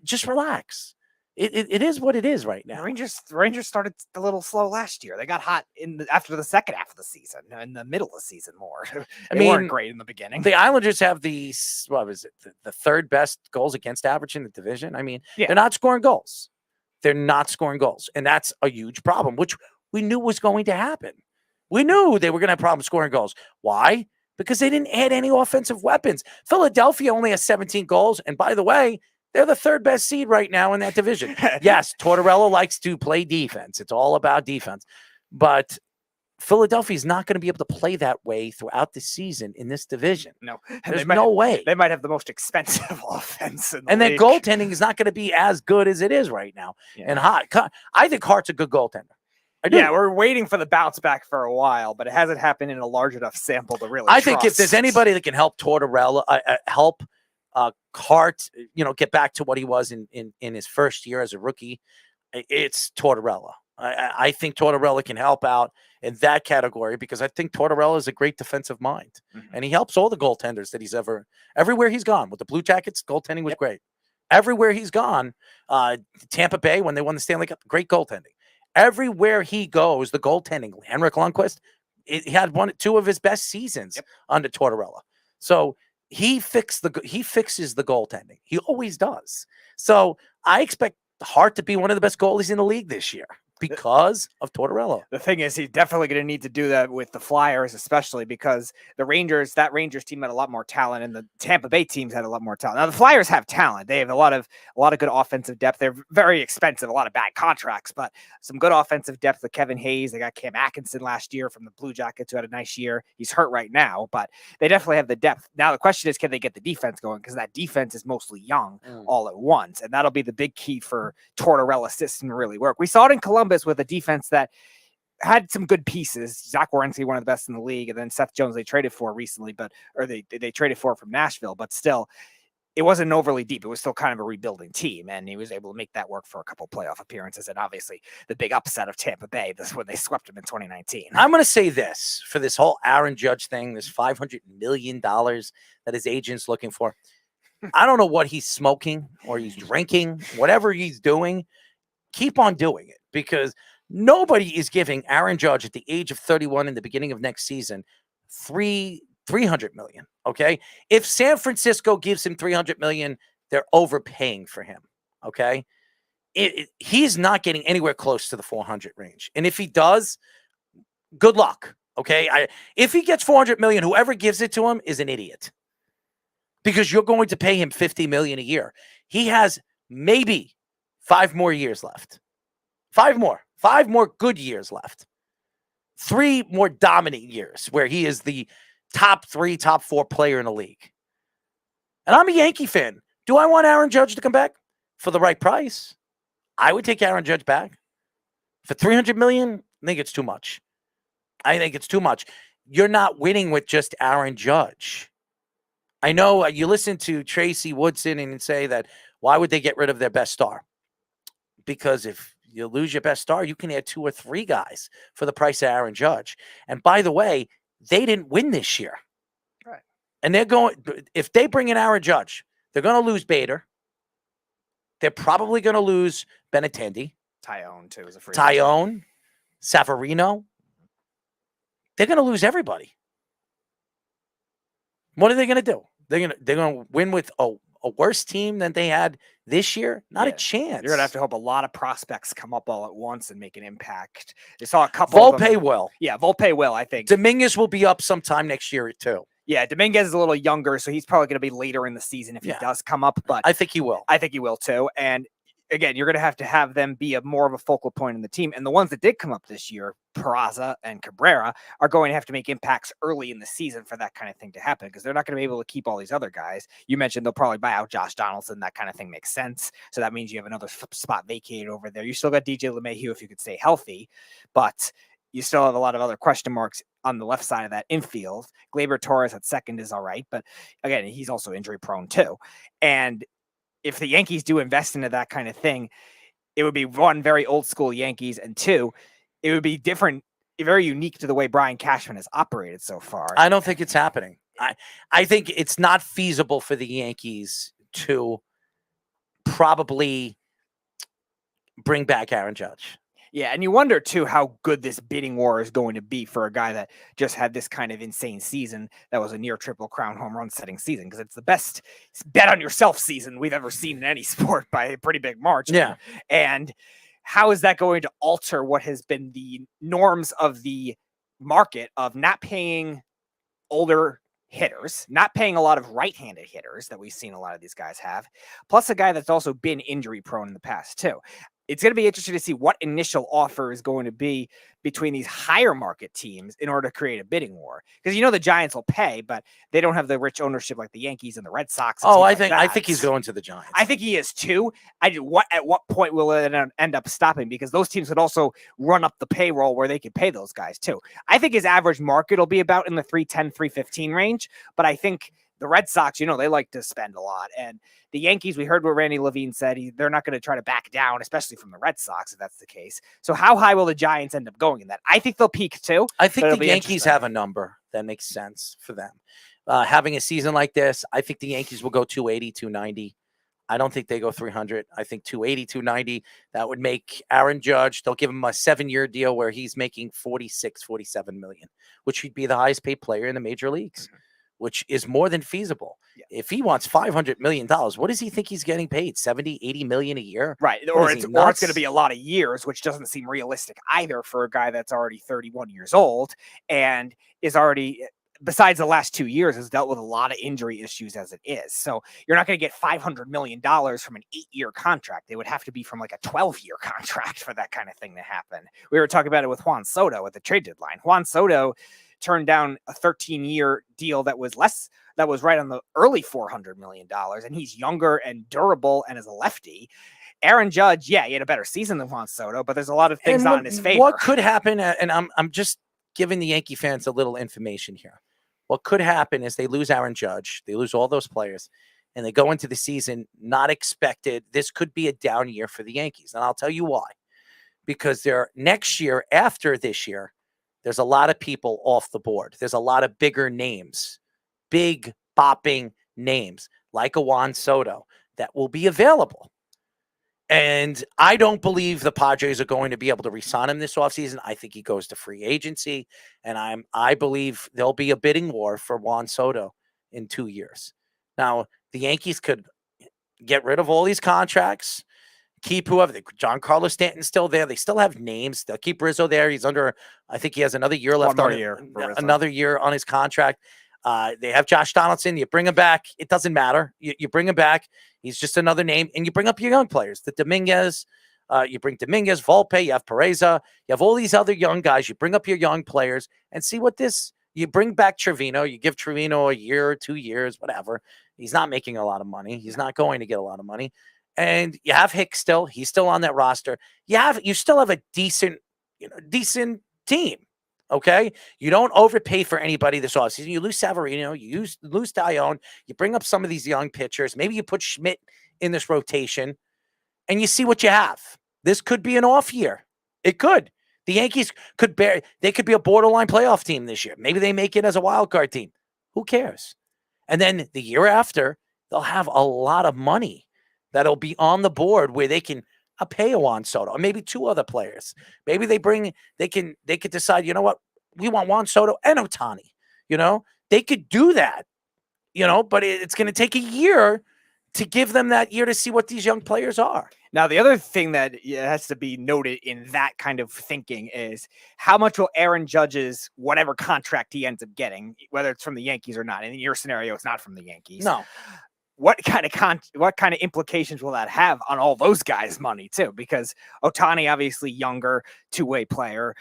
[SPEAKER 26] just relax. It is what it is right now.
[SPEAKER 27] The Rangers started a little slow last year. They got hot after the second half of the season, in the middle of the season more. They weren't great in the beginning.
[SPEAKER 26] The Islanders have the third best goals against average in the division. I mean,
[SPEAKER 27] Yeah.
[SPEAKER 26] they're not scoring goals. They're not scoring goals, and that's a huge problem, which we knew was going to happen. We knew they were going to have problems scoring goals. Why? Because they didn't add any offensive weapons. Philadelphia only has 17 goals, and by the way, they're the third best seed right now in that division. Yes, Tortorella likes to play defense. It's all about defense. But Philadelphia is not going to be able to play that way throughout the season in this division.
[SPEAKER 27] No.
[SPEAKER 26] There's no way.
[SPEAKER 27] They might have the most expensive offense in the
[SPEAKER 26] And then
[SPEAKER 27] league.
[SPEAKER 26] goaltending is not going to be as good as it is right now.
[SPEAKER 27] Yeah.
[SPEAKER 26] And Hart, I think Hart's a good goaltender. I do.
[SPEAKER 27] Yeah, we're waiting for the bounce back for a while, but it hasn't happened in a large enough sample to really
[SPEAKER 26] I think if there's anybody that can help Tortorella, help Hart, get back to what he was in his first year as a rookie, it's Tortorella. I think Tortorella can help out in that category because I think Tortorella is a great defensive mind. And he helps all the goaltenders that he's everywhere he's gone. With the Blue Jackets, goaltending was great. Everywhere he's gone, Tampa Bay, when they won the Stanley Cup, great goaltending. Everywhere he goes, the goaltending. Henrik Lundqvist, he had two of his best seasons under Tortorella. So he fixes the goaltending. He always does. So I expect Hart to be one of the best goalies in the league this year because of Tortorella.
[SPEAKER 27] The thing is, he's definitely going to need to do that with the Flyers, especially because that Rangers team had a lot more talent, and the Tampa Bay teams had a lot more talent. Now the Flyers have talent; they have a lot of good offensive depth. They're very expensive, a lot of bad contracts, but some good offensive depth with Kevin Hayes. They got Cam Atkinson last year from the Blue Jackets, who had a nice year. He's hurt right now, but they definitely have the depth. Now the question is, can they get the defense going? Because that defense is mostly young all at once, and that'll be the big key for Tortorella's system to really work. We saw it in Columbus with a defense that had some good pieces. Zach Werenski, one of the best in the league, and then Seth Jones they traded for recently, they traded for from Nashville, but still, it wasn't overly deep. It was still kind of a rebuilding team, and he was able to make that work for a couple playoff appearances, and obviously the big upset of Tampa Bay, this when they swept him in 2019.
[SPEAKER 26] I'm going to say this for this whole Aaron Judge thing, this $500 million that his agent's looking for. I don't know what he's smoking or he's drinking, whatever he's doing. Keep on doing it because nobody is giving Aaron Judge at the age of 31 in the beginning of next season $300 million. Okay. If San Francisco gives him $300 million, they're overpaying for him. Okay. He's not getting anywhere close to the 400 range. And if he does, good luck. Okay. If he gets $400 million, whoever gives it to him is an idiot because you're going to pay him $50 million a year. He has maybe 5 more years left. 5 more good years left. 3 more dominant years where he is the top 3, top 4 player in the league. And I'm a Yankee fan. Do I want Aaron Judge to come back for the right price? I would take Aaron Judge back. For $300 million, I think it's too much. You're not winning with just Aaron Judge. I know you listen to Tracy Woodson and say that why would they get rid of their best star? Because if you lose your best star, you can add 2 or 3 guys for the price of Aaron Judge. And by the way, they didn't win this year.
[SPEAKER 27] Right.
[SPEAKER 26] And if they bring in Aaron Judge, they're going to lose Bader. They're probably going to lose Benintendi.
[SPEAKER 27] Tyone, too, is a free
[SPEAKER 26] Tyone, Savarino. They're going to lose everybody. What are they going to do? They're going to win with a worse team than they had this year? Not a chance.
[SPEAKER 27] You're going to have to hope a lot of prospects come up all at once and make an impact. They saw a couple
[SPEAKER 26] Volpe will.
[SPEAKER 27] Yeah, Volpe will, I think.
[SPEAKER 26] Dominguez will be up sometime next year, too.
[SPEAKER 27] Yeah, Dominguez is a little younger, so he's probably going to be later in the season if he does come up. But
[SPEAKER 26] I think he will.
[SPEAKER 27] I think he will, too. And again, you're going to have them be more of a focal point in the team. And the ones that did come up this year, Peraza and Cabrera, are going to have to make impacts early in the season for that kind of thing to happen because they're not going to be able to keep all these other guys. You mentioned they'll probably buy out Josh Donaldson. That kind of thing makes sense. So that means you have another spot vacated over there. You still got DJ LeMahieu if you could stay healthy, but you still have a lot of other question marks on the left side of that infield. Gleyber Torres at second is all right, but again, he's also injury prone too. And if the Yankees do invest into that kind of thing, it would be 1, very old school Yankees, and 2, it would be different, very unique to the way Brian Cashman has operated so far.
[SPEAKER 26] I don't think it's happening. I think it's not feasible for the Yankees to probably bring back Aaron Judge.
[SPEAKER 27] Yeah, and you wonder, too, how good this bidding war is going to be for a guy that just had this kind of insane season that was a near Triple Crown home run setting season, because it's the best bet on yourself season we've ever seen in any sport by a pretty big margin.
[SPEAKER 26] Yeah.
[SPEAKER 27] And how is that going to alter what has been the norms of the market of not paying older hitters, not paying a lot of right-handed hitters that we've seen a lot of these guys have, plus a guy that's also been injury prone in the past, too. It's going to be interesting to see what initial offer is going to be between these higher market teams in order to create a bidding war. Because the Giants will pay, but they don't have the rich ownership like the Yankees and the Red Sox.
[SPEAKER 26] I think he's going to the Giants.
[SPEAKER 27] I think he is too. At what point will it end up stopping? Because those teams could also run up the payroll where they could pay those guys too. I think his average market will be about in the 310, 315 range, but I think the Red Sox, they like to spend a lot. And the Yankees, we heard what Randy Levine said. They're not going to try to back down, especially from the Red Sox, if that's the case. So how high will the Giants end up going in that? I think they'll peak too.
[SPEAKER 26] I think the Yankees have a number that makes sense for them. Having a season like this, I think the Yankees will go 280, 290. I don't think they go 300. I think 280, 290. That would make Aaron Judge, they'll give him a 7-year deal where he's making 46, 47 million, which would be the highest paid player in the major leagues. Mm-hmm. Which is more than feasible. Yeah. If he wants $500 million, what does he think he's getting paid? 70, 80 million a year?
[SPEAKER 27] Right. Or it's going to be a lot of years, which doesn't seem realistic either for a guy that's already 31 years old and is already, besides the last 2 years, has dealt with a lot of injury issues as it is. So you're not going to get $500 million from an 8-year contract. It would have to be from like a 12-year contract for that kind of thing to happen. We were talking about it with Juan Soto at the trade deadline. Juan Soto turned down a 13-year deal that was right on the early $400 million. And he's younger and durable and is a lefty. Aaron Judge, he had a better season than Juan Soto, but there's a lot of things not in his favor.
[SPEAKER 26] What could happen, and I'm just giving the Yankee fans a little information here. What could happen is they lose Aaron Judge, they lose all those players, and they go into the season not expected. This could be a down year for the Yankees. And I'll tell you why. Because next year, after this year, there's a lot of people off the board. There's a lot of bigger names, big bopping names like a Juan Soto that will be available. And I don't believe the Padres are going to be able to re-sign him this offseason. I think he goes to free agency. And I believe there'll be a bidding war for Juan Soto in 2 years. Now, the Yankees could get rid of all these contracts, keep whoever. John Carlos Stanton's still there. They still have names. They'll keep Rizzo there. He's under, I think he has another year left another year on his contract. They have Josh Donaldson. You bring him back. It doesn't matter. You bring him back. He's just another name. And you bring up your young players, the Dominguez. You bring Dominguez, Volpe. You have Pereza. You have all these other young guys. You bring up your young players and see what you bring back Trevino. You give Trevino a year or 2 years, whatever. He's not making a lot of money. He's not going to get a lot of money. And you have Hicks still. He's still on that roster. You still have a decent team. Okay? You don't overpay for anybody this offseason. You lose Severino. You lose Dione. You bring up some of these young pitchers. Maybe you put Schmidt in this rotation, and you see what you have. This could be an off year. It could. The Yankees could be a borderline playoff team this year. Maybe they make it as a wild card team. Who cares? And then the year after, they'll have a lot of money that'll be on the board where they can pay a Juan Soto or maybe 2 other players. Maybe they could decide, you know what? We want Juan Soto and Ohtani. They could do that, but it's going to take a year to give them that year to see what these young players are.
[SPEAKER 27] Now, the other thing that has to be noted in that kind of thinking is how much will Aaron Judge's whatever contract he ends up getting, whether it's from the Yankees or not. And in your scenario, it's not from the Yankees.
[SPEAKER 26] No.
[SPEAKER 27] What kind of implications will that have on all those guys' money too? Because Ohtani, obviously younger, 2-way player.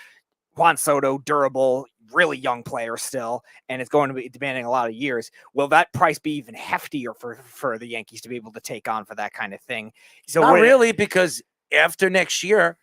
[SPEAKER 27] Juan Soto, durable, really young player still, and it's going to be demanding a lot of years. Will that price be even heftier for the Yankees to be able to take on for that kind of thing? So
[SPEAKER 26] not really, because after next year,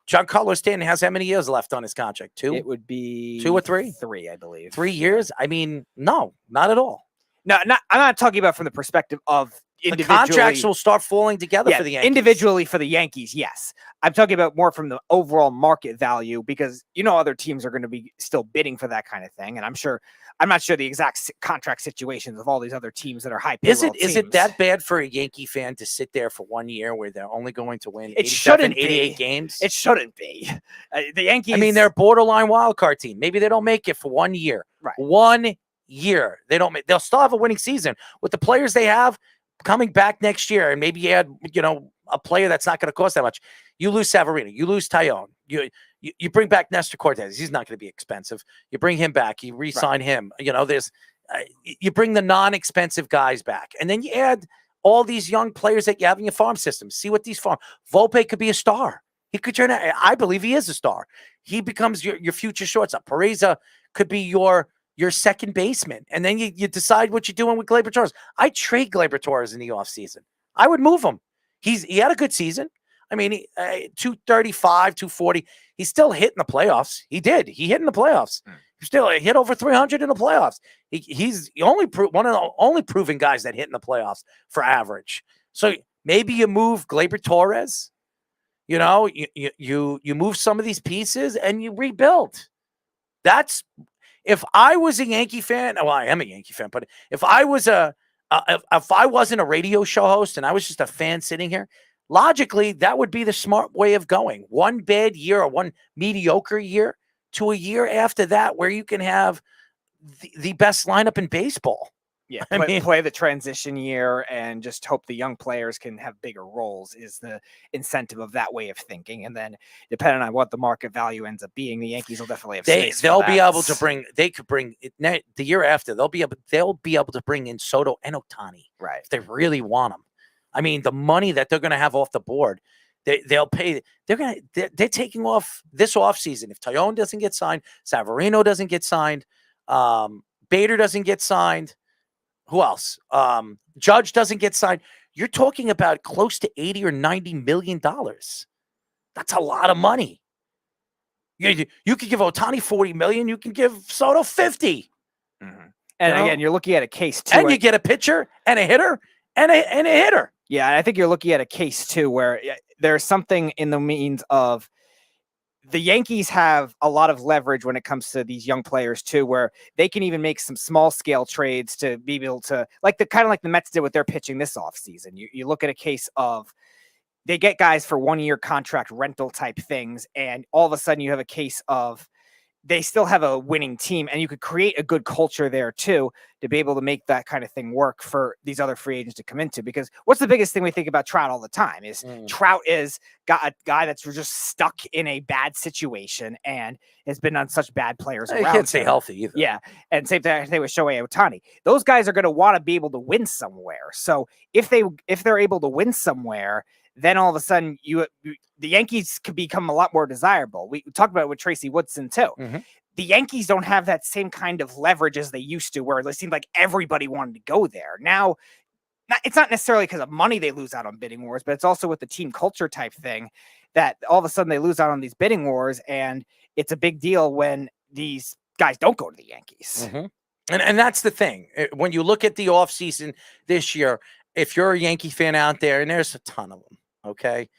[SPEAKER 26] Giancarlo Stanton has how many years left on his contract? 2?
[SPEAKER 27] It would be
[SPEAKER 26] 2 or 3?
[SPEAKER 27] 3, I believe.
[SPEAKER 26] 3 years? I mean, no, not at all.
[SPEAKER 27] No, I'm not talking about from the perspective of
[SPEAKER 26] The contracts will start falling together for the Yankees.
[SPEAKER 27] Individually for the Yankees, yes. I'm talking about more from the overall market value because other teams are going to be still bidding for that kind of thing, and I'm not sure the exact contract situations of all these other teams that are high payroll teams.
[SPEAKER 26] Is it that bad for a Yankee fan to sit there for 1 year where they're only going to win 88 games?
[SPEAKER 27] It shouldn't be. The Yankees.
[SPEAKER 26] I mean, they're a borderline wild card team. Maybe they don't make it for 1 year.
[SPEAKER 27] Right.
[SPEAKER 26] 1 year. They'll still have a winning season with the players they have coming back next year, and maybe you add, a player that's not going to cost that much. You lose Severino, you lose Taillon, you bring back Nestor Cortez. He's not going to be expensive. You bring him back, you re-sign him. There's you bring the non-expensive guys back, and then you add all these young players that you have in your farm system. See what these Volpe could be a star. He could turn out. I believe he is a star. He becomes your future shortstop. Pereza could be your second baseman. And then you decide what you're doing with Gleyber Torres. I trade Gleyber Torres in the offseason. I would move him. He had a good season. I mean, 235, 240. He's still hitting the playoffs. He did. He hit in the playoffs. He still hit over 300 in the playoffs. He's the one of the only proven guys that hit in the playoffs for average. So maybe you move Gleyber Torres. You move some of these pieces and you rebuild. If I was a Yankee fan, well, I am a Yankee fan, but if I wasn't a radio show host and I was just a fan sitting here, logically, that would be the smart way of going. One bad year or one mediocre year to a year after that where you can have the best lineup in baseball.
[SPEAKER 27] Yeah, play the transition year and just hope the young players can have bigger roles is the incentive of that way of thinking. And then depending on what the market value ends up being, the Yankees will definitely have space.
[SPEAKER 26] They'll be able to bring. They could bring the year after. They'll be able to bring in Soto and Ohtani,
[SPEAKER 27] right?
[SPEAKER 26] If they really want them. I mean, the money that they're going to have off the board, they'll pay. They're taking off this offseason. If Taillon doesn't get signed, Severino doesn't get signed, Bader doesn't get signed. Who else? Judge doesn't get signed. You're talking about close to $80 or $90 million. That's a lot of money. You could give Ohtani $40 million. You can give Soto $50.
[SPEAKER 27] Mm-hmm. And again, you're looking at a case too.
[SPEAKER 26] And you get a pitcher and a hitter and a hitter.
[SPEAKER 27] Yeah, I think you're looking at a case too where there's something in the means of the Yankees have a lot of leverage when it comes to these young players too, where they can even make some small scale trades to be able to like the Mets did with their pitching this offseason. You look at a case of they get guys for 1 year contract rental type things. And all of a sudden you have a case of they still have a winning team and you could create a good culture there too, to be able to make that kind of thing work for these other free agents to come into. Because what's the biggest thing we think about Trout all the time is Trout is got a guy that's just stuck in a bad situation and has been on such bad players around.
[SPEAKER 26] He can't stay healthy either.
[SPEAKER 27] Yeah. And same thing with Shohei Ohtani. Those guys are going to want to be able to win somewhere. So if they're able to win somewhere, then all of a sudden the Yankees could become a lot more desirable. We talked about it with Tracy Woodson too.
[SPEAKER 26] Mm-hmm.
[SPEAKER 27] The Yankees don't have that same kind of leverage as they used to, where it seemed like everybody wanted to go there. Now, it's not necessarily because of money they lose out on bidding wars, but it's also with the team culture type thing that all of a sudden they lose out on these bidding wars. And it's a big deal when these guys don't go to the Yankees.
[SPEAKER 26] Mm-hmm. And that's the thing. When you look at the offseason this year, if you're a Yankee fan out there, and there's a ton of them, okay,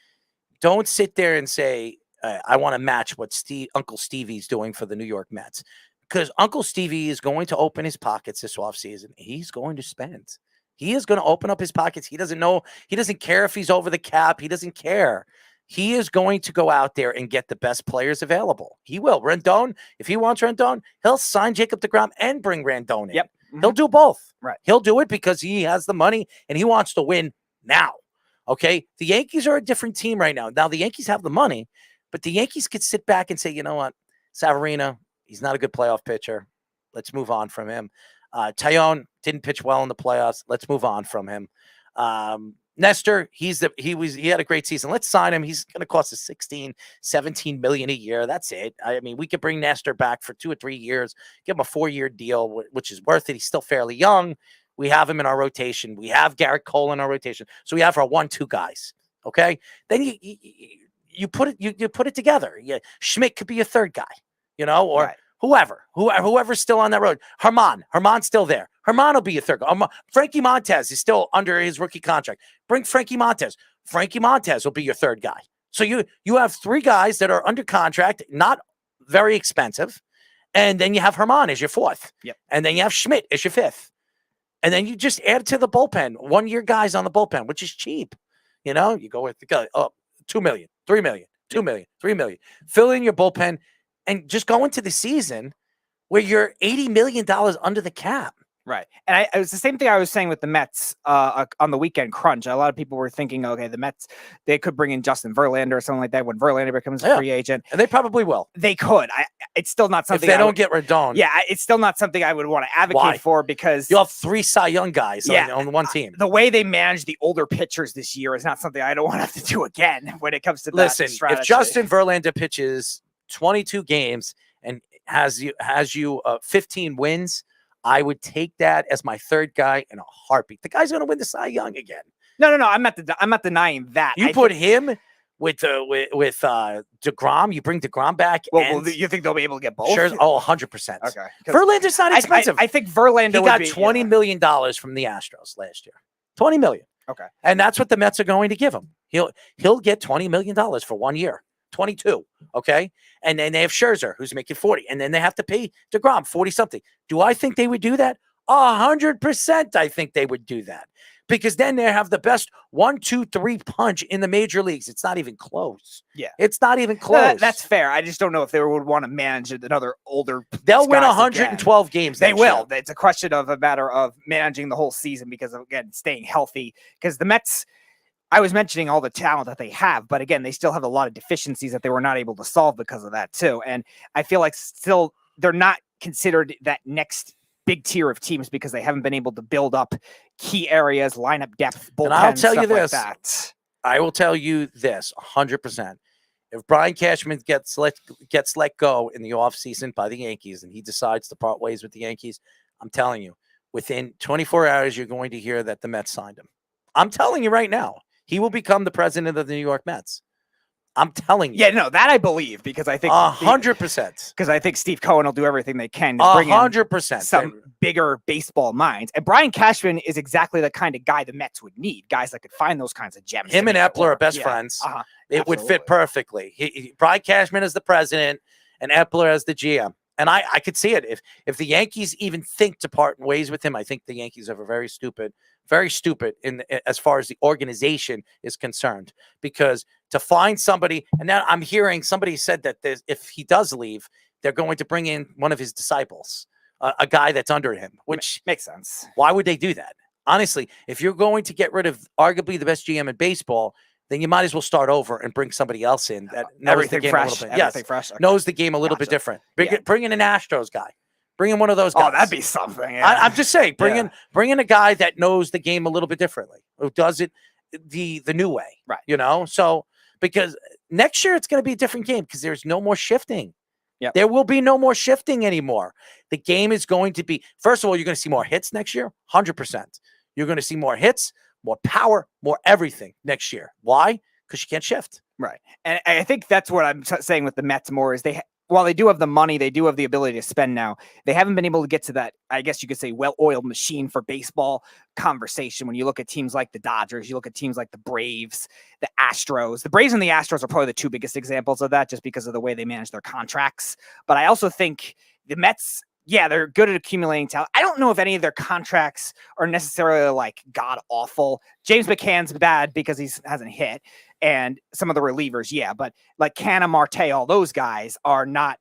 [SPEAKER 26] don't sit there and say, I want to match what Uncle Stevie's doing for the New York Mets, because Uncle Stevie is going to open his pockets this offseason. He's going to spend. He is going to open up his pockets. He doesn't know. He doesn't care if he's over the cap. He doesn't care. He is going to go out there and get the best players available. He will. Rendon, if he wants Rendon, he'll sign Jacob deGrom and bring Rendon in.
[SPEAKER 27] Yep. Mm-hmm.
[SPEAKER 26] He'll do both.
[SPEAKER 27] Right.
[SPEAKER 26] He'll do it because he has the money and he wants to win now. Okay. The Yankees are a different team right now. Now the Yankees have the money, but the Yankees could sit back and say, you know what? Severino, he's not a good playoff pitcher. Let's move on from him. Taillon didn't pitch well in the playoffs. Let's move on from him. Nestor, he had a great season. Let's sign him. He's going to cost us 16, 17 million a year. That's it. I mean, we could bring Nestor back for 2 or 3 years, give him a 4-year deal, which is worth it. He's still fairly young. We have him in our rotation. We have Garrett Cole in our rotation. So we have our 1-2 guys. Okay. Then you put it together. Yeah. Schmidt could be a third guy, or right. whoever's still on that road. Herman's still there. Herman will be your third guy. Frankie Montez is still under his rookie contract. Bring Frankie Montez. Frankie Montez will be your third guy. So you have 3 guys that are under contract, not very expensive. And then you have Herman as your 4th.
[SPEAKER 27] Yep.
[SPEAKER 26] And then you have Schmidt as your 5th. And then you just add to the bullpen, 1-year guys on the bullpen, which is cheap. You go with the guy, $2 million, $3 million, $2 million, $3 million. Fill in your bullpen and just go into the season where you're $80 million under the cap.
[SPEAKER 27] Right. And it was the same thing I was saying with the Mets on the weekend crunch. A lot of people were thinking, okay, the Mets, they could bring in Justin Verlander or something like that when Verlander becomes a free agent.
[SPEAKER 26] And they probably will.
[SPEAKER 27] They could. It's still not something.
[SPEAKER 26] If they don't get Rodon.
[SPEAKER 27] Yeah, it's still not something I would want to advocate for because
[SPEAKER 26] you'll have 3 Cy Young guys on one team.
[SPEAKER 27] The way they manage the older pitchers this year is not something I don't want to have to do again when it comes to
[SPEAKER 26] Listen,
[SPEAKER 27] that strategy.
[SPEAKER 26] if Justin Verlander pitches 22 games and has you 15 wins, I would take that as my 3rd guy in a heartbeat. The guy's going to win the Cy Young again.
[SPEAKER 27] No. I'm not denying that.
[SPEAKER 26] You put him with DeGrom. You bring DeGrom back.
[SPEAKER 27] Well, you think they'll be able to get both?
[SPEAKER 26] Sure. 100%.
[SPEAKER 27] Okay.
[SPEAKER 26] Verlander's not expensive.
[SPEAKER 27] I think Verlander
[SPEAKER 26] got $20 million from the Astros last year. $20 million.
[SPEAKER 27] Okay.
[SPEAKER 26] And that's what the Mets are going to give him. He'll get $20 million for 1 year. 22, okay? And then they have Scherzer, who's making 40, and then they have to pay DeGrom 40-something. Do I think they would do that? 100% I think they would do that. Because then they have the best 1, 2, 3 punch in the major leagues. It's not even close.
[SPEAKER 27] Yeah.
[SPEAKER 26] It's not even close.
[SPEAKER 27] That's fair. I just don't know if they would want to manage another older.
[SPEAKER 26] They'll win 112 games.
[SPEAKER 27] They will. It's a question of a matter of managing the whole season because of, again, staying healthy. Because the Mets, I was mentioning all the talent that they have, but again, they still have a lot of deficiencies that they were not able to solve because of that too. And I feel like still they're not considered that next big tier of teams because they haven't been able to build up key areas, lineup depth, bullpen,
[SPEAKER 26] and I'll tell you this.
[SPEAKER 27] Like that.
[SPEAKER 26] I will tell you this 100%. If Brian Cashman gets let go in the offseason by the Yankees and he decides to part ways with the Yankees, I'm telling you, within 24 hours, you're going to hear that the Mets signed him. I'm telling you right now. He will become the president of the New York Mets. I'm telling you.
[SPEAKER 27] Yeah, no, that I believe because I think
[SPEAKER 26] 100%.
[SPEAKER 27] Because I think Steve Cohen will do everything they can to bring
[SPEAKER 26] 100%
[SPEAKER 27] some bigger baseball minds. And Brian Cashman is exactly the kind of guy the Mets would need. Guys that could find those kinds of gems.
[SPEAKER 26] Him and Epler are best friends. It would fit perfectly. Brian Cashman as the president and Epler as the GM. And I could see it. If the Yankees even think to part ways with him, I think the Yankees are very stupid in as far as the organization is concerned. Because to find somebody, and now I'm hearing somebody said that if he does leave, they're going to bring in one of his disciples, a guy that's under him, which
[SPEAKER 27] makes sense.
[SPEAKER 26] Why would they do that? Honestly, if you're going to get rid of arguably the best GM in baseball, then you might as well start over and bring somebody else in that knows the game a little bit. Yes,
[SPEAKER 27] fresh. Okay.
[SPEAKER 26] Knows the game a little bit different. Bring in an Astros guy. Bring in one of those guys.
[SPEAKER 27] Oh, that'd be something. Yeah.
[SPEAKER 26] I'm just saying, bring in a guy that knows the game a little bit differently, who does it the new way.
[SPEAKER 27] Right.
[SPEAKER 26] So because next year it's going to be a different game because there's no more shifting.
[SPEAKER 27] Yeah.
[SPEAKER 26] There will be no more shifting anymore. The game is going to be, first of all, you're going to see more hits next year, 100%. You're going to see more hits, more power, more everything next year. Why? Because you can't shift.
[SPEAKER 27] Right. And I think that's what I'm saying with the Mets more is while they do have the money, they do have the ability to spend now. They haven't been able to get to that, I guess you could say, well-oiled machine for baseball conversation. When you look at teams like the Dodgers, you look at teams like the Braves, the Astros. The Braves and the Astros are probably the 2 biggest examples of that just because of the way they manage their contracts. But I also think the Mets, yeah, they're good at accumulating talent. I don't know if any of their contracts are necessarily like god awful. James McCann's bad because he hasn't hit, and some of the relievers, yeah, but like Canna, Marte, all those guys are not.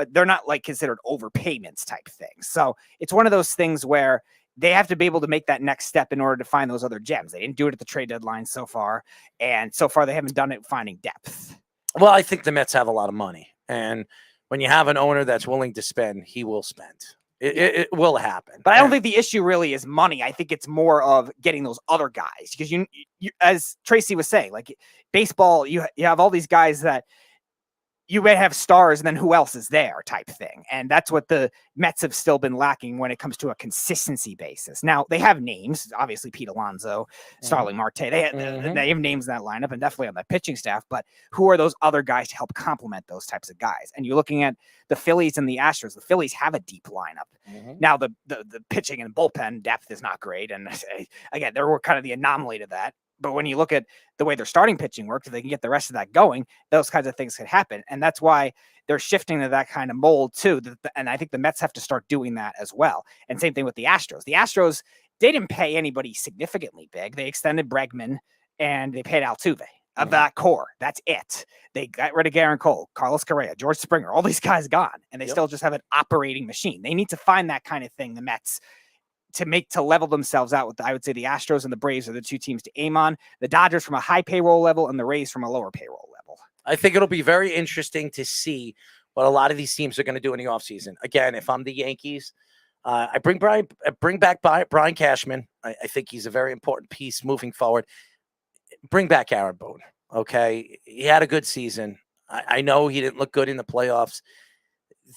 [SPEAKER 27] They're not like considered overpayments type things. So it's one of those things where they have to be able to make that next step in order to find those other gems. They didn't do it at the trade deadline so far, and so far they haven't done it finding depth.
[SPEAKER 26] Well, I think the Mets have a lot of money, and when you have an owner that's willing to spend, he will spend. It will happen.
[SPEAKER 27] But I don't think the issue really is money. I think it's more of getting those other guys. Because you as Tracy was saying, like baseball, you have all these guys that you may have stars and then who else is there type thing. And that's what the Mets have still been lacking when it comes to a consistency basis. Now, they have names, obviously Pete Alonso, Starling Marte. They have names in that lineup and definitely on the pitching staff, but who are those other guys to help complement those types of guys? And you're looking at the Phillies and the Astros. The Phillies have a deep lineup. Now, the pitching and bullpen depth is not great. And again, they were kind of the anomaly to that. But when you look at the way their starting pitching works, if they can get the rest of that going, those kinds of things could happen. And that's why they're shifting to that kind of mold too. And I think the Mets have to start doing that as well. And same thing with the Astros. The Astros, they didn't pay anybody significantly big. They extended Bregman and they paid Altuve of that core. That's it. They got rid of Garrett Cole, Carlos Correa, George Springer, all these guys gone. And they still just have an operating machine. They need to find that kind of thing, the Mets, to level themselves out with, I would say the Astros and the Braves are the two teams to aim on. The Dodgers from a high payroll level and the Rays from a lower payroll level.
[SPEAKER 26] I think it'll be very interesting to see what a lot of these teams are going to do in the offseason. Again, if I'm the Yankees, I bring back Brian Cashman. I think he's a very important piece moving forward. Bring back Aaron Boone. Okay. He had a good season. I know he didn't look good in the playoffs.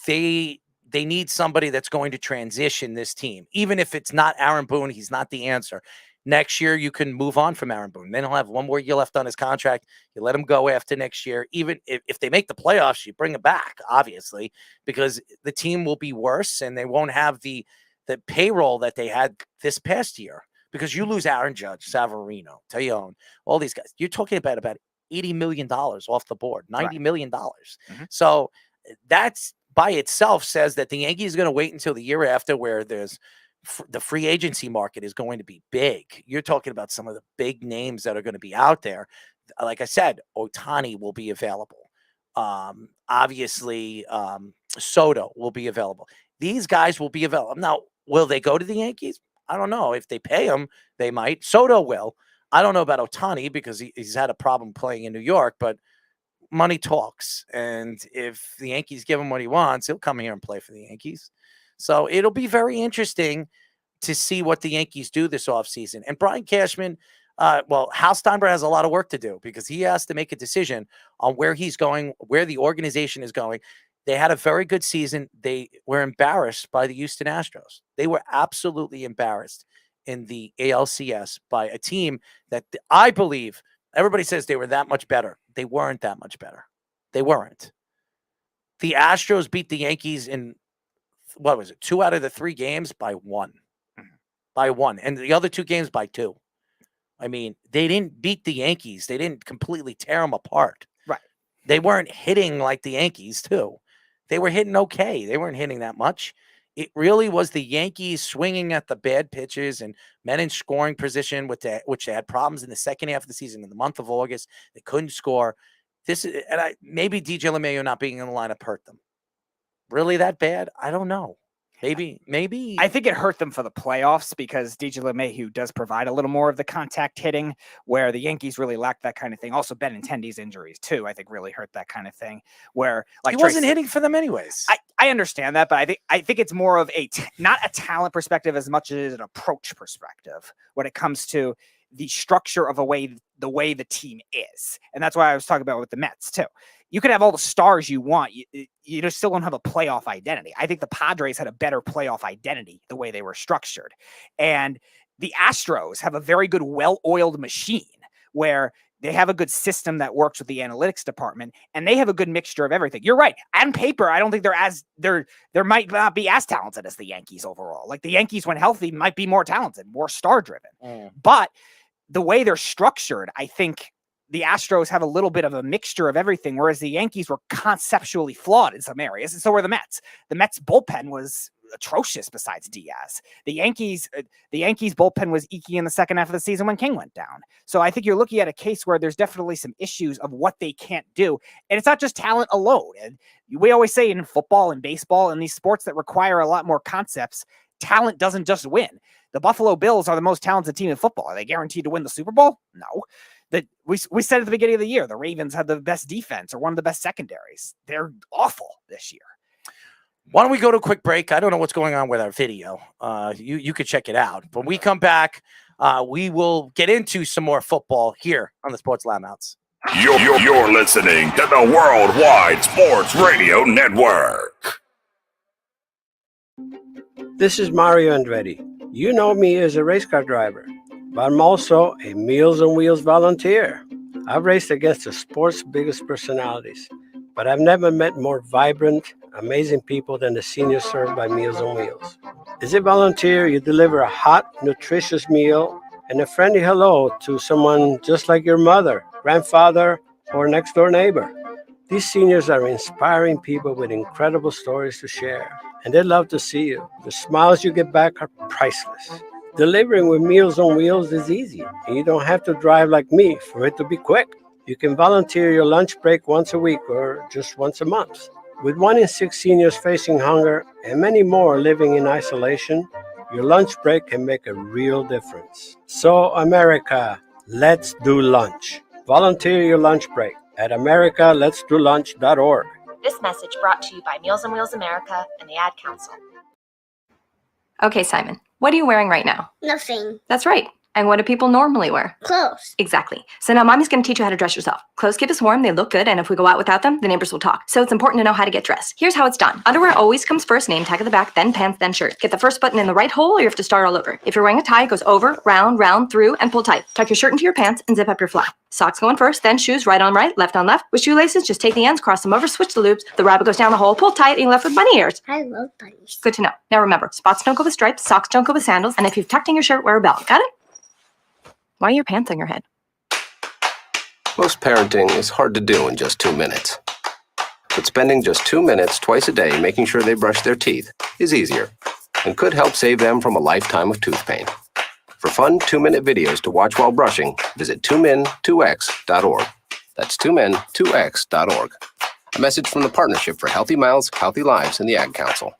[SPEAKER 26] They need somebody that's going to transition this team. Even if it's not Aaron Boone, he's not the answer. Next year, you can move on from Aaron Boone. Then he'll have one more year left on his contract. You let him go after next year. Even if they make the playoffs, you bring him back, obviously, because the team will be worse and they won't have the payroll that they had this past year. Because you lose Aaron Judge, Severino, Taillon, all these guys. You're talking about $80 million off the board, $90 million. So that's by itself says that the Yankees are going to wait until the year after where there's the free agency market is going to be big. You're talking about some of the big names that are going to be out there. Like I said, Ohtani will be available. Obviously, Soto will be available. These guys will be available. Now, will they go to the Yankees? I don't know. If they pay him, they might. Soto will. I don't know about Ohtani because he's had a problem playing in New York, but money talks. And if the Yankees give him what he wants, he'll come here and play for the Yankees. So it'll be very interesting to see what the Yankees do this offseason. And Brian Cashman, Hal Steinberg has a lot of work to do because he has to make a decision on where he's going, where the organization is going. They had a very good season. They were embarrassed by the Houston Astros. They were absolutely embarrassed in the ALCS by a team that I believe everybody says they were that much better. They weren't that much better. They weren't. The Astros beat the Yankees in, 2 out of the 3 games by 1. By 1. And the other 2 games by 2. I mean, they didn't beat the Yankees. They didn't completely tear them apart.
[SPEAKER 27] Right.
[SPEAKER 26] They weren't hitting like the Yankees, too. They were hitting okay. They weren't hitting that much. It really was the Yankees swinging at the bad pitches and men in scoring position, which they had problems in the second half of the season in the month of August. They couldn't score. Maybe DJ LeMahieu not being in the lineup hurt them. Really that bad? I don't know. Maybe.
[SPEAKER 27] I think it hurt them for the playoffs because DJ LeMahieu does provide a little more of the contact hitting where the Yankees really lacked that kind of thing. Also, Benintendi's injuries, too, I think really hurt that kind of thing where
[SPEAKER 26] he wasn't hitting for them anyways.
[SPEAKER 27] I understand that, but I think it's more of not a talent perspective as much as it is an approach perspective when it comes to the structure of the way the team is. And that's why I was talking about with the Mets, too. You can have all the stars you want. You just still don't have a playoff identity. I think the Padres had a better playoff identity the way they were structured. And the Astros have a very good, well-oiled machine where they have a good system that works with the analytics department, and they have a good mixture of everything. You're right. On paper, I don't think there might not be as talented as the Yankees overall. Like the Yankees, when healthy, might be more talented, more star-driven. But the way they're structured, I think the Astros have a little bit of a mixture of everything, whereas the Yankees were conceptually flawed in some areas, and so were the Mets. The Mets bullpen was atrocious besides Diaz. The Yankees bullpen was eeky in the second half of the season when King went down. So I think you're looking at a case where there's definitely some issues of what they can't do. And it's not just talent alone. And we always say in football and baseball and these sports that require a lot more concepts, talent doesn't just win. The Buffalo Bills are the most talented team in football. Are they guaranteed to win the Super Bowl? No. We said at the beginning of the year, the Ravens had the best defense or one of the best secondaries. They're awful this year.
[SPEAKER 26] Why don't we go to a quick break? I don't know what's going on with our video. You could check it out. When we come back, we will get into some more football here on the Sports Loudmouths.
[SPEAKER 25] You're listening to the Worldwide Sports Radio Network.
[SPEAKER 5] This is Mario Andretti. You know me as a race car driver, but I'm also a Meals on Wheels volunteer. I've raced against the sport's biggest personalities, but I've never met more vibrant, amazing people than the seniors served by Meals on Wheels. As a volunteer, you deliver a hot, nutritious meal and a friendly hello to someone just like your mother, grandfather, or next door neighbor. These seniors are inspiring people with incredible stories to share, and they love to see you. The smiles you get back are priceless. Delivering with Meals on Wheels is easy, and you don't have to drive like me for it to be quick. You can volunteer your lunch break once a week or just once a month. With 1 in 6 seniors facing hunger and many more living in isolation, your lunch break can make a real difference. So, America, let's do lunch. Volunteer your lunch break at americaletsdolunch.org.
[SPEAKER 7] This message brought to you by Meals on Wheels America and the Ad Council.
[SPEAKER 8] Okay, Simon, what are you wearing right now?
[SPEAKER 10] Nothing.
[SPEAKER 8] That's right. And what do people normally wear?
[SPEAKER 10] Clothes.
[SPEAKER 8] Exactly. So now Mommy's going to teach you how to dress yourself. Clothes keep us warm, they look good, and if we go out without them, the neighbors will talk. So it's important to know how to get dressed. Here's how it's done. Underwear always comes first, name tag at the back, then pants, then shirt. Get the first button in the right hole or you have to start all over. If you're wearing a tie, it goes over, round, through, and pull tight. Tuck your shirt into your pants and zip up your flap. Socks going first, then shoes right on right, left on left. With shoelaces, just take the ends, cross them over, switch the loops. The rabbit goes down the hole, pull tight, and you're left with bunny ears.
[SPEAKER 10] I love bunnies.
[SPEAKER 8] Good to know. Now remember, spots don't go with stripes, socks don't go with sandals, and if you've tucked in your shirt, wear a belt. Got it? Why are your pants on your head?
[SPEAKER 11] Most parenting is hard to do in just 2 minutes. But spending just 2 minutes twice a day making sure they brush their teeth is easier and could help save them from a lifetime of tooth pain. For fun 2-minute videos to watch while brushing, visit 2min2x.org. That's 2min2x.org. A message from the Partnership for Healthy Mouths, Healthy Lives and the Ad Council.